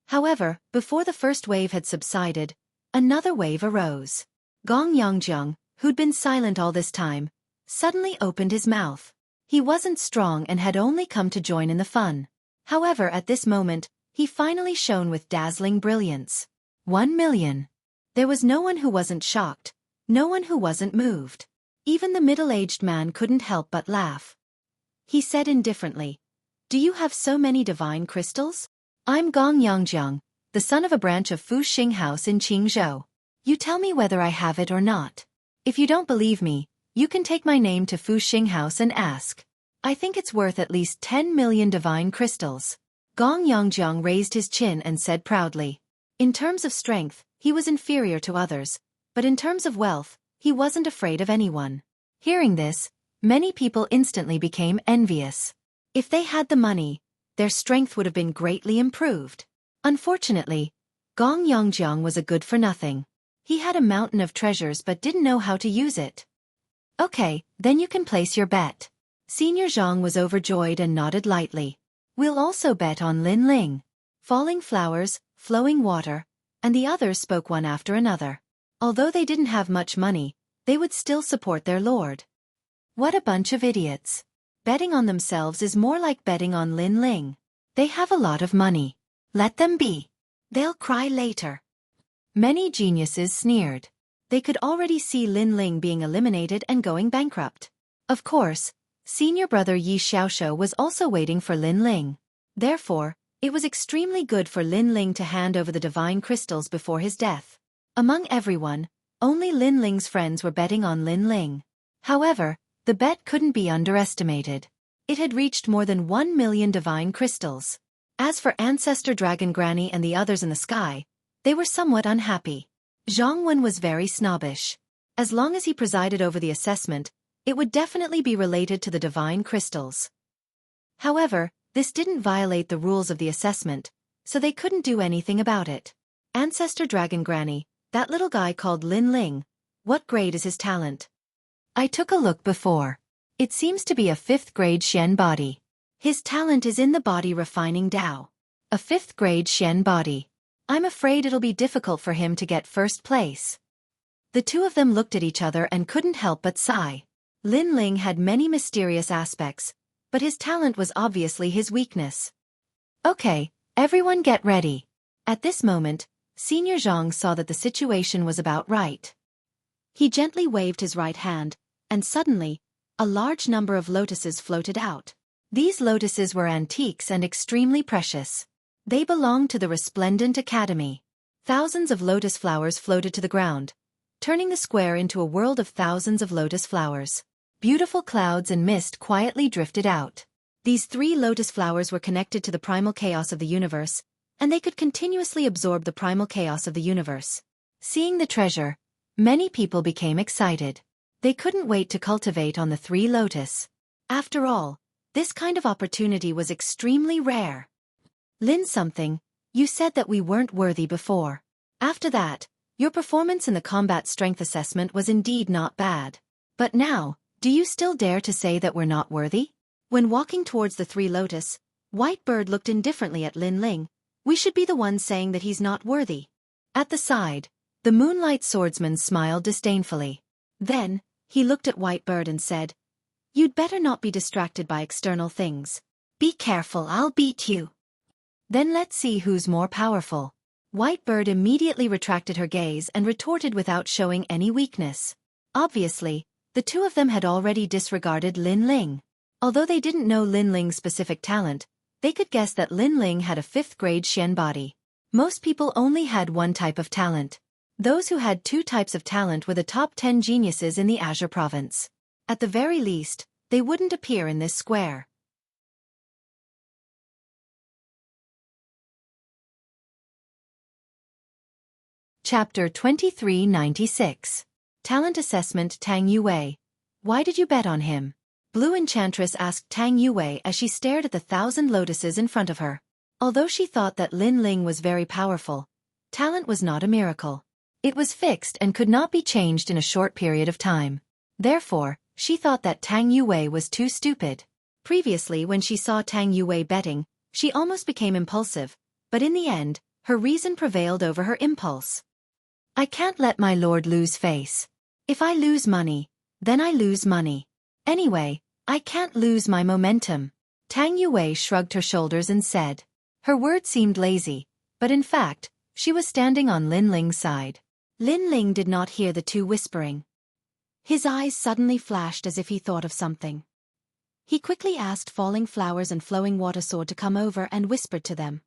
However, before the first wave had subsided, another wave arose. Gong Yongjiang, who'd been silent all this time, suddenly opened his mouth. He wasn't strong and had only come to join in the fun. However, at this moment, he finally shone with dazzling brilliance. 1 million. There was no one who wasn't shocked, no one who wasn't moved. Even the middle-aged man couldn't help but laugh. He said indifferently, "Do you have so many divine crystals? I'm Gong Yongjiang, the son of a branch of Fu Xing House in Qingzhou. You tell me whether I have it or not. If you don't believe me, you can take my name to Fu Xing House and ask. I think it's worth at least 10 million divine crystals." Gong Yongjiang raised his chin and said proudly. In terms of strength, he was inferior to others, but in terms of wealth, he wasn't afraid of anyone. Hearing this, many people instantly became envious. If they had the money, their strength would have been greatly improved. Unfortunately, Gong Yongjiang was a good-for-nothing. He had a mountain of treasures but didn't know how to use it. Okay, then you can place your bet. Senior Zhang was overjoyed and nodded lightly. We'll also bet on Lin Ling. Falling flowers, flowing water, and the others spoke one after another. Although they didn't have much money, they would still support their lord. What a bunch of idiots. Betting on themselves is more like betting on Lin Ling. They have a lot of money. Let them be. They'll cry later. Many geniuses sneered. They could already see Lin Ling being eliminated and going bankrupt. Of course, senior brother Yi Xiaoshou was also waiting for Lin Ling. Therefore, it was extremely good for Lin Ling to hand over the divine crystals before his death. Among everyone, only Lin Ling's friends were betting on Lin Ling. However, the bet couldn't be underestimated. It had reached more than 1 million divine crystals. As for Ancestor Dragon Granny and the others in the sky, they were somewhat unhappy. Zhang Wen was very snobbish. As long as he presided over the assessment, it would definitely be related to the divine crystals. However, this didn't violate the rules of the assessment, so they couldn't do anything about it. Ancestor Dragon Granny, that little guy called Lin Ling, what grade is his talent? I took a look before. It seems to be a 5th grade Shen body. His talent is in the body refining Dao. A 5th grade Shen body. I'm afraid it'll be difficult for him to get first place. The two of them looked at each other and couldn't help but sigh. Lin Ling had many mysterious aspects, but his talent was obviously his weakness. Okay, everyone get ready. At this moment, Senior Zhang saw that the situation was about right. He gently waved his right hand, and suddenly, a large number of lotuses floated out. These lotuses were antiques and extremely precious. They belonged to the Resplendent Academy. Thousands of lotus flowers floated to the ground, turning the square into a world of thousands of lotus flowers. Beautiful clouds and mist quietly drifted out. These 3 lotus flowers were connected to the primal chaos of the universe, and they could continuously absorb the primal chaos of the universe. Seeing the treasure, many people became excited. They couldn't wait to cultivate on the 3 lotus. After all, this kind of opportunity was extremely rare. Lin something, you said that we weren't worthy before. After that, your performance in the combat strength assessment was indeed not bad. But now, do you still dare to say that we're not worthy? When walking towards the 3 lotus, White Bird looked indifferently at Lin Ling. We should be the ones saying that he's not worthy. At the side, the Moonlight Swordsman smiled disdainfully. Then, he looked at White Bird and said, "You'd better not be distracted by external things. Be careful, I'll beat you. Then let's see who's more powerful." White Bird immediately retracted her gaze and retorted without showing any weakness. Obviously, the two of them had already disregarded Lin Ling. Although they didn't know Lin Ling's specific talent, they could guess that Lin Ling had a 5th grade Shen body. Most people only had one type of talent. Those who had 2 types of talent were the top 10 geniuses in the Azure province. At the very least, they wouldn't appear in this square. Chapter 2396. Talent Assessment. Tang Yue. Why did you bet on him? Blue Enchantress asked Tang Yue as she stared at the 1,000 lotuses in front of her. Although she thought that Lin Ling was very powerful, talent was not a miracle. It was fixed and could not be changed in a short period of time. Therefore, she thought that Tang Yue was too stupid. Previously, when she saw Tang Yue betting, she almost became impulsive, but in the end, her reason prevailed over her impulse. I can't let my lord lose face. If I lose money, then I lose money. Anyway, I can't lose my momentum. Tang Yue shrugged her shoulders and said. Her words seemed lazy, but in fact, she was standing on Lin Ling's side. Lin Ling did not hear the two whispering. His eyes suddenly flashed as if he thought of something. He quickly asked Falling Flowers and Flowing Water Sword to come over and whispered to them.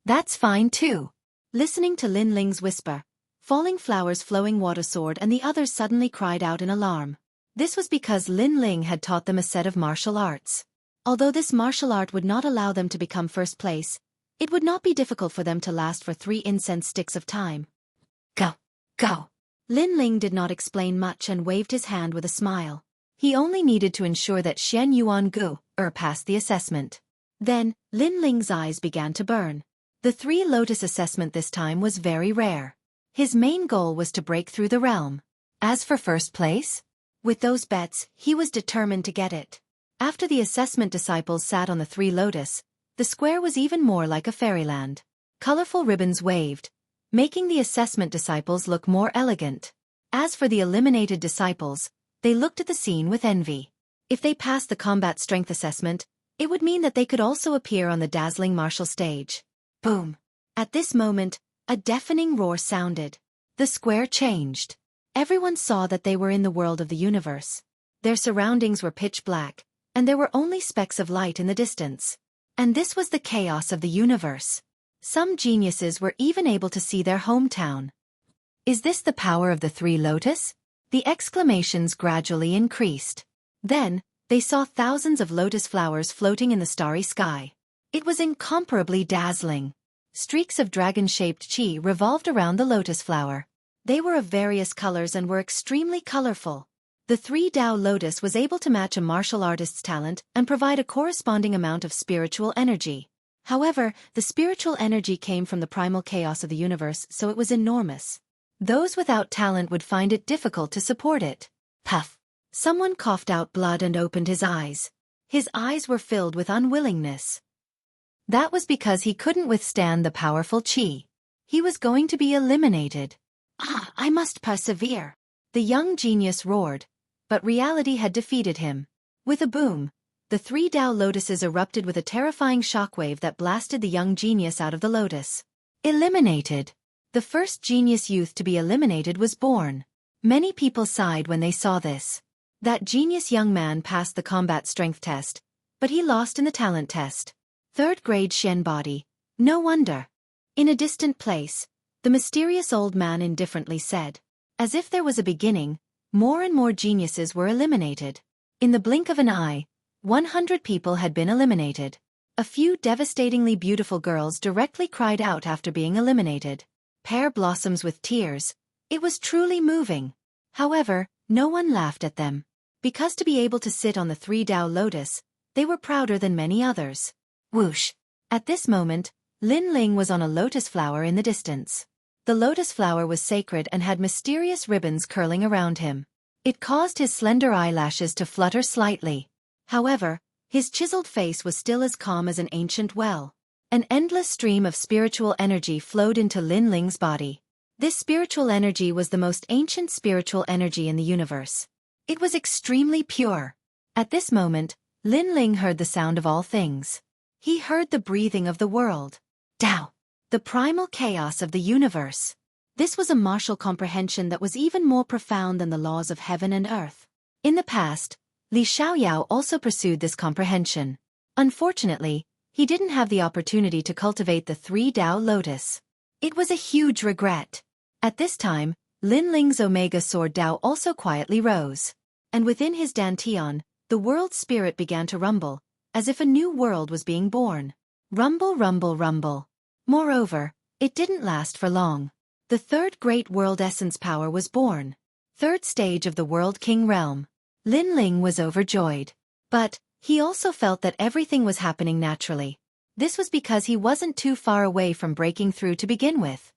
That's fine too. Listening to Lin Ling's whisper, Falling Flowers, Flowing Water Sword and the others suddenly cried out in alarm. This was because Lin Ling had taught them a set of martial arts. Although this martial art would not allow them to become first place, it would not be difficult for them to last for 3 incense sticks of time. Go! Go! Lin Ling did not explain much and waved his hand with a smile. He only needed to ensure that Shen Yuan Gu passed the assessment. Then, Lin Ling's eyes began to burn. The 3 Lotus assessment this time was very rare. His main goal was to break through the realm. As for first place? With those bets, he was determined to get it. After the assessment disciples sat on the 3 Lotus, the square was even more like a fairyland. Colorful ribbons waved, making the assessment disciples look more elegant. As for the eliminated disciples, they looked at the scene with envy. If they passed the combat strength assessment, it would mean that they could also appear on the dazzling martial stage. Boom! At this moment, a deafening roar sounded. The square changed. Everyone saw that they were in the world of the universe. Their surroundings were pitch black, and there were only specks of light in the distance. And this was the chaos of the universe. Some geniuses were even able to see their hometown. Is this the power of the 3 Lotus? The exclamations gradually increased. Then, They saw thousands of lotus flowers floating in the starry sky. It was incomparably dazzling. Streaks of dragon-shaped chi revolved around the lotus flower. They were of various colors and were extremely colorful. The 3-Dao lotus was able to match a martial artist's talent and provide a corresponding amount of spiritual energy. However, the spiritual energy came from the primal chaos of the universe, so it was enormous. Those without talent would find it difficult to support it. Puff! Someone coughed out blood and opened his eyes. His eyes were filled with unwillingness. That was because he couldn't withstand the powerful chi. He was going to be eliminated. I must persevere. The young genius roared. But reality had defeated him. With a boom, the 3-Dao lotuses erupted with a terrifying shockwave that blasted the young genius out of the lotus. Eliminated. The first genius youth to be eliminated was born. Many people sighed when they saw this. That genius young man passed the combat strength test, but he lost in the talent test. 3rd grade Shen body. No wonder. In a distant place, the mysterious old man indifferently said. As if there was a beginning, more and more geniuses were eliminated. In the blink of an eye, 100 people had been eliminated. A few devastatingly beautiful girls directly cried out after being eliminated. Pear blossoms with tears. It was truly moving. However, no one laughed at them. Because to be able to sit on the 3-Dao lotus, they were prouder than many others. Whoosh! At this moment, Lin Ling was on a lotus flower in the distance. The lotus flower was sacred and had mysterious ribbons curling around him. It caused his slender eyelashes to flutter slightly. However, his chiseled face was still as calm as an ancient well. An endless stream of spiritual energy flowed into Lin Ling's body. This spiritual energy was the most ancient spiritual energy in the universe. It was extremely pure. At this moment, Lin Ling heard the sound of all things. He heard the breathing of the world. Dao. The primal chaos of the universe. This was a martial comprehension that was even more profound than the laws of heaven and earth. In the past, Li Xiaoyao also pursued this comprehension. Unfortunately, he didn't have the opportunity to cultivate the 3-Dao lotus. It was a huge regret. At this time, Lin Ling's Omega Sword Dao also quietly rose. And within his Dantian, the world spirit began to rumble, as if a new world was being born. Rumble, rumble, rumble. Moreover, it didn't last for long. The 3rd great world essence power was born. 3rd stage of the World King realm. Lin Ling was overjoyed. But he also felt that everything was happening naturally. This was because he wasn't too far away from breaking through to begin with.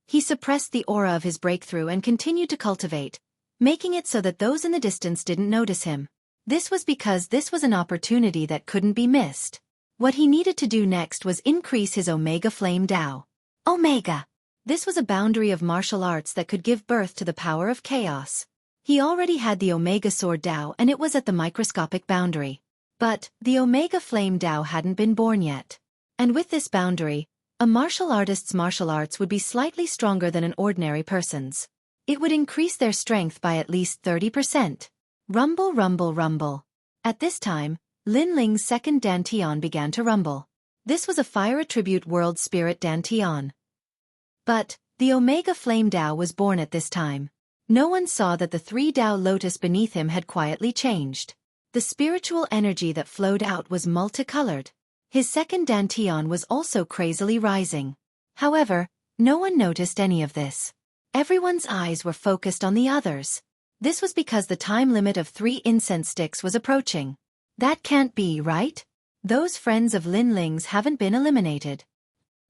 He suppressed the aura of his breakthrough and continued to cultivate, making it so that those in the distance didn't notice him. This was because this was an opportunity that couldn't be missed. What he needed to do next was increase his Omega Flame Dao. Omega! This was a boundary of martial arts that could give birth to the power of chaos. He already had the Omega Sword Dao and it was at the microscopic boundary. But the Omega Flame Dao hadn't been born yet. And with this boundary, a martial artist's martial arts would be slightly stronger than an ordinary person's. It would increase their strength by at least 30%. Rumble, rumble, rumble. At this time, Lin Ling's 2nd Dantian began to rumble. This was a fire attribute world spirit Dantian. But the Omega Flame Dao was born at this time. No one saw that the 3-Dao lotus beneath him had quietly changed. The spiritual energy that flowed out was multicolored. His 2nd Dantian was also crazily rising. However, no one noticed any of this. Everyone's eyes were focused on the others. This was because the time limit of 3 incense sticks was approaching. That can't be, right? Those friends of Lin Ling's haven't been eliminated.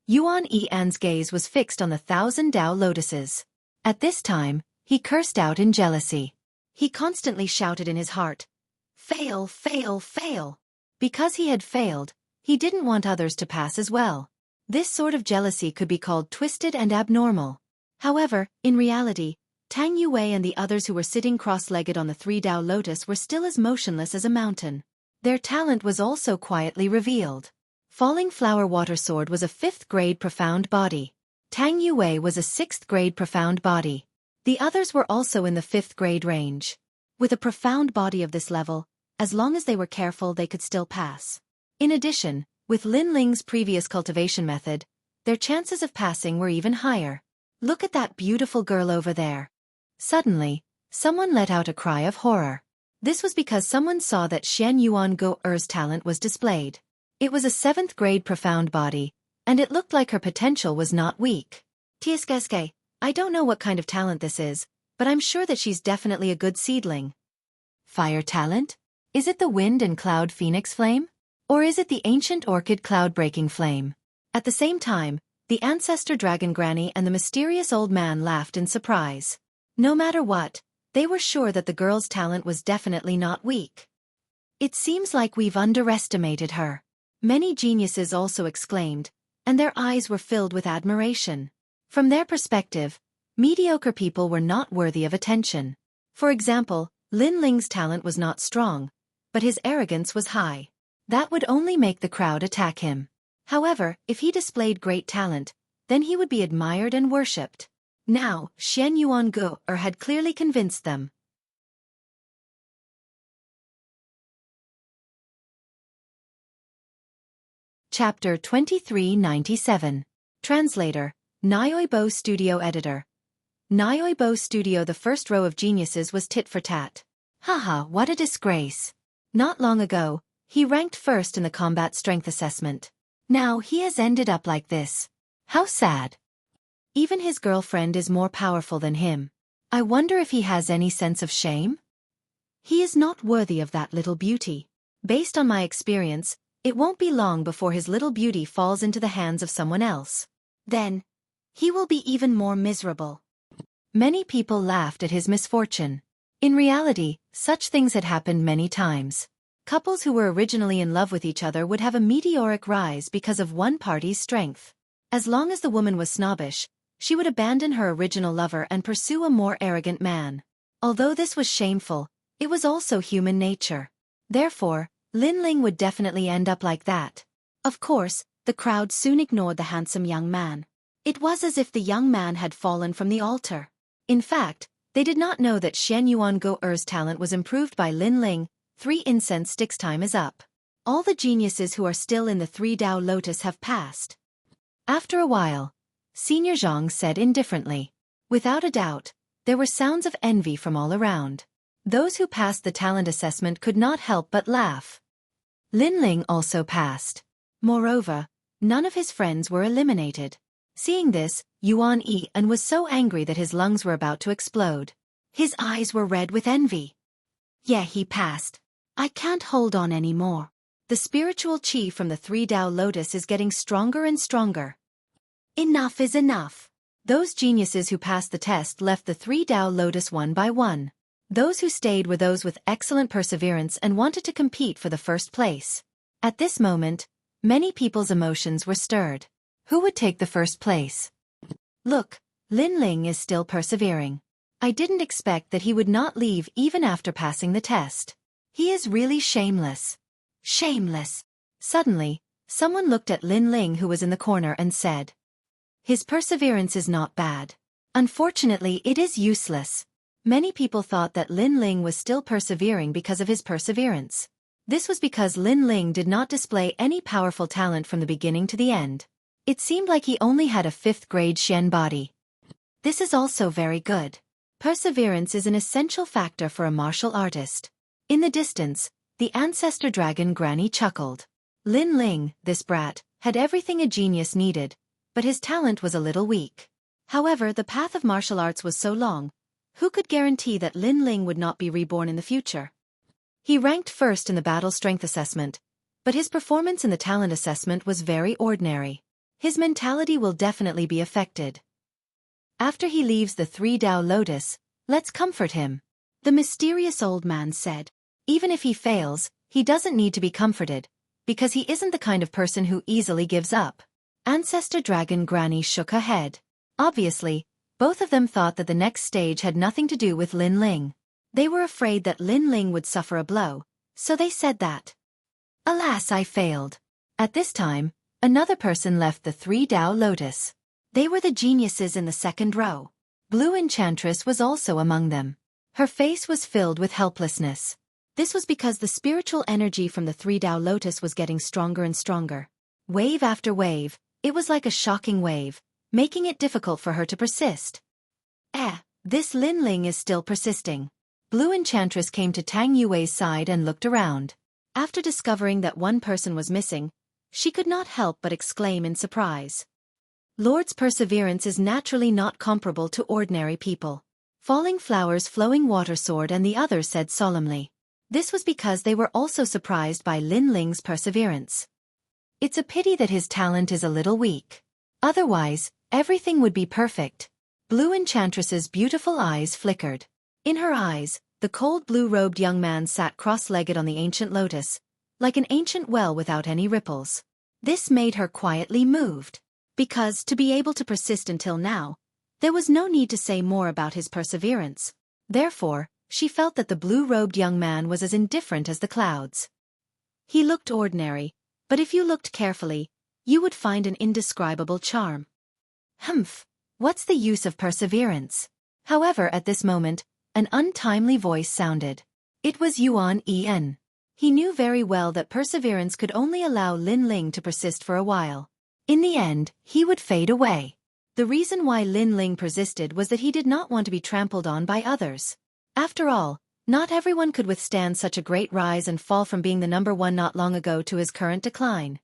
Yuan Yi'an's gaze was fixed on the 1,000 Dao lotuses. At this time, he cursed out in jealousy. He constantly shouted in his heart, "Fail, fail, fail!" Because he had failed, he didn't want others to pass as well. This sort of jealousy could be called twisted and abnormal. However, in reality, Tang Yue and the others who were sitting cross-legged on the 3-Dao lotus were still as motionless as a mountain. Their talent was also quietly revealed. Falling Flower Water Sword was a 5th grade profound body. Tang Yue was a 6th grade profound body. The others were also in the 5th grade range. With a profound body of this level, as long as they were careful they could still pass. In addition, with Lin Ling's previous cultivation method, their chances of passing were even higher. Look at that beautiful girl over there. Suddenly, someone let out a cry of horror. This was because someone saw that Xian Yuan Go-er's talent was displayed. It was a 7th grade profound body, and it looked like her potential was not weak. Tskeske, I don't know what kind of talent this is, but I'm sure that she's definitely a good seedling. Fire talent? Is it the wind and cloud phoenix flame? Or is it the ancient orchid cloud-breaking flame? At the same time, the ancestor dragon granny and the mysterious old man laughed in surprise. No matter what, they were sure that the girl's talent was definitely not weak. It seems like we've underestimated her. Many geniuses also exclaimed, and their eyes were filled with admiration. From their perspective, mediocre people were not worthy of attention. For example, Lin Ling's talent was not strong, but his arrogance was high. That would only make the crowd attack him. However, if he displayed great talent, then he would be admired and worshipped. Now, Xian Yuan Go-er had clearly convinced them. Chapter 2397. Translator, Nyoibo Studio Editor. Nyoibo Studio. The first row of geniuses was tit for tat. Haha, what a disgrace. Not long ago, he ranked first in the combat strength assessment. Now he has ended up like this. How sad. Even his girlfriend is more powerful than him. I wonder if he has any sense of shame? He is not worthy of that little beauty. Based on my experience, it won't be long before his little beauty falls into the hands of someone else. Then, he will be even more miserable. Many people laughed at his misfortune. In reality, such things had happened many times. Couples who were originally in love with each other would have a meteoric rise because of one party's strength. As long as the woman was snobbish, she would abandon her original lover and pursue a more arrogant man. Although this was shameful, it was also human nature. Therefore, Lin Ling would definitely end up like that. Of course, the crowd soon ignored the handsome young man. It was as if the young man had fallen from the altar. In fact, they did not know that Xian Yuan Go-er's talent was improved by Lin Ling. 3 incense sticks. Time is up. All the geniuses who are still in the 3 Dao Lotus have passed. After a while, Senior Zhang said indifferently. Without a doubt, there were sounds of envy from all around. Those who passed the talent assessment could not help but laugh. Lin Ling also passed. Moreover, none of his friends were eliminated. Seeing this, Yuan Yi was so angry that his lungs were about to explode. His eyes were red with envy. Yeah, he passed. I can't hold on anymore. The spiritual chi from the 3 Dao Lotus is getting stronger and stronger. Enough is enough. Those geniuses who passed the test left the 3 Dao Lotus one by one. Those who stayed were those with excellent perseverance and wanted to compete for the first place. At this moment, many people's emotions were stirred. Who would take the first place? Look, Lin Ling is still persevering. I didn't expect that he would not leave even after passing the test. He is really shameless. Shameless. Suddenly, someone looked at Lin Ling who was in the corner and said, his perseverance is not bad. Unfortunately, it is useless. Many people thought that Lin Ling was still persevering because of his perseverance. This was because Lin Ling did not display any powerful talent from the beginning to the end. It seemed like he only had a 5th grade Shen body. This is also very good. Perseverance is an essential factor for a martial artist. In the distance, the ancestor dragon granny chuckled. Lin Ling, this brat, had everything a genius needed, but his talent was a little weak. However, the path of martial arts was so long, who could guarantee that Lin Ling would not be reborn in the future? He ranked first in the battle strength assessment, but his performance in the talent assessment was very ordinary. His mentality will definitely be affected. After he leaves the 3 Dao Lotus, let's comfort him. The mysterious old man said. Even if he fails, he doesn't need to be comforted, because he isn't the kind of person who easily gives up. Ancestor Dragon Granny shook her head. Obviously, both of them thought that the next stage had nothing to do with Lin Ling. They were afraid that Lin Ling would suffer a blow, so they said that. Alas, I failed. At this time, another person left the 3 Dao Lotus. They were the geniuses in the 2nd row. Blue Enchantress was also among them. Her face was filled with helplessness. This was because the spiritual energy from the 3 Dao Lotus was getting stronger and stronger. Wave after wave, it was like a shocking wave, making it difficult for her to persist. This Lin Ling is still persisting. Blue Enchantress came to Tang Yue's side and looked around. After discovering that one person was missing, she could not help but exclaim in surprise. Lord's perseverance is naturally not comparable to ordinary people. Falling Flowers, Flowing Water Sword and the others said solemnly. This was because they were also surprised by Lin Ling's perseverance. It's a pity that his talent is a little weak. Otherwise, everything would be perfect. Blue Enchantress's beautiful eyes flickered. In her eyes, the cold blue-robed young man sat cross-legged on the ancient lotus, like an ancient well without any ripples. This made her quietly moved. Because, to be able to persist until now, there was no need to say more about his perseverance. Therefore, she felt that the blue-robed young man was as indifferent as the clouds. He looked ordinary, but if you looked carefully, you would find an indescribable charm. Humph, what's the use of perseverance? However, at this moment, an untimely voice sounded. It was Yuan En. He knew very well that perseverance could only allow Lin Ling to persist for a while. In the end, he would fade away. The reason why Lin Ling persisted was that he did not want to be trampled on by others. After all, not everyone could withstand such a great rise and fall from being the number one not long ago to his current decline.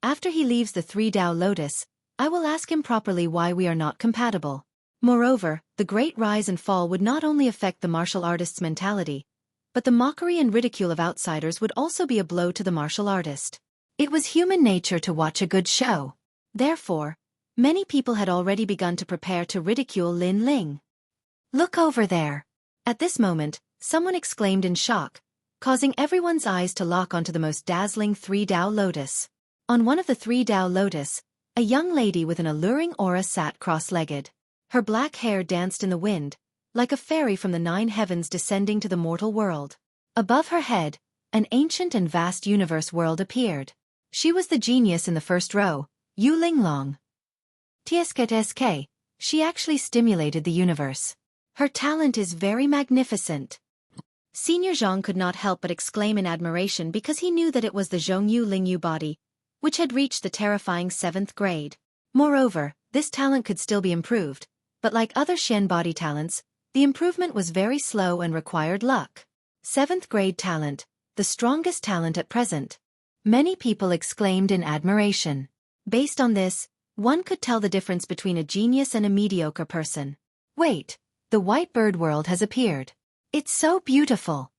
After he leaves the Three Tao Lotus, I will ask him properly why we are not compatible. Moreover, the great rise and fall would not only affect the martial artist's mentality, but the mockery and ridicule of outsiders would also be a blow to the martial artist. It was human nature to watch a good show. Therefore, many people had already begun to prepare to ridicule Lin Ling. Look over there. At this moment, someone exclaimed in shock, causing everyone's eyes to lock onto the most dazzling Three Tao Lotus. On one of the Three Tao Lotus, a young lady with an alluring aura sat cross-legged. Her black hair danced in the wind, like a fairy from the 9 heavens descending to the mortal world. Above her head, an ancient and vast universe world appeared. She was the genius in the first row, Yu Linglong. TSK, she actually stimulated the universe. Her talent is very magnificent. Senior Zhang could not help but exclaim in admiration because he knew that it was the Zhongyu Lingyu body, which had reached the terrifying 7th grade. Moreover, this talent could still be improved, but like other Shen body talents, the improvement was very slow and required luck. 7th grade talent, the strongest talent at present. Many people exclaimed in admiration. Based on this, one could tell the difference between a genius and a mediocre person. Wait, the white bird world has appeared. It's so beautiful.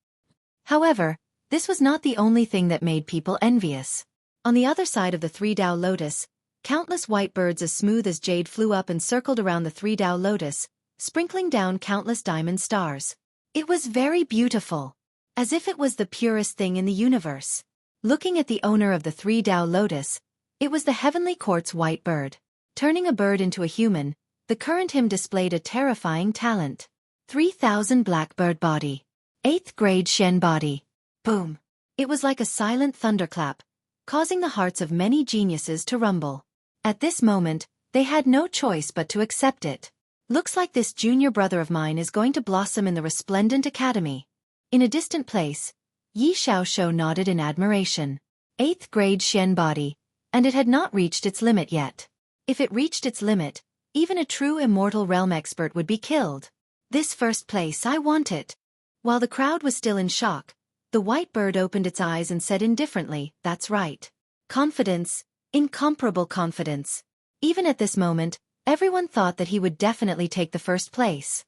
However, this was not the only thing that made people envious. On the other side of the Three Tao Lotus, countless white birds as smooth as jade flew up and circled around the Three Tao Lotus, sprinkling down countless diamond stars. It was very beautiful, as if it was the purest thing in the universe. Looking at the owner of the Three Tao Lotus, it was the heavenly quartz white bird. Turning a bird into a human, the current him displayed a terrifying talent. 3000 blackbird body. 8th grade Shen body. Boom. It was like a silent thunderclap, causing the hearts of many geniuses to rumble. At this moment, they had no choice but to accept it. Looks like this junior brother of mine is going to blossom in the resplendent academy. In a distant place, Yi Xiaoshou nodded in admiration. 8th grade Shen body, and it had not reached its limit yet. If it reached its limit, even a true immortal realm expert would be killed. This first place, I want it. While the crowd was still in shock, the white bird opened its eyes and said indifferently, that's right. Confidence, incomparable confidence. Even at this moment, everyone thought that he would definitely take the first place.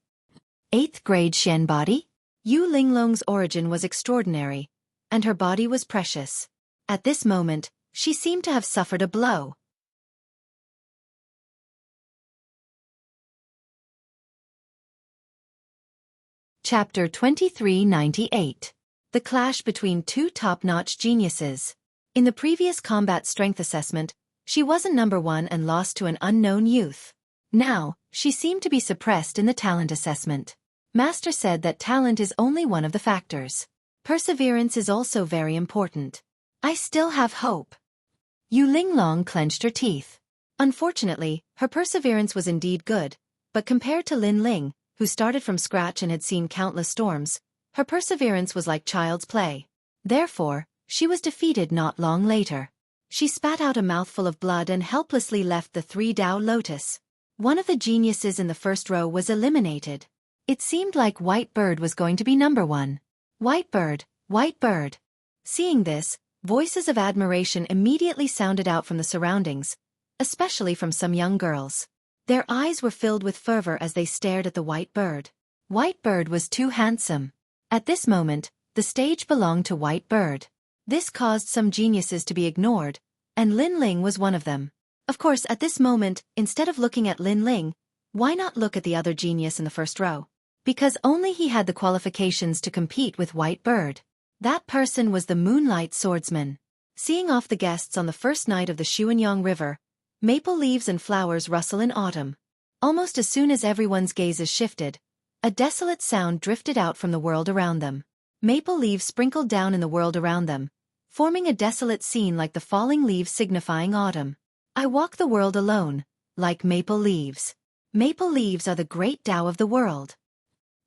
8th grade Shen body? Yu Linglong's origin was extraordinary, and her body was precious. At this moment, she seemed to have suffered a blow. Chapter 2398. The clash between two top-notch geniuses. In the previous combat strength assessment, she wasn't number 1 and lost to an unknown youth. Now, she seemed to be suppressed in the talent assessment. Master said that talent is only one of the factors. Perseverance is also very important. I still have hope. Yu Linglong clenched her teeth. Unfortunately, her perseverance was indeed good, but compared to Lin Ling, who started from scratch and had seen countless storms, her perseverance was like child's play. Therefore, she was defeated not long later. She spat out a mouthful of blood and helplessly left the Three Tao Lotus. One of the geniuses in the first row was eliminated. It seemed like White Bird was going to be number one. White Bird, White Bird. Seeing this, voices of admiration immediately sounded out from the surroundings, especially from some young girls. Their eyes were filled with fervor as they stared at the White Bird. White Bird was too handsome. At this moment, the stage belonged to White Bird. This caused some geniuses to be ignored, and Lin Ling was one of them. Of course, at this moment, instead of looking at Lin Ling, why not look at the other genius in the first row? Because only he had the qualifications to compete with White Bird. That person was the Moonlight Swordsman. Seeing off the guests on the first night of the Xueqi River, maple leaves and flowers rustle in autumn. Almost as soon as everyone's gazes shifted, a desolate sound drifted out from the world around them. Maple leaves sprinkled down in the world around them, forming a desolate scene like the falling leaves signifying autumn. I walk the world alone, like maple leaves. Maple leaves are the great Tao of the world.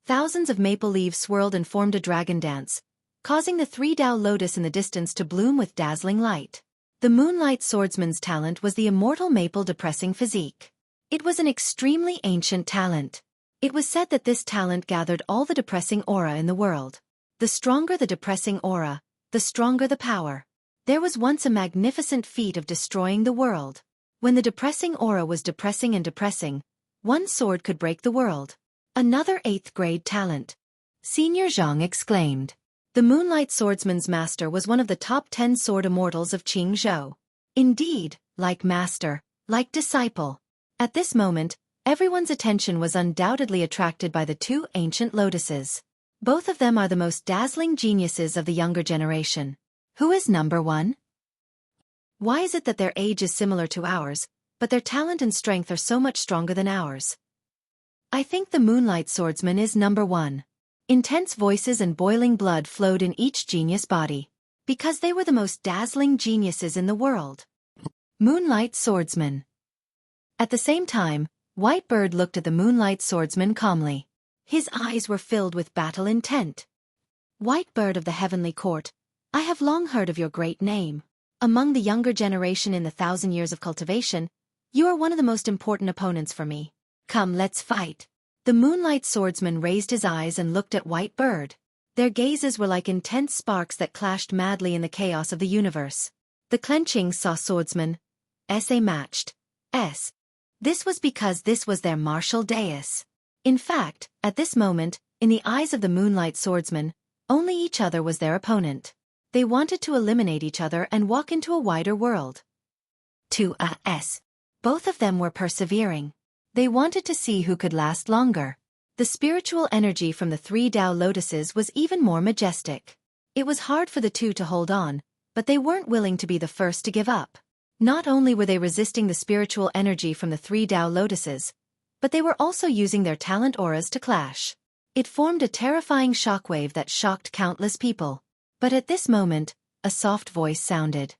Thousands of maple leaves swirled and formed a dragon dance, causing the three Tao lotus in the distance to bloom with dazzling light. The Moonlight Swordsman's talent was the immortal maple depressing physique. It was an extremely ancient talent. It was said that this talent gathered all the depressing aura in the world. The stronger the depressing aura, the stronger the power. There was once a magnificent feat of destroying the world. When the depressing aura was depressing and depressing, one sword could break the world. Another 8th grade talent. Senior Zhang exclaimed. The Moonlight Swordsman's master was one of the top 10 sword immortals of Qingzhou. Indeed, like master, like disciple. At this moment, everyone's attention was undoubtedly attracted by the two ancient lotuses. Both of them are the most dazzling geniuses of the younger generation. Who is number one? Why is it that their age is similar to ours, but their talent and strength are so much stronger than ours? I think the Moonlight Swordsman is number one. Intense voices and boiling blood flowed in each genius body. Because they were the most dazzling geniuses in the world. Moonlight Swordsman. At the same time, White Bird looked at the Moonlight Swordsman calmly. His eyes were filled with battle intent. White Bird of the Heavenly Court, I have long heard of your great name. Among the younger generation in the 1,000 years of cultivation, you are one of the most important opponents for me. Come, let's fight. The Moonlight Swordsman raised his eyes and looked at White Bird. Their gazes were like intense sparks that clashed madly in the chaos of the universe. The clenching saw swordsman. S.A. matched. S. This was because this was their martial dais. In fact, at this moment, in the eyes of the Moonlight Swordsman, only each other was their opponent. They wanted to eliminate each other and walk into a wider world. 2S. Both of them were persevering. They wanted to see who could last longer. The spiritual energy from the three Tao lotuses was even more majestic. It was hard for the two to hold on, but they weren't willing to be the first to give up. Not only were they resisting the spiritual energy from the three Tao lotuses, but they were also using their talent auras to clash. It formed a terrifying shockwave that shocked countless people. But at this moment, a soft voice sounded.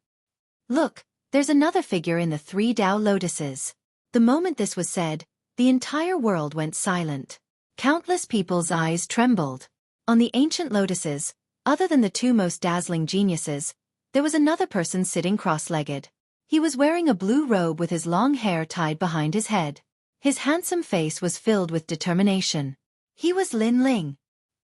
Look, there's another figure in the three Tao lotuses. The moment this was said, the entire world went silent. Countless people's eyes trembled. On the ancient lotuses, other than the two most dazzling geniuses, there was another person sitting cross-legged. He was wearing a blue robe with his long hair tied behind his head. His handsome face was filled with determination. He was Lin Ling.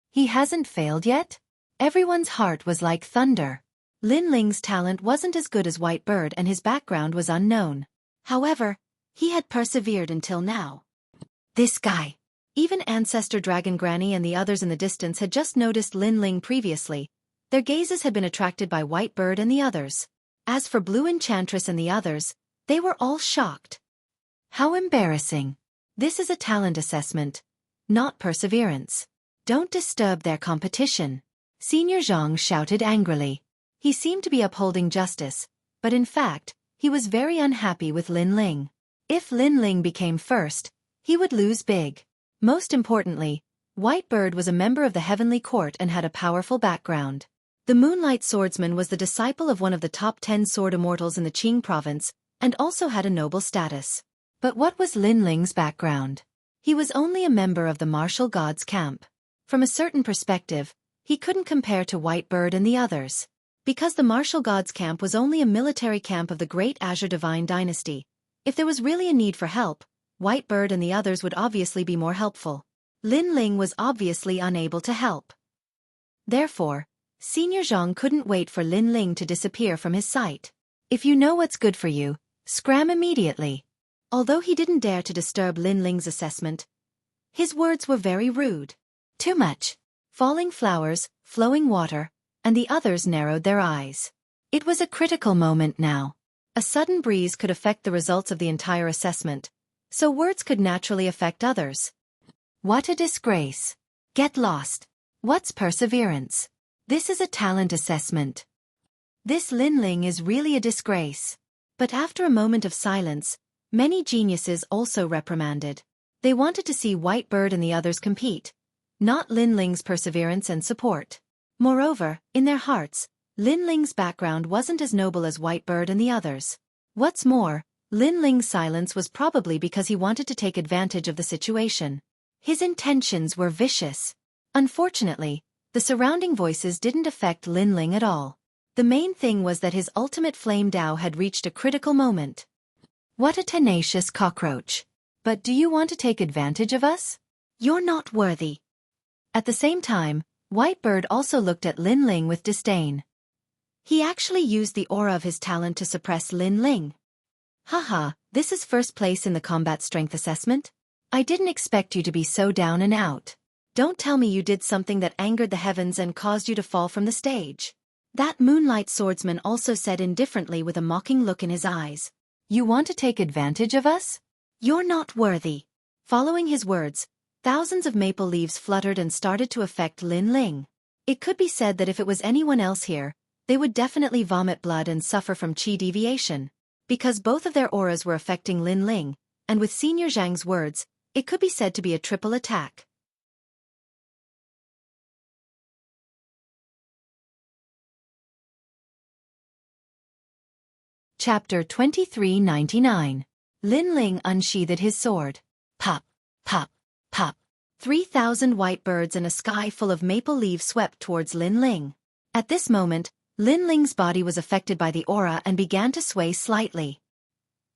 He hasn't failed yet? Everyone's heart was like thunder. Lin Ling's talent wasn't as good as White Bird and his background was unknown. However, he had persevered until now. This guy. Even Ancestor Dragon Granny and the others in the distance had just noticed Lin Ling previously. Their gazes had been attracted by White Bird and the others. As for Blue Enchantress and the others, they were all shocked. How embarrassing. This is a talent assessment, not perseverance. Don't disturb their competition. Senior Zhang shouted angrily. He seemed to be upholding justice, but in fact, he was very unhappy with Lin Ling. If Lin Ling became first, he would lose big. Most importantly, White Bird was a member of the Heavenly Court and had a powerful background. The Moonlight Swordsman was the disciple of one of the top 10 sword immortals in the Qing province, and also had a noble status. But what was Lin Ling's background? He was only a member of the martial gods camp. From a certain perspective, he couldn't compare to White Bird and the others. Because the martial gods camp was only a military camp of the Great Azure Divine Dynasty, if there was really a need for help, White Bird and the others would obviously be more helpful. Lin Ling was obviously unable to help. Therefore, Senior Zhang couldn't wait for Lin Ling to disappear from his sight. If you know what's good for you, scram immediately. Although he didn't dare to disturb Lin Ling's assessment, his words were very rude. Too much. Falling flowers, flowing water, and the others narrowed their eyes. It was a critical moment now. A sudden breeze could affect the results of the entire assessment, so words could naturally affect others. What a disgrace. Get lost. What's perseverance? This is a talent assessment. This Lin Ling is really a disgrace. But after a moment of silence, many geniuses also reprimanded. They wanted to see Whitebird and the others compete, not Lin Ling's perseverance and support. Moreover, in their hearts, Lin Ling's background wasn't as noble as Whitebird and the others. What's more, Lin Ling's silence was probably because he wanted to take advantage of the situation. His intentions were vicious. Unfortunately, the surrounding voices didn't affect Lin Ling at all. The main thing was that his ultimate flame Dao had reached a critical moment. What a tenacious cockroach. But do you want to take advantage of us? You're not worthy. At the same time, Whitebird also looked at Lin Ling with disdain. He actually used the aura of his talent to suppress Lin Ling. Haha, this is first place in the combat strength assessment? I didn't expect you to be so down and out. Don't tell me you did something that angered the heavens and caused you to fall from the stage. That moonlight swordsman also said indifferently with a mocking look in his eyes. You want to take advantage of us? You're not worthy. Following his words, thousands of maple leaves fluttered and started to affect Lin Ling. It could be said that if it was anyone else here, they would definitely vomit blood and suffer from qi deviation. Because both of their auras were affecting Lin Ling, and with Senior Zhang's words, it could be said to be a triple attack. Chapter 2399. Lin Ling unsheathed his sword. Pop, pop, pop. 3,000 white birds and a sky full of maple leaves swept towards Lin Ling. At this moment, Lin Ling's body was affected by the aura and began to sway slightly.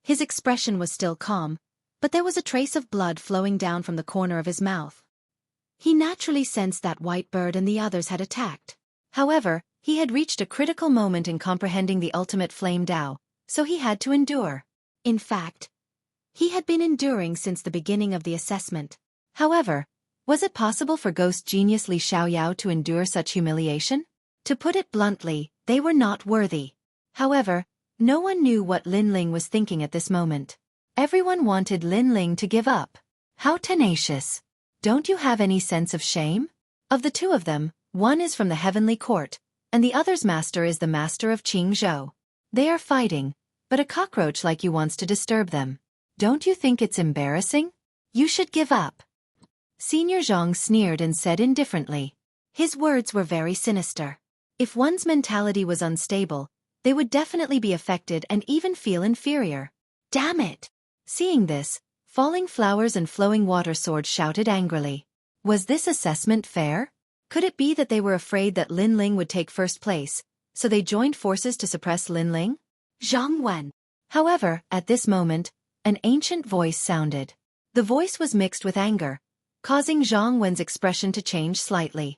His expression was still calm, but there was a trace of blood flowing down from the corner of his mouth. He naturally sensed that Whitebird and the others had attacked. However, he had reached a critical moment in comprehending the ultimate flame Dao, so he had to endure. In fact, he had been enduring since the beginning of the assessment. However, was it possible for ghost genius Li Xiaoyao to endure such humiliation? To put it bluntly, they were not worthy. However, no one knew what Lin Ling was thinking at this moment. Everyone wanted Lin Ling to give up. How tenacious! Don't you have any sense of shame? Of the two of them, one is from the heavenly court, and the other's master is the master of Qingzhou. They are fighting, but a cockroach like you wants to disturb them. Don't you think it's embarrassing? You should give up. Senior Zhang sneered and said indifferently. His words were very sinister. If one's mentality was unstable, they would definitely be affected and even feel inferior. Damn it! Seeing this, Falling Flowers and Flowing Water Sword shouted angrily. Was this assessment fair? Could it be that they were afraid that Lin Ling would take first place, so they joined forces to suppress Lin Ling? Zhang Wen. However, at this moment, an ancient voice sounded. The voice was mixed with anger, causing Zhang Wen's expression to change slightly.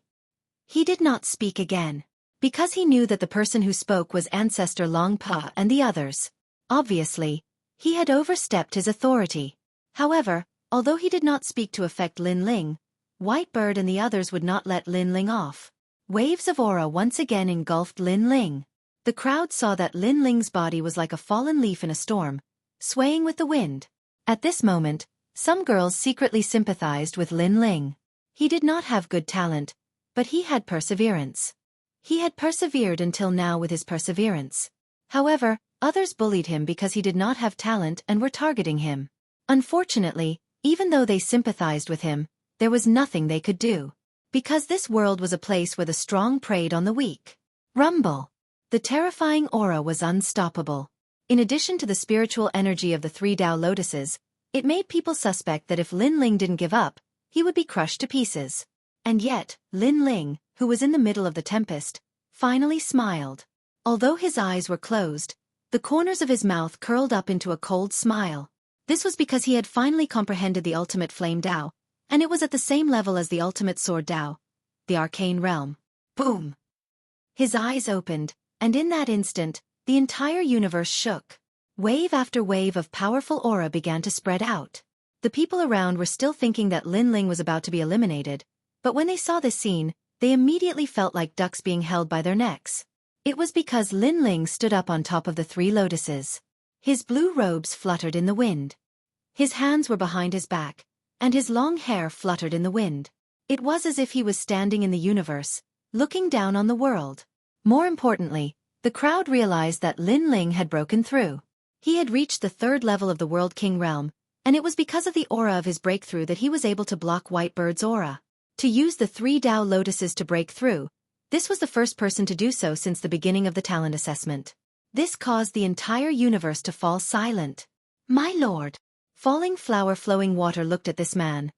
He did not speak again, because he knew that the person who spoke was Ancestor Long Pa and the others. Obviously, he had overstepped his authority. However, although he did not speak to affect Lin Ling, Whitebird and the others would not let Lin Ling off. Waves of aura once again engulfed Lin Ling. The crowd saw that Lin Ling's body was like a fallen leaf in a storm, swaying with the wind. At this moment, some girls secretly sympathized with Lin Ling. He did not have good talent, but he had perseverance. He had persevered until now with his perseverance. However, others bullied him because he did not have talent and were targeting him. Unfortunately, even though they sympathized with him, there was nothing they could do. Because this world was a place where the strong preyed on the weak. Rumble. The terrifying aura was unstoppable. In addition to the spiritual energy of the three Tao lotuses, it made people suspect that if Lin Ling didn't give up, he would be crushed to pieces. And yet, Lin Ling, who was in the middle of the tempest, finally smiled. Although his eyes were closed, the corners of his mouth curled up into a cold smile. This was because he had finally comprehended the ultimate flame Tao, And it was at the same level as the ultimate sword Dao, the arcane realm. Boom! His eyes opened, and in that instant, the entire universe shook. Wave after wave of powerful aura began to spread out. The people around were still thinking that Lin Ling was about to be eliminated, but when they saw this scene, they immediately felt like ducks being held by their necks. It was because Lin Ling stood up on top of the three lotuses. His blue robes fluttered in the wind. His hands were behind his back, and his long hair fluttered in the wind. It was as if he was standing in the universe, looking down on the world. More importantly, the crowd realized that Lin Ling had broken through. He had reached the third level of the World King realm, and it was because of the aura of his breakthrough that he was able to block Whitebird's aura. To use the three Dao lotuses to break through, this was the first person to do so since the beginning of the talent assessment. This caused the entire universe to fall silent. My lord! Falling flower flowing water looked at this man.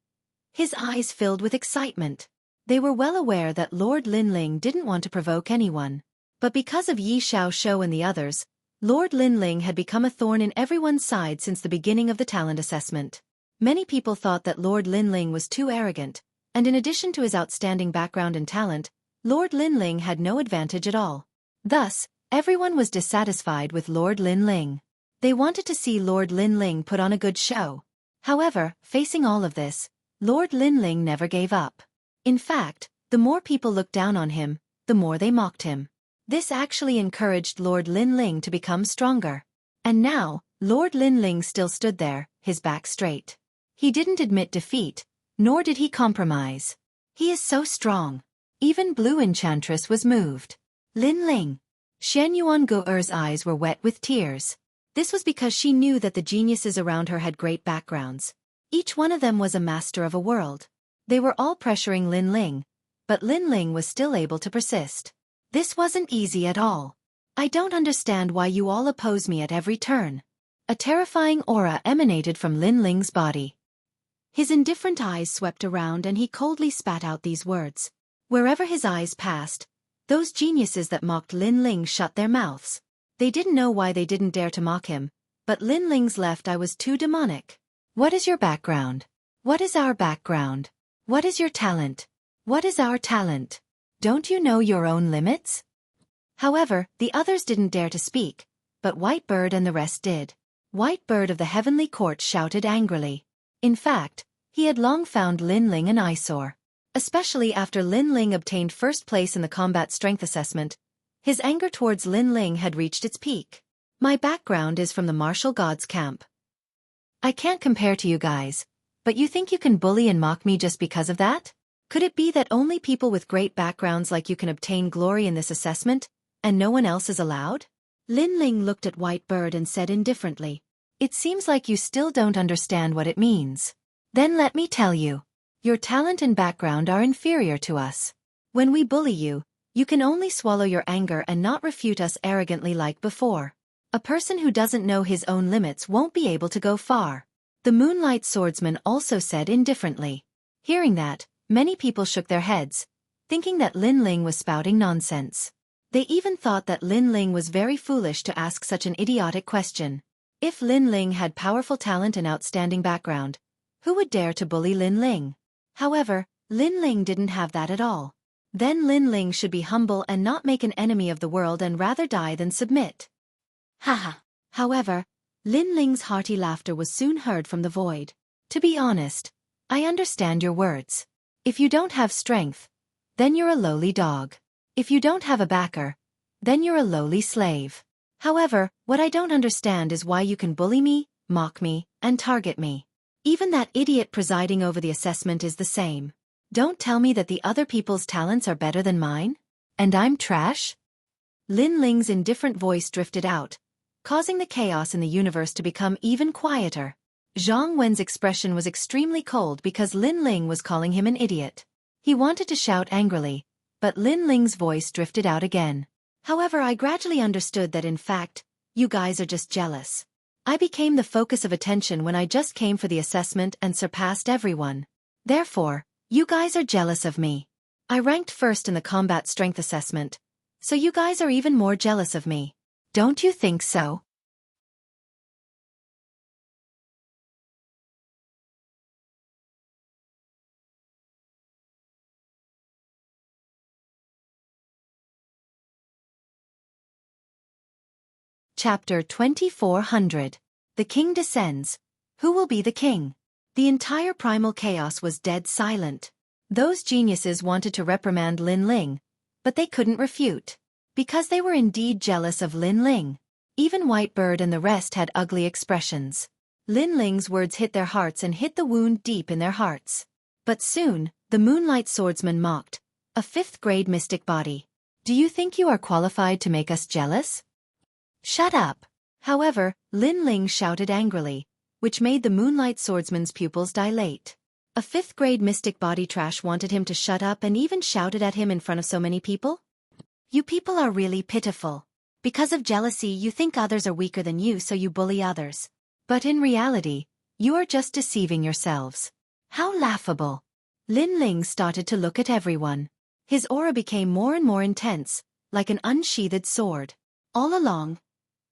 His eyes filled with excitement. They were well aware that Lord Lin Ling didn't want to provoke anyone. But because of Yi Xiao Shou and the others, Lord Lin Ling had become a thorn in everyone's side since the beginning of the talent assessment. Many people thought that Lord Lin Ling was too arrogant, and in addition to his outstanding background and talent, Lord Lin Ling had no advantage at all. Thus, everyone was dissatisfied with Lord Lin Ling. They wanted to see Lord Lin Ling put on a good show. However, facing all of this, Lord Lin Ling never gave up. In fact, the more people looked down on him, the more they mocked him. This actually encouraged Lord Lin Ling to become stronger. And now, Lord Lin Ling still stood there, his back straight. He didn't admit defeat, nor did he compromise. He is so strong. Even Blue Enchantress was moved. Lin Ling. Shen Yuan Guo'er's eyes were wet with tears. This was because she knew that the geniuses around her had great backgrounds. Each one of them was a master of a world. They were all pressuring Lin Ling, but Lin Ling was still able to persist. This wasn't easy at all. I don't understand why you all oppose me at every turn. A terrifying aura emanated from Lin Ling's body. His indifferent eyes swept around and he coldly spat out these words. Wherever his eyes passed, those geniuses that mocked Lin Ling shut their mouths. They didn't know why they didn't dare to mock him, but Lin Ling's left eye was too demonic. What is your background? What is our background? What is your talent? What is our talent? Don't you know your own limits? However, the others didn't dare to speak, but Whitebird and the rest did. Whitebird of the Heavenly Court shouted angrily. In fact, he had long found Lin Ling an eyesore. Especially after Lin Ling obtained first place in the combat strength assessment, his anger towards Lin Ling had reached its peak. My background is from the martial gods camp. I can't compare to you guys, but you think you can bully and mock me just because of that? Could it be that only people with great backgrounds like you can obtain glory in this assessment, and no one else is allowed? Lin Ling looked at Whitebird and said indifferently, "It seems like you still don't understand what it means. Then let me tell you. Your talent and background are inferior to us. When we bully you, you can only swallow your anger and not refute us arrogantly like before. A person who doesn't know his own limits won't be able to go far." The Moonlight Swordsman also said indifferently. Hearing that, many people shook their heads, thinking that Lin Ling was spouting nonsense. They even thought that Lin Ling was very foolish to ask such an idiotic question. If Lin Ling had powerful talent and outstanding background, who would dare to bully Lin Ling? However, Lin Ling didn't have that at all. Then Lin Ling should be humble and not make an enemy of the world and rather die than submit. Haha. However, Lin Ling's hearty laughter was soon heard from the void. To be honest, I understand your words. If you don't have strength, then you're a lowly dog. If you don't have a backer, then you're a lowly slave. However, what I don't understand is why you can bully me, mock me, and target me. Even that idiot presiding over the assessment is the same. Don't tell me that the other people's talents are better than mine? And I'm trash? Lin Ling's indifferent voice drifted out, causing the chaos in the universe to become even quieter. Zhang Wen's expression was extremely cold because Lin Ling was calling him an idiot. He wanted to shout angrily, but Lin Ling's voice drifted out again. However, I gradually understood that in fact, you guys are just jealous. I became the focus of attention when I just came for the assessment and surpassed everyone. Therefore, you guys are jealous of me. I ranked first in the combat strength assessment, so you guys are even more jealous of me. Don't you think so? Chapter 2400. The King Descends. Who will be the king? The entire primal chaos was dead silent. Those geniuses wanted to reprimand Lin Ling, but they couldn't refute. Because they were indeed jealous of Lin Ling. Even Whitebird and the rest had ugly expressions. Lin Ling's words hit their hearts and hit the wound deep in their hearts. But soon, the Moonlight Swordsman mocked. A 5th grade mystic body. Do you think you are qualified to make us jealous? Shut up. However, Lin Ling shouted angrily, which made the Moonlight Swordsman's pupils dilate. A 5th grade mystic body trash wanted him to shut up and even shouted at him in front of so many people? You people are really pitiful. Because of jealousy you think others are weaker than you, so you bully others. But in reality, you are just deceiving yourselves. How laughable. Lin Ling started to look at everyone. His aura became more and more intense, like an unsheathed sword. All along,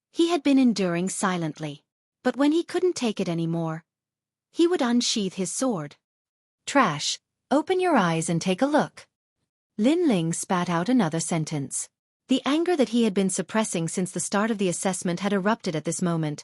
he had been enduring silently. But when he couldn't take it anymore, he would unsheath his sword. Trash, open your eyes and take a look. Lin Ling spat out another sentence. The anger that he had been suppressing since the start of the assessment had erupted at this moment,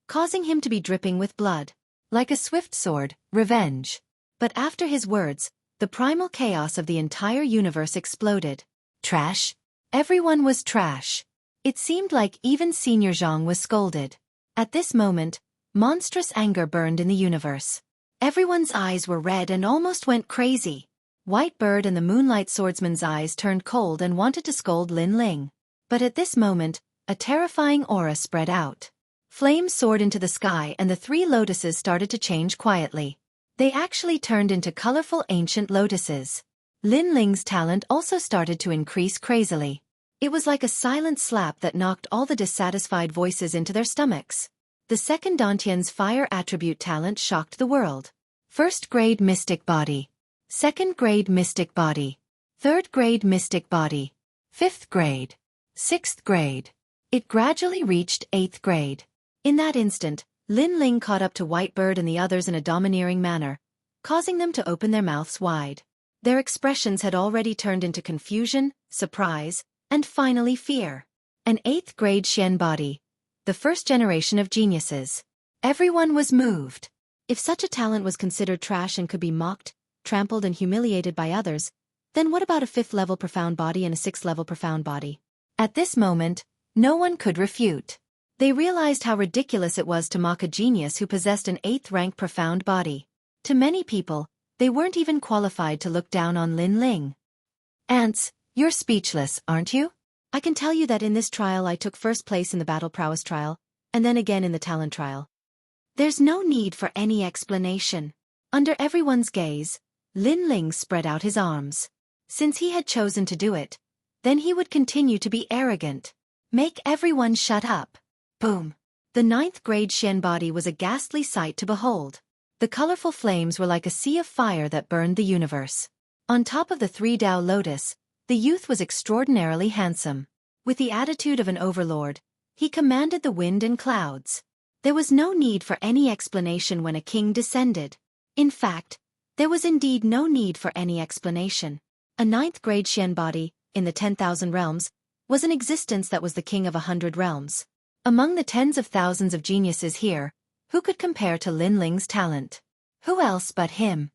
causing him to be dripping with blood. Like a swift sword, revenge. But after his words, the primal chaos of the entire universe exploded. Trash? Everyone was trash. It seemed like even Senior Zhang was scolded. At this moment, monstrous anger burned in the universe. Everyone's eyes were red and almost went crazy. Whitebird and the Moonlight Swordsman's eyes turned cold and wanted to scold Lin Ling. But at this moment, a terrifying aura spread out. Flames soared into the sky and the 3 lotuses started to change quietly. They actually turned into colorful ancient lotuses. Lin Ling's talent also started to increase crazily. It was like a silent slap that knocked all the dissatisfied voices into their stomachs. The second Dantian's fire attribute talent shocked the world. 1st grade mystic body. 2nd grade mystic body. 3rd grade mystic body. 5th grade. 6th grade. It gradually reached 8th grade. In that instant, Lin Ling caught up to Whitebird and the others in a domineering manner, causing them to open their mouths wide. Their expressions had already turned into confusion, surprise, and finally fear. An 8th grade Xian body. The first generation of geniuses. Everyone was moved. If such a talent was considered trash and could be mocked, trampled and humiliated by others, then what about a 5th level profound body and a 6th level profound body? At this moment, no one could refute. They realized how ridiculous it was to mock a genius who possessed an 8th rank profound body. To many people, they weren't even qualified to look down on Lin Ling. Ants, you're speechless, aren't you? I can tell you that in this trial I took 1st place in the battle prowess trial, and then again in the talent trial. There's no need for any explanation. Under everyone's gaze, Lin Ling spread out his arms. Since he had chosen to do it, then he would continue to be arrogant. Make everyone shut up. Boom. The 9th grade Xian body was a ghastly sight to behold. The colorful flames were like a sea of fire that burned the universe. On top of the 3 Dao lotus, the youth was extraordinarily handsome. With the attitude of an overlord, he commanded the wind and clouds. There was no need for any explanation when a king descended. In fact, there was indeed no need for any explanation. A 9th grade Xian body, in the 10,000 realms, was an existence that was the king of 100 realms. Among the tens of thousands of geniuses here, who could compare to Lin Ling's talent? Who else but him?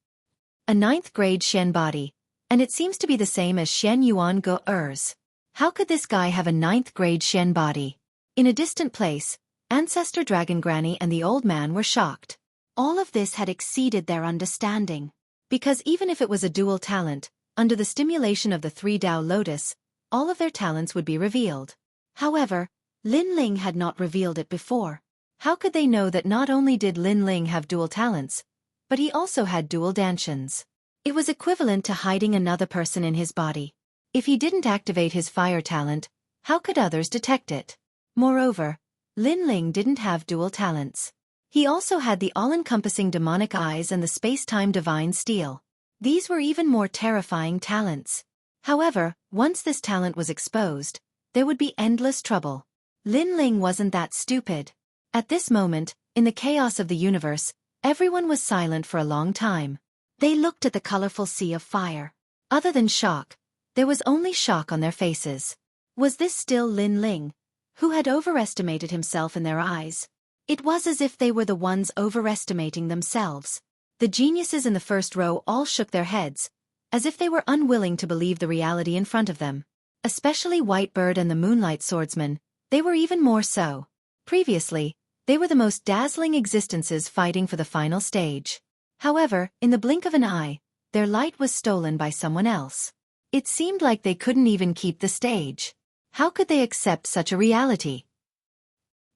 A 9th grade Xian body, and it seems to be the same as Xian Yuan Go Er's. How could this guy have a 9th grade Xian body? In a distant place, Ancestor Dragon Granny and the old man were shocked. All of this had exceeded their understanding. Because even if it was a dual talent, under the stimulation of the 3 Dao Lotus, all of their talents would be revealed. However, Lin Ling had not revealed it before. How could they know that not only did Lin Ling have dual talents, but he also had dual dantians? It was equivalent to hiding another person in his body. If he didn't activate his fire talent, how could others detect it? Moreover, Lin Ling didn't have dual talents. He also had the all-encompassing demonic eyes and the space-time divine steel. These were even more terrifying talents. However, once this talent was exposed, there would be endless trouble. Lin Ling wasn't that stupid. At this moment, in the chaos of the universe, everyone was silent for a long time. They looked at the colorful sea of fire. Other than shock, there was only shock on their faces. Was this still Lin Ling, who had overestimated himself in their eyes. It was as if they were the ones overestimating themselves. The geniuses in the first row all shook their heads, as if they were unwilling to believe the reality in front of them. Especially Whitebird and the Moonlight Swordsman, they were even more so. Previously, they were the most dazzling existences fighting for the final stage. However, in the blink of an eye, their light was stolen by someone else. It seemed like they couldn't even keep the stage. How could they accept such a reality?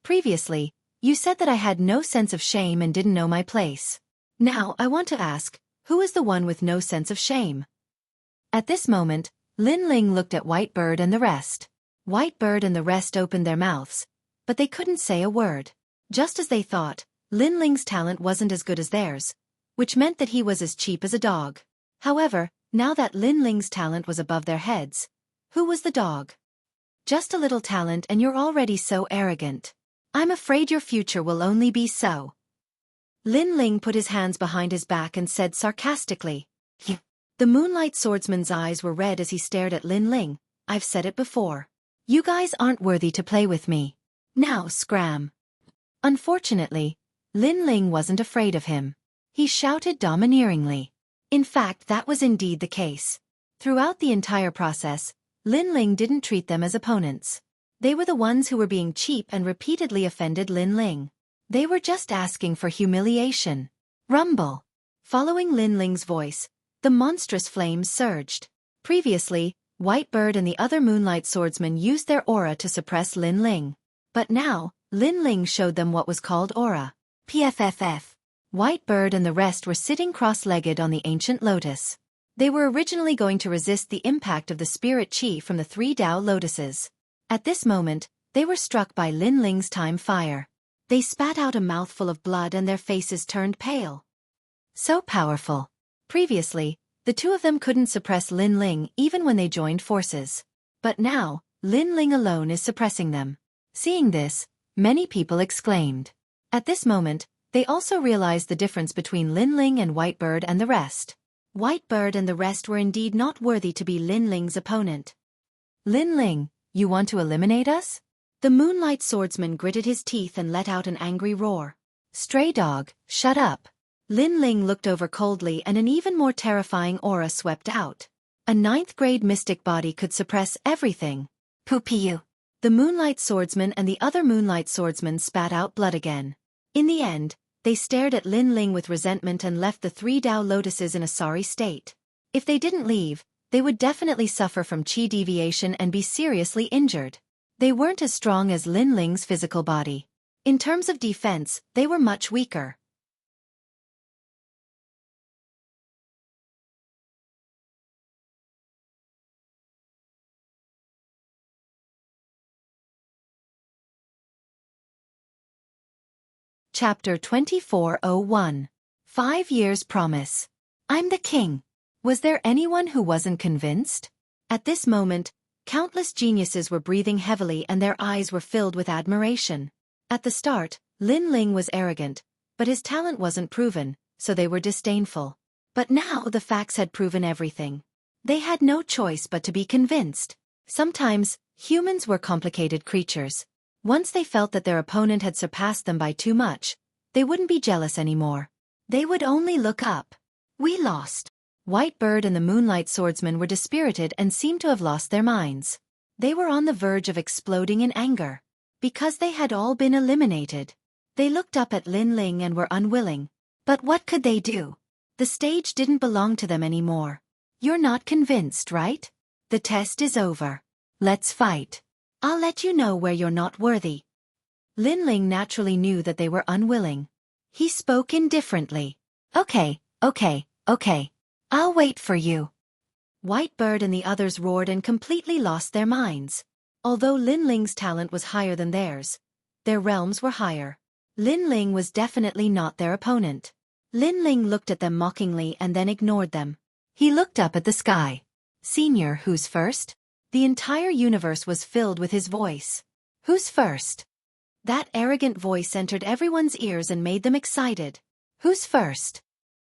Previously, you said that I had no sense of shame and didn't know my place. Now I want to ask, who is the one with no sense of shame? At this moment, Lin Ling looked at Whitebird and the rest. Whitebird and the rest opened their mouths, but they couldn't say a word. Just as they thought, Lin Ling's talent wasn't as good as theirs, which meant that he was as cheap as a dog. However, now that Lin Ling's talent was above their heads, who was the dog? Just a little talent and you're already so arrogant. I'm afraid your future will only be so. Lin Ling put his hands behind his back and said sarcastically. The Moonlight Swordsman's eyes were red as he stared at Lin Ling. I've said it before. You guys aren't worthy to play with me. Now scram. Unfortunately, Lin Ling wasn't afraid of him. He shouted domineeringly. In fact, that was indeed the case. Throughout the entire process, Lin Ling didn't treat them as opponents. They were the ones who were being cheap and repeatedly offended Lin Ling. They were just asking for humiliation. Rumble. Following Lin Ling's voice, the monstrous flames surged. Previously, Whitebird and the other Moonlight Swordsmen used their aura to suppress Lin Ling. But now, Lin Ling showed them what was called aura. PFFF. Whitebird and the rest were sitting cross-legged on the ancient lotus. They were originally going to resist the impact of the spirit chi from the 3 Tao lotuses. At this moment, they were struck by Lin Ling's time fire. They spat out a mouthful of blood and their faces turned pale. So powerful. Previously, the two of them couldn't suppress Lin Ling even when they joined forces. But now, Lin Ling alone is suppressing them. Seeing this, many people exclaimed. At this moment, they also realized the difference between Lin Ling and Whitebird and the rest. Whitebird and the rest were indeed not worthy to be Lin Ling's opponent. Lin Ling, you want to eliminate us? The Moonlight Swordsman gritted his teeth and let out an angry roar. Stray dog, shut up. Lin Ling looked over coldly and an even more terrifying aura swept out. A 9th-grade mystic body could suppress everything. Poo-pee-you. The Moonlight Swordsman and the other Moonlight Swordsmen spat out blood again. In the end, they stared at Lin Ling with resentment and left the 3 Tao lotuses in a sorry state. If they didn't leave, they would definitely suffer from chi deviation and be seriously injured. They weren't as strong as Lin Ling's physical body. In terms of defense, they were much weaker. Chapter 2401. 5 Years Promise. I'm the king. Was there anyone who wasn't convinced? At this moment, countless geniuses were breathing heavily and their eyes were filled with admiration. At the start, Lin Ling was arrogant, but his talent wasn't proven, so they were disdainful. But now the facts had proven everything. They had no choice but to be convinced. Sometimes, humans were complicated creatures. Once they felt that their opponent had surpassed them by too much, they wouldn't be jealous anymore. They would only look up. We lost. Whitebird and the Moonlight Swordsmen were dispirited and seemed to have lost their minds. They were on the verge of exploding in anger. Because they had all been eliminated. They looked up at Lin Ling and were unwilling. But what could they do? The stage didn't belong to them anymore. You're not convinced, right? The test is over. Let's fight. I'll let you know where you're not worthy. Lin Ling naturally knew that they were unwilling. He spoke indifferently. Okay. I'll wait for you. Whitebird and the others roared and completely lost their minds. Although Lin Ling's talent was higher than theirs, their realms were higher. Lin Ling was definitely not their opponent. Lin Ling looked at them mockingly and then ignored them. He looked up at the sky. Senior, who's first? The entire universe was filled with his voice. Who's first? That arrogant voice entered everyone's ears and made them excited. Who's first?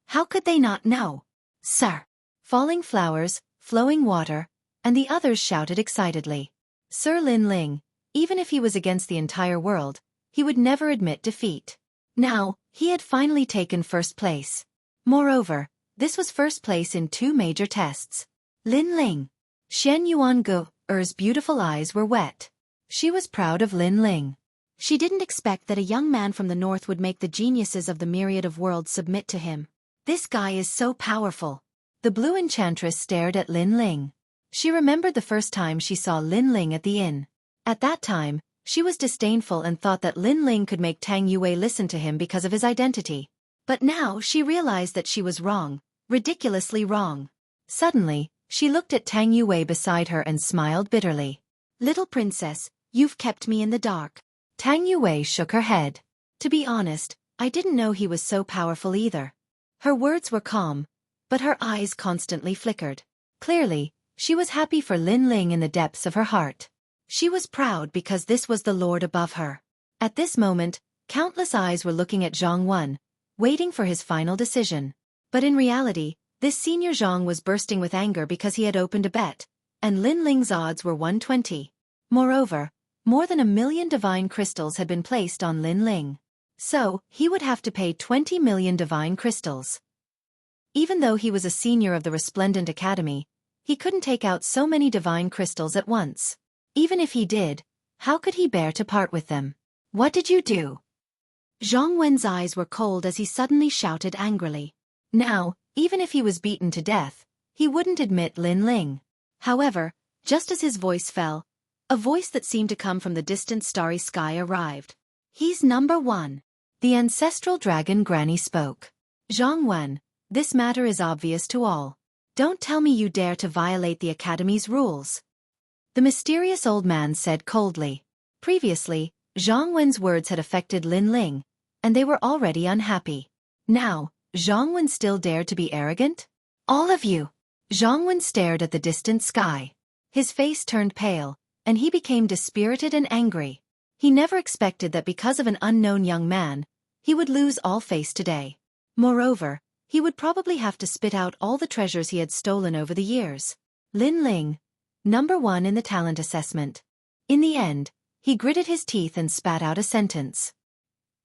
How could they not know? Sir. Falling flowers, flowing water, and the others shouted excitedly. Sir Lin Ling, Even if he was against the entire world, he would never admit defeat. Now, he had finally taken first place. Moreover, this was first place in 2 major tests. Lin Ling. Xian Yuan Er's beautiful eyes were wet. She was proud of Lin Ling. She didn't expect that a young man from the north would make the geniuses of the myriad of worlds submit to him. This guy is so powerful. The blue enchantress stared at Lin Ling. She remembered the first time she saw Lin Ling at the inn. At that time, she was disdainful and thought that Lin Ling could make Tang Yue listen to him because of his identity. But now she realized that she was wrong, ridiculously wrong. Suddenly, she looked at Tang Yue beside her and smiled bitterly. "Little princess, you've kept me in the dark." Tang Yue shook her head. "To be honest, I didn't know he was so powerful either." Her words were calm, but her eyes constantly flickered. Clearly, she was happy for Lin Ling in the depths of her heart. She was proud because this was the lord above her. At this moment, countless eyes were looking at Zhang Wen, waiting for his final decision. But in reality, this senior Zhang was bursting with anger because he had opened a bet, and Lin Ling's odds were 120. Moreover, more than 1,000,000 divine crystals had been placed on Lin Ling. So, he would have to pay 20 million divine crystals. Even though he was a senior of the Resplendent Academy, he couldn't take out so many divine crystals at once. Even if he did, how could he bear to part with them? "What did you do?" Zhang Wen's eyes were cold as he suddenly shouted angrily. Now, even if he was beaten to death, he wouldn't admit Lin Ling. However, just as his voice fell, a voice that seemed to come from the distant starry sky arrived. "He's number 1. The ancestral dragon Granny spoke. "Zhang Wen, this matter is obvious to all. Don't tell me you dare to violate the Academy's rules." The mysterious old man said coldly. Previously, Zhang Wen's words had affected Lin Ling, and they were already unhappy. Now, Zhang Wen still dared to be arrogant? "All of you!" Zhang Wen stared at the distant sky. His face turned pale, and he became dispirited and angry. He never expected that because of an unknown young man, he would lose all face today. Moreover, he would probably have to spit out all the treasures he had stolen over the years. Lin Ling, number 1 in the talent assessment. In the end, he gritted his teeth and spat out a sentence.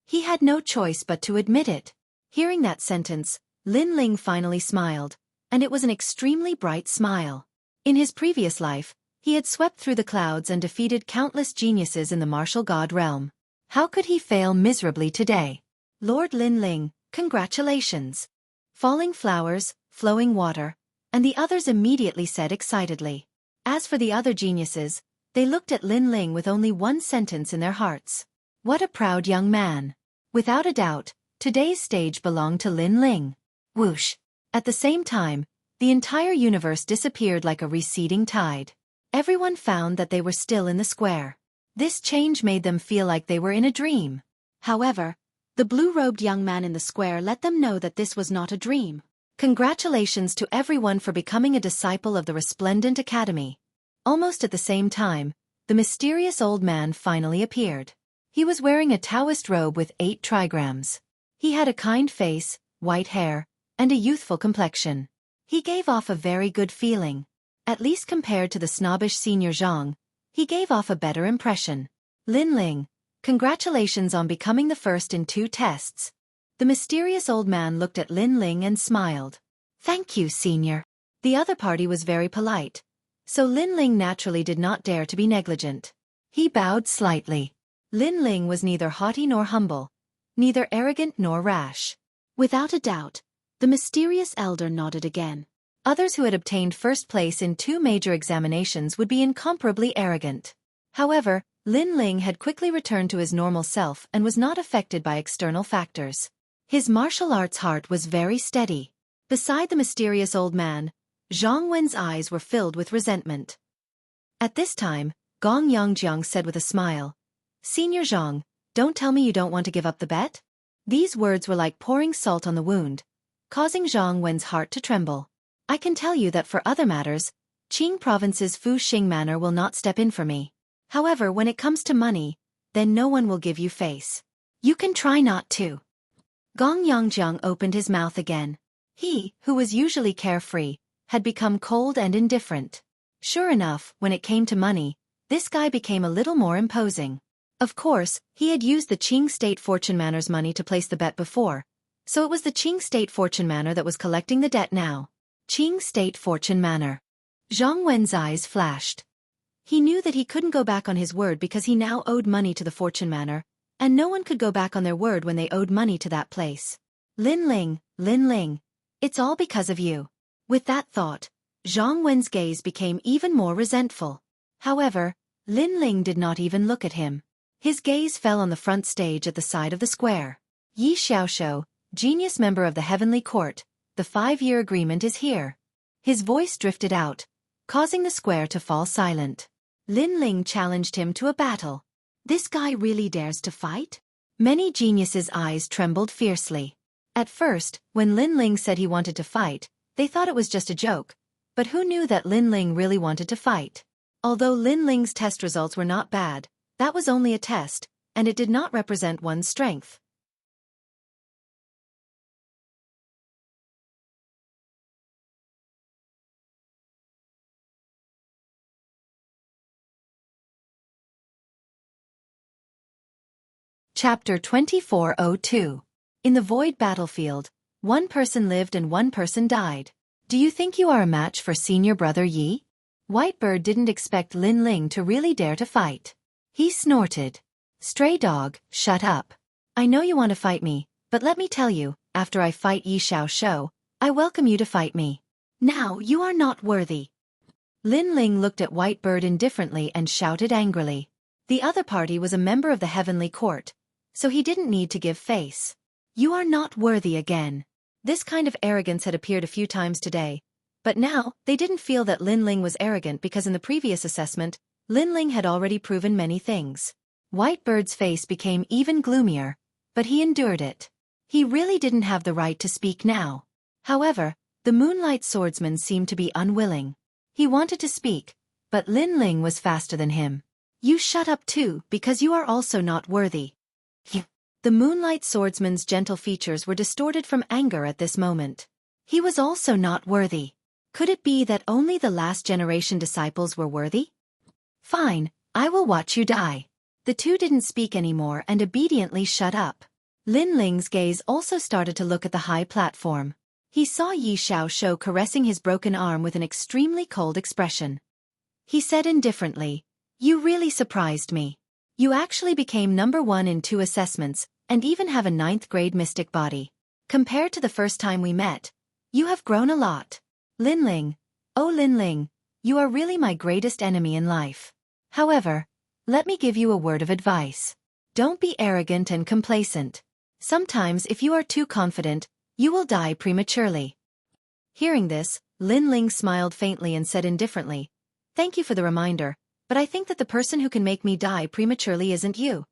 He had no choice but to admit it. Hearing that sentence, Lin Ling finally smiled, and it was an extremely bright smile. In his previous life, he had swept through the clouds and defeated countless geniuses in the martial god realm. How could he fail miserably today? "Lord Lin Ling, congratulations." Falling flowers, flowing water, and the others immediately said excitedly. As for the other geniuses, they looked at Lin Ling with only one sentence in their hearts. What a proud young man. Without a doubt, today's stage belonged to Lin Ling. Whoosh! At the same time, the entire universe disappeared like a receding tide. Everyone found that they were still in the square. This change made them feel like they were in a dream. However, the blue-robed young man in the square let them know that this was not a dream. "Congratulations to everyone for becoming a disciple of the Resplendent Academy." Almost at the same time, the mysterious old man finally appeared. He was wearing a Taoist robe with 8 trigrams. He had a kind face, white hair, and a youthful complexion. He gave off a very good feeling. At least compared to the snobbish senior Zhang, he gave off a better impression. "Lin Ling, congratulations on becoming the first in 2 tests." The mysterious old man looked at Lin Ling and smiled. "Thank you, senior." The other party was very polite, so Lin Ling naturally did not dare to be negligent. He bowed slightly. Lin Ling was neither haughty nor humble, neither arrogant nor rash. Without a doubt, the mysterious elder nodded again. Others who had obtained first place in 2 major examinations would be incomparably arrogant. However, Lin Ling had quickly returned to his normal self and was not affected by external factors. His martial arts heart was very steady. Beside the mysterious old man, Zhang Wen's eyes were filled with resentment. At this time, Gong Yongjiang said with a smile, "Senior Zhang, don't tell me you don't want to give up the bet?" These words were like pouring salt on the wound, causing Zhang Wen's heart to tremble. "I can tell you that for other matters, Qing Province's Fu Xing Manor will not step in for me. However, when it comes to money, then no one will give you face. You can try not to." Gong Yongjiang opened his mouth again. He, who was usually carefree, had become cold and indifferent. Sure enough, when it came to money, this guy became a little more imposing. Of course, he had used the Qing State Fortune Manor's money to place the bet before, so it was the Qing State Fortune Manor that was collecting the debt now. Qing State Fortune Manor. Zhang Wen's eyes flashed. He knew that he couldn't go back on his word because he now owed money to the Fortune Manor, and no one could go back on their word when they owed money to that place. Lin Ling, it's all because of you. With that thought, Zhang Wen's gaze became even more resentful. However, Lin Ling did not even look at him. His gaze fell on the front stage at the side of the square. Yi Xiaoshou, genius member of the Heavenly Court, the 5-year agreement is here. His voice drifted out, causing the square to fall silent. Lin Ling challenged him to a battle. This guy really dares to fight? Many geniuses' eyes trembled fiercely. At first, when Lin Ling said he wanted to fight, they thought it was just a joke, but who knew that Lin Ling really wanted to fight? Although Lin Ling's test results were not bad, that was only a test, and it did not represent one's strength. Chapter 2402. In the Void Battlefield, one person lived and one person died. Do you think you are a match for senior brother Yi? Whitebird didn't expect Lin Ling to really dare to fight. He snorted. Stray dog, shut up. I know you want to fight me, but let me tell you, after I fight Yi Xiaoshou, I welcome you to fight me. Now you are not worthy. Lin Ling looked at Whitebird indifferently and shouted angrily. The other party was a member of the Heavenly Court, so he didn't need to give face. You are not worthy again. This kind of arrogance had appeared a few times today, but now they didn't feel that Lin Ling was arrogant because in the previous assessment, Lin Ling had already proven many things. Whitebird's face became even gloomier, but he endured it. He really didn't have the right to speak now. However, the Moonlight Swordsman seemed to be unwilling. He wanted to speak, but Lin Ling was faster than him. You shut up too, because you are also not worthy. The Moonlight Swordsman's gentle features were distorted from anger at this moment. He was also not worthy. Could it be that only the last generation disciples were worthy? Fine, I will watch you die. The two didn't speak anymore and obediently shut up. Lin Ling's gaze also started to look at the high platform. He saw Yi Xiaoshou caressing his broken arm with an extremely cold expression. He said indifferently, "You really surprised me. You actually became number 1 in 2 assessments, and even have a 9th grade mystic body. Compared to the first time we met, you have grown a lot. Lin Ling, oh Lin Ling, you are really my greatest enemy in life. However, let me give you a word of advice. Don't be arrogant and complacent. Sometimes if you are too confident, you will die prematurely." Hearing this, Lin Ling smiled faintly and said indifferently, "Thank you for the reminder, but I think that the person who can make me die prematurely isn't you."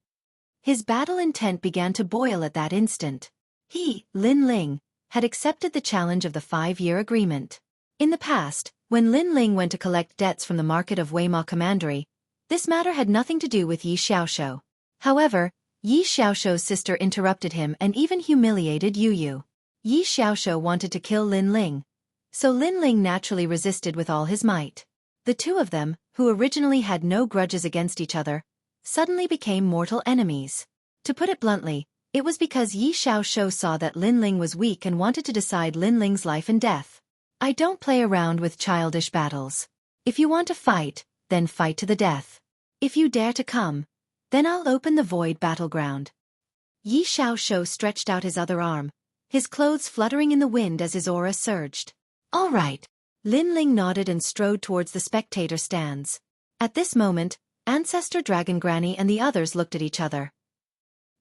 His battle intent began to boil at that instant. He, Lin Ling, had accepted the challenge of the 5-year agreement. In the past, when Lin Ling went to collect debts from the market of Weimar Commandery, this matter had nothing to do with Yi Xiaoshou. However, Yi Xiaoshou's sister interrupted him and even humiliated Yu Yu. Yi Xiaoshou wanted to kill Lin Ling, so Lin Ling naturally resisted with all his might. The two of them, who originally had no grudges against each other, suddenly became mortal enemies. To put it bluntly, it was because Yi Xiaoshou saw that Lin Ling was weak and wanted to decide Lin Ling's life and death. I don't play around with childish battles. If you want to fight, then fight to the death. If you dare to come, then I'll open the void battleground. Yi Xiaoshou stretched out his other arm, his clothes fluttering in the wind as his aura surged. All right. Lin Ling nodded and strode towards the spectator stands. At this moment, Ancestor Dragon Granny and the others looked at each other.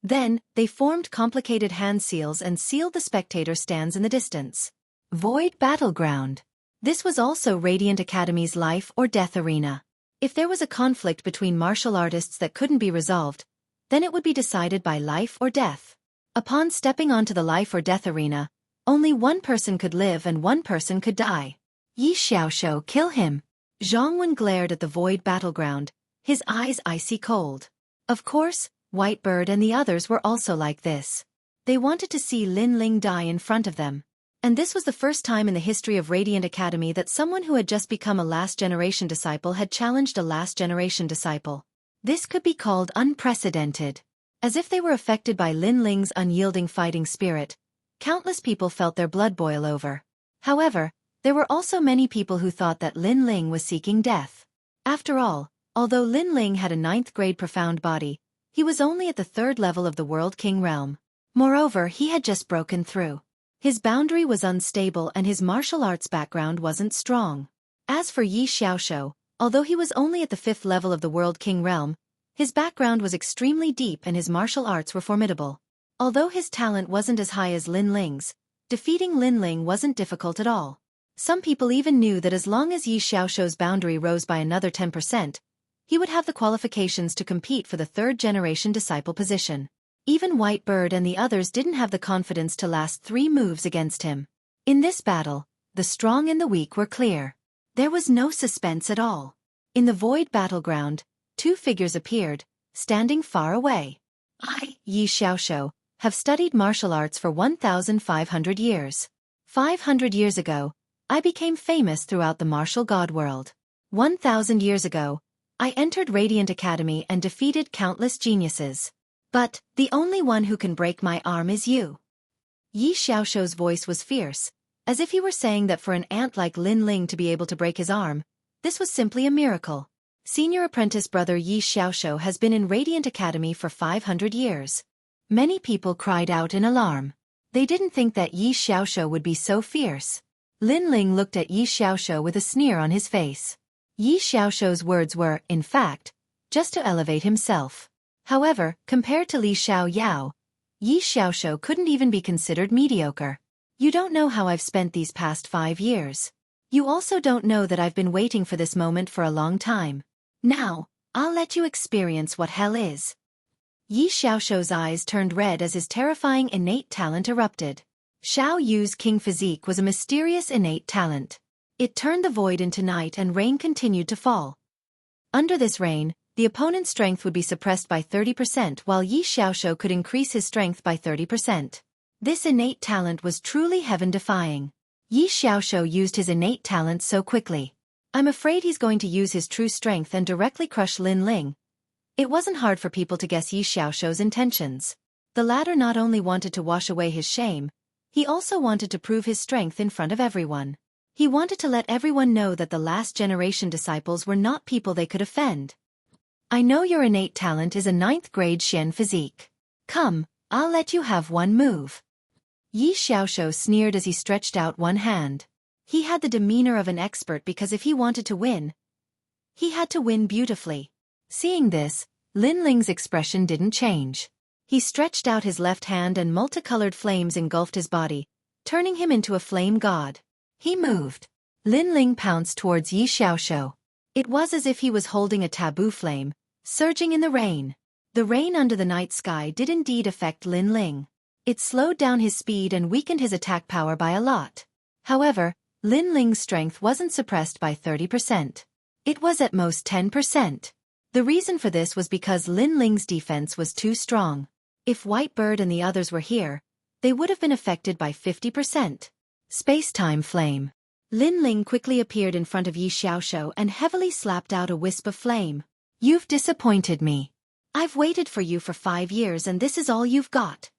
Then, they formed complicated hand seals and sealed the spectator stands in the distance. Void Battleground. This was also Radiant Academy's life or death arena. If there was a conflict between martial artists that couldn't be resolved, then it would be decided by life or death. Upon stepping onto the life or death arena, only one person could live and one person could die. Yi Xiaoshou, kill him. Zhang Wen glared at the void battleground, his eyes icy cold. Of course, Whitebird and the others were also like this. They wanted to see Lin Ling die in front of them. And this was the first time in the history of Radiant Academy that someone who had just become a last-generation disciple had challenged a last-generation disciple. This could be called unprecedented. As if they were affected by Lin Ling's unyielding fighting spirit, countless people felt their blood boil over. However, there were also many people who thought that Lin Ling was seeking death. After all, although Lin Ling had a 9th-grade profound body, he was only at the 3rd level of the World King realm. Moreover, he had just broken through. His boundary was unstable and his martial arts background wasn't strong. As for Yi Xiaoshou, although he was only at the 5th level of the World King realm, his background was extremely deep and his martial arts were formidable. Although his talent wasn't as high as Lin Ling's, defeating Lin Ling wasn't difficult at all. Some people even knew that as long as Yi Xiaoshou's boundary rose by another 10%, he would have the qualifications to compete for the 3rd-generation disciple position. Even White Bird and the others didn't have the confidence to last 3 moves against him. In this battle, the strong and the weak were clear. There was no suspense at all. In the void battleground, 2 figures appeared, standing far away. I, Yi Xiaoshou, have studied martial arts for 1,500 years. 500 years ago, I became famous throughout the martial god world. 1,000 years ago, I entered Radiant Academy and defeated countless geniuses. But, the only one who can break my arm is you. Yi Xiaoshou's voice was fierce, as if he were saying that for an ant like Lin Ling to be able to break his arm, this was simply a miracle. Senior apprentice brother Yi Xiaoshou has been in Radiant Academy for 500 years. Many people cried out in alarm. They didn't think that Yi Xiaoshou would be so fierce. Lin Ling looked at Yi Xiaoshou with a sneer on his face. Yi Xiaoshou's words were, in fact, just to elevate himself. However, compared to Li Xiaoyao, Yi Xiaoshou couldn't even be considered mediocre. You don't know how I've spent these past 5 years. You also don't know that I've been waiting for this moment for a long time. Now, I'll let you experience what hell is. Yi Xiaoshou's eyes turned red as his terrifying innate talent erupted. Xiao Yu's king physique was a mysterious innate talent. It turned the void into night and rain continued to fall. Under this rain, the opponent's strength would be suppressed by 30% while Yi Xiaoshou could increase his strength by 30%. This innate talent was truly heaven-defying. Yi Xiaoshou used his innate talent so quickly. I'm afraid he's going to use his true strength and directly crush Lin Ling. It wasn't hard for people to guess Yi Xiaoshou's intentions. The latter not only wanted to wash away his shame, he also wanted to prove his strength in front of everyone. He wanted to let everyone know that the last-generation disciples were not people they could offend. I know your innate talent is a 9th-grade Xian physique. Come, I'll let you have one move. Yi Xiaoshou sneered as he stretched out one hand. He had the demeanor of an expert because if he wanted to win, he had to win beautifully. Seeing this, Lin Ling's expression didn't change. He stretched out his left hand and multicolored flames engulfed his body, turning him into a flame god. He moved. Lin Ling pounced towards Yi Xiaoshou. It was as if he was holding a taboo flame, surging in the rain. The rain under the night sky did indeed affect Lin Ling. It slowed down his speed and weakened his attack power by a lot. However, Lin Ling's strength wasn't suppressed by 30%. It was at most 10%. The reason for this was because Lin Ling's defense was too strong. If White Bird and the others were here, they would have been affected by 50%. Space-time flame. Lin Ling quickly appeared in front of Yi Xiaoshou and heavily slapped out a wisp of flame. You've disappointed me. I've waited for you for 5 years and this is all you've got.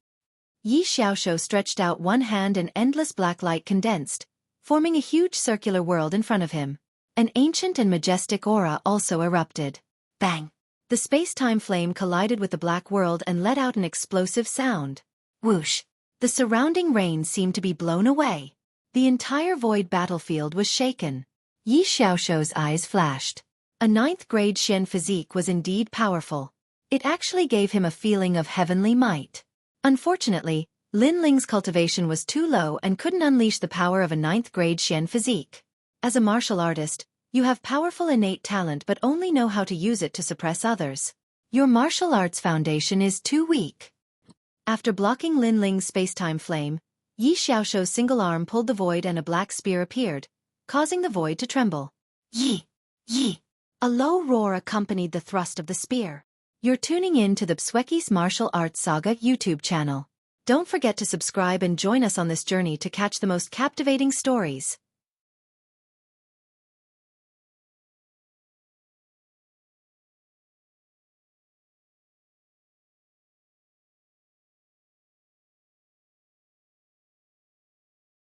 Yi Xiaoshou stretched out one hand and endless black light condensed, forming a huge circular world in front of him. An ancient and majestic aura also erupted. Bang! The space-time flame collided with the black world and let out an explosive sound. Whoosh! The surrounding rain seemed to be blown away. The entire void battlefield was shaken. Yi Xiaoshou's eyes flashed. A 9th-grade Xian physique was indeed powerful. It actually gave him a feeling of heavenly might. Unfortunately, Lin Ling's cultivation was too low and couldn't unleash the power of a 9th-grade Xian physique. As a martial artist, you have powerful innate talent but only know how to use it to suppress others. Your martial arts foundation is too weak. After blocking Lin Ling's space-time flame, Yi Xiaoshou's single arm pulled the void and a black spear appeared, causing the void to tremble. Yi! Yi! A low roar accompanied the thrust of the spear. You're tuning in to the Xueqi's Martial Arts Saga YouTube channel. Don't forget to subscribe and join us on this journey to catch the most captivating stories.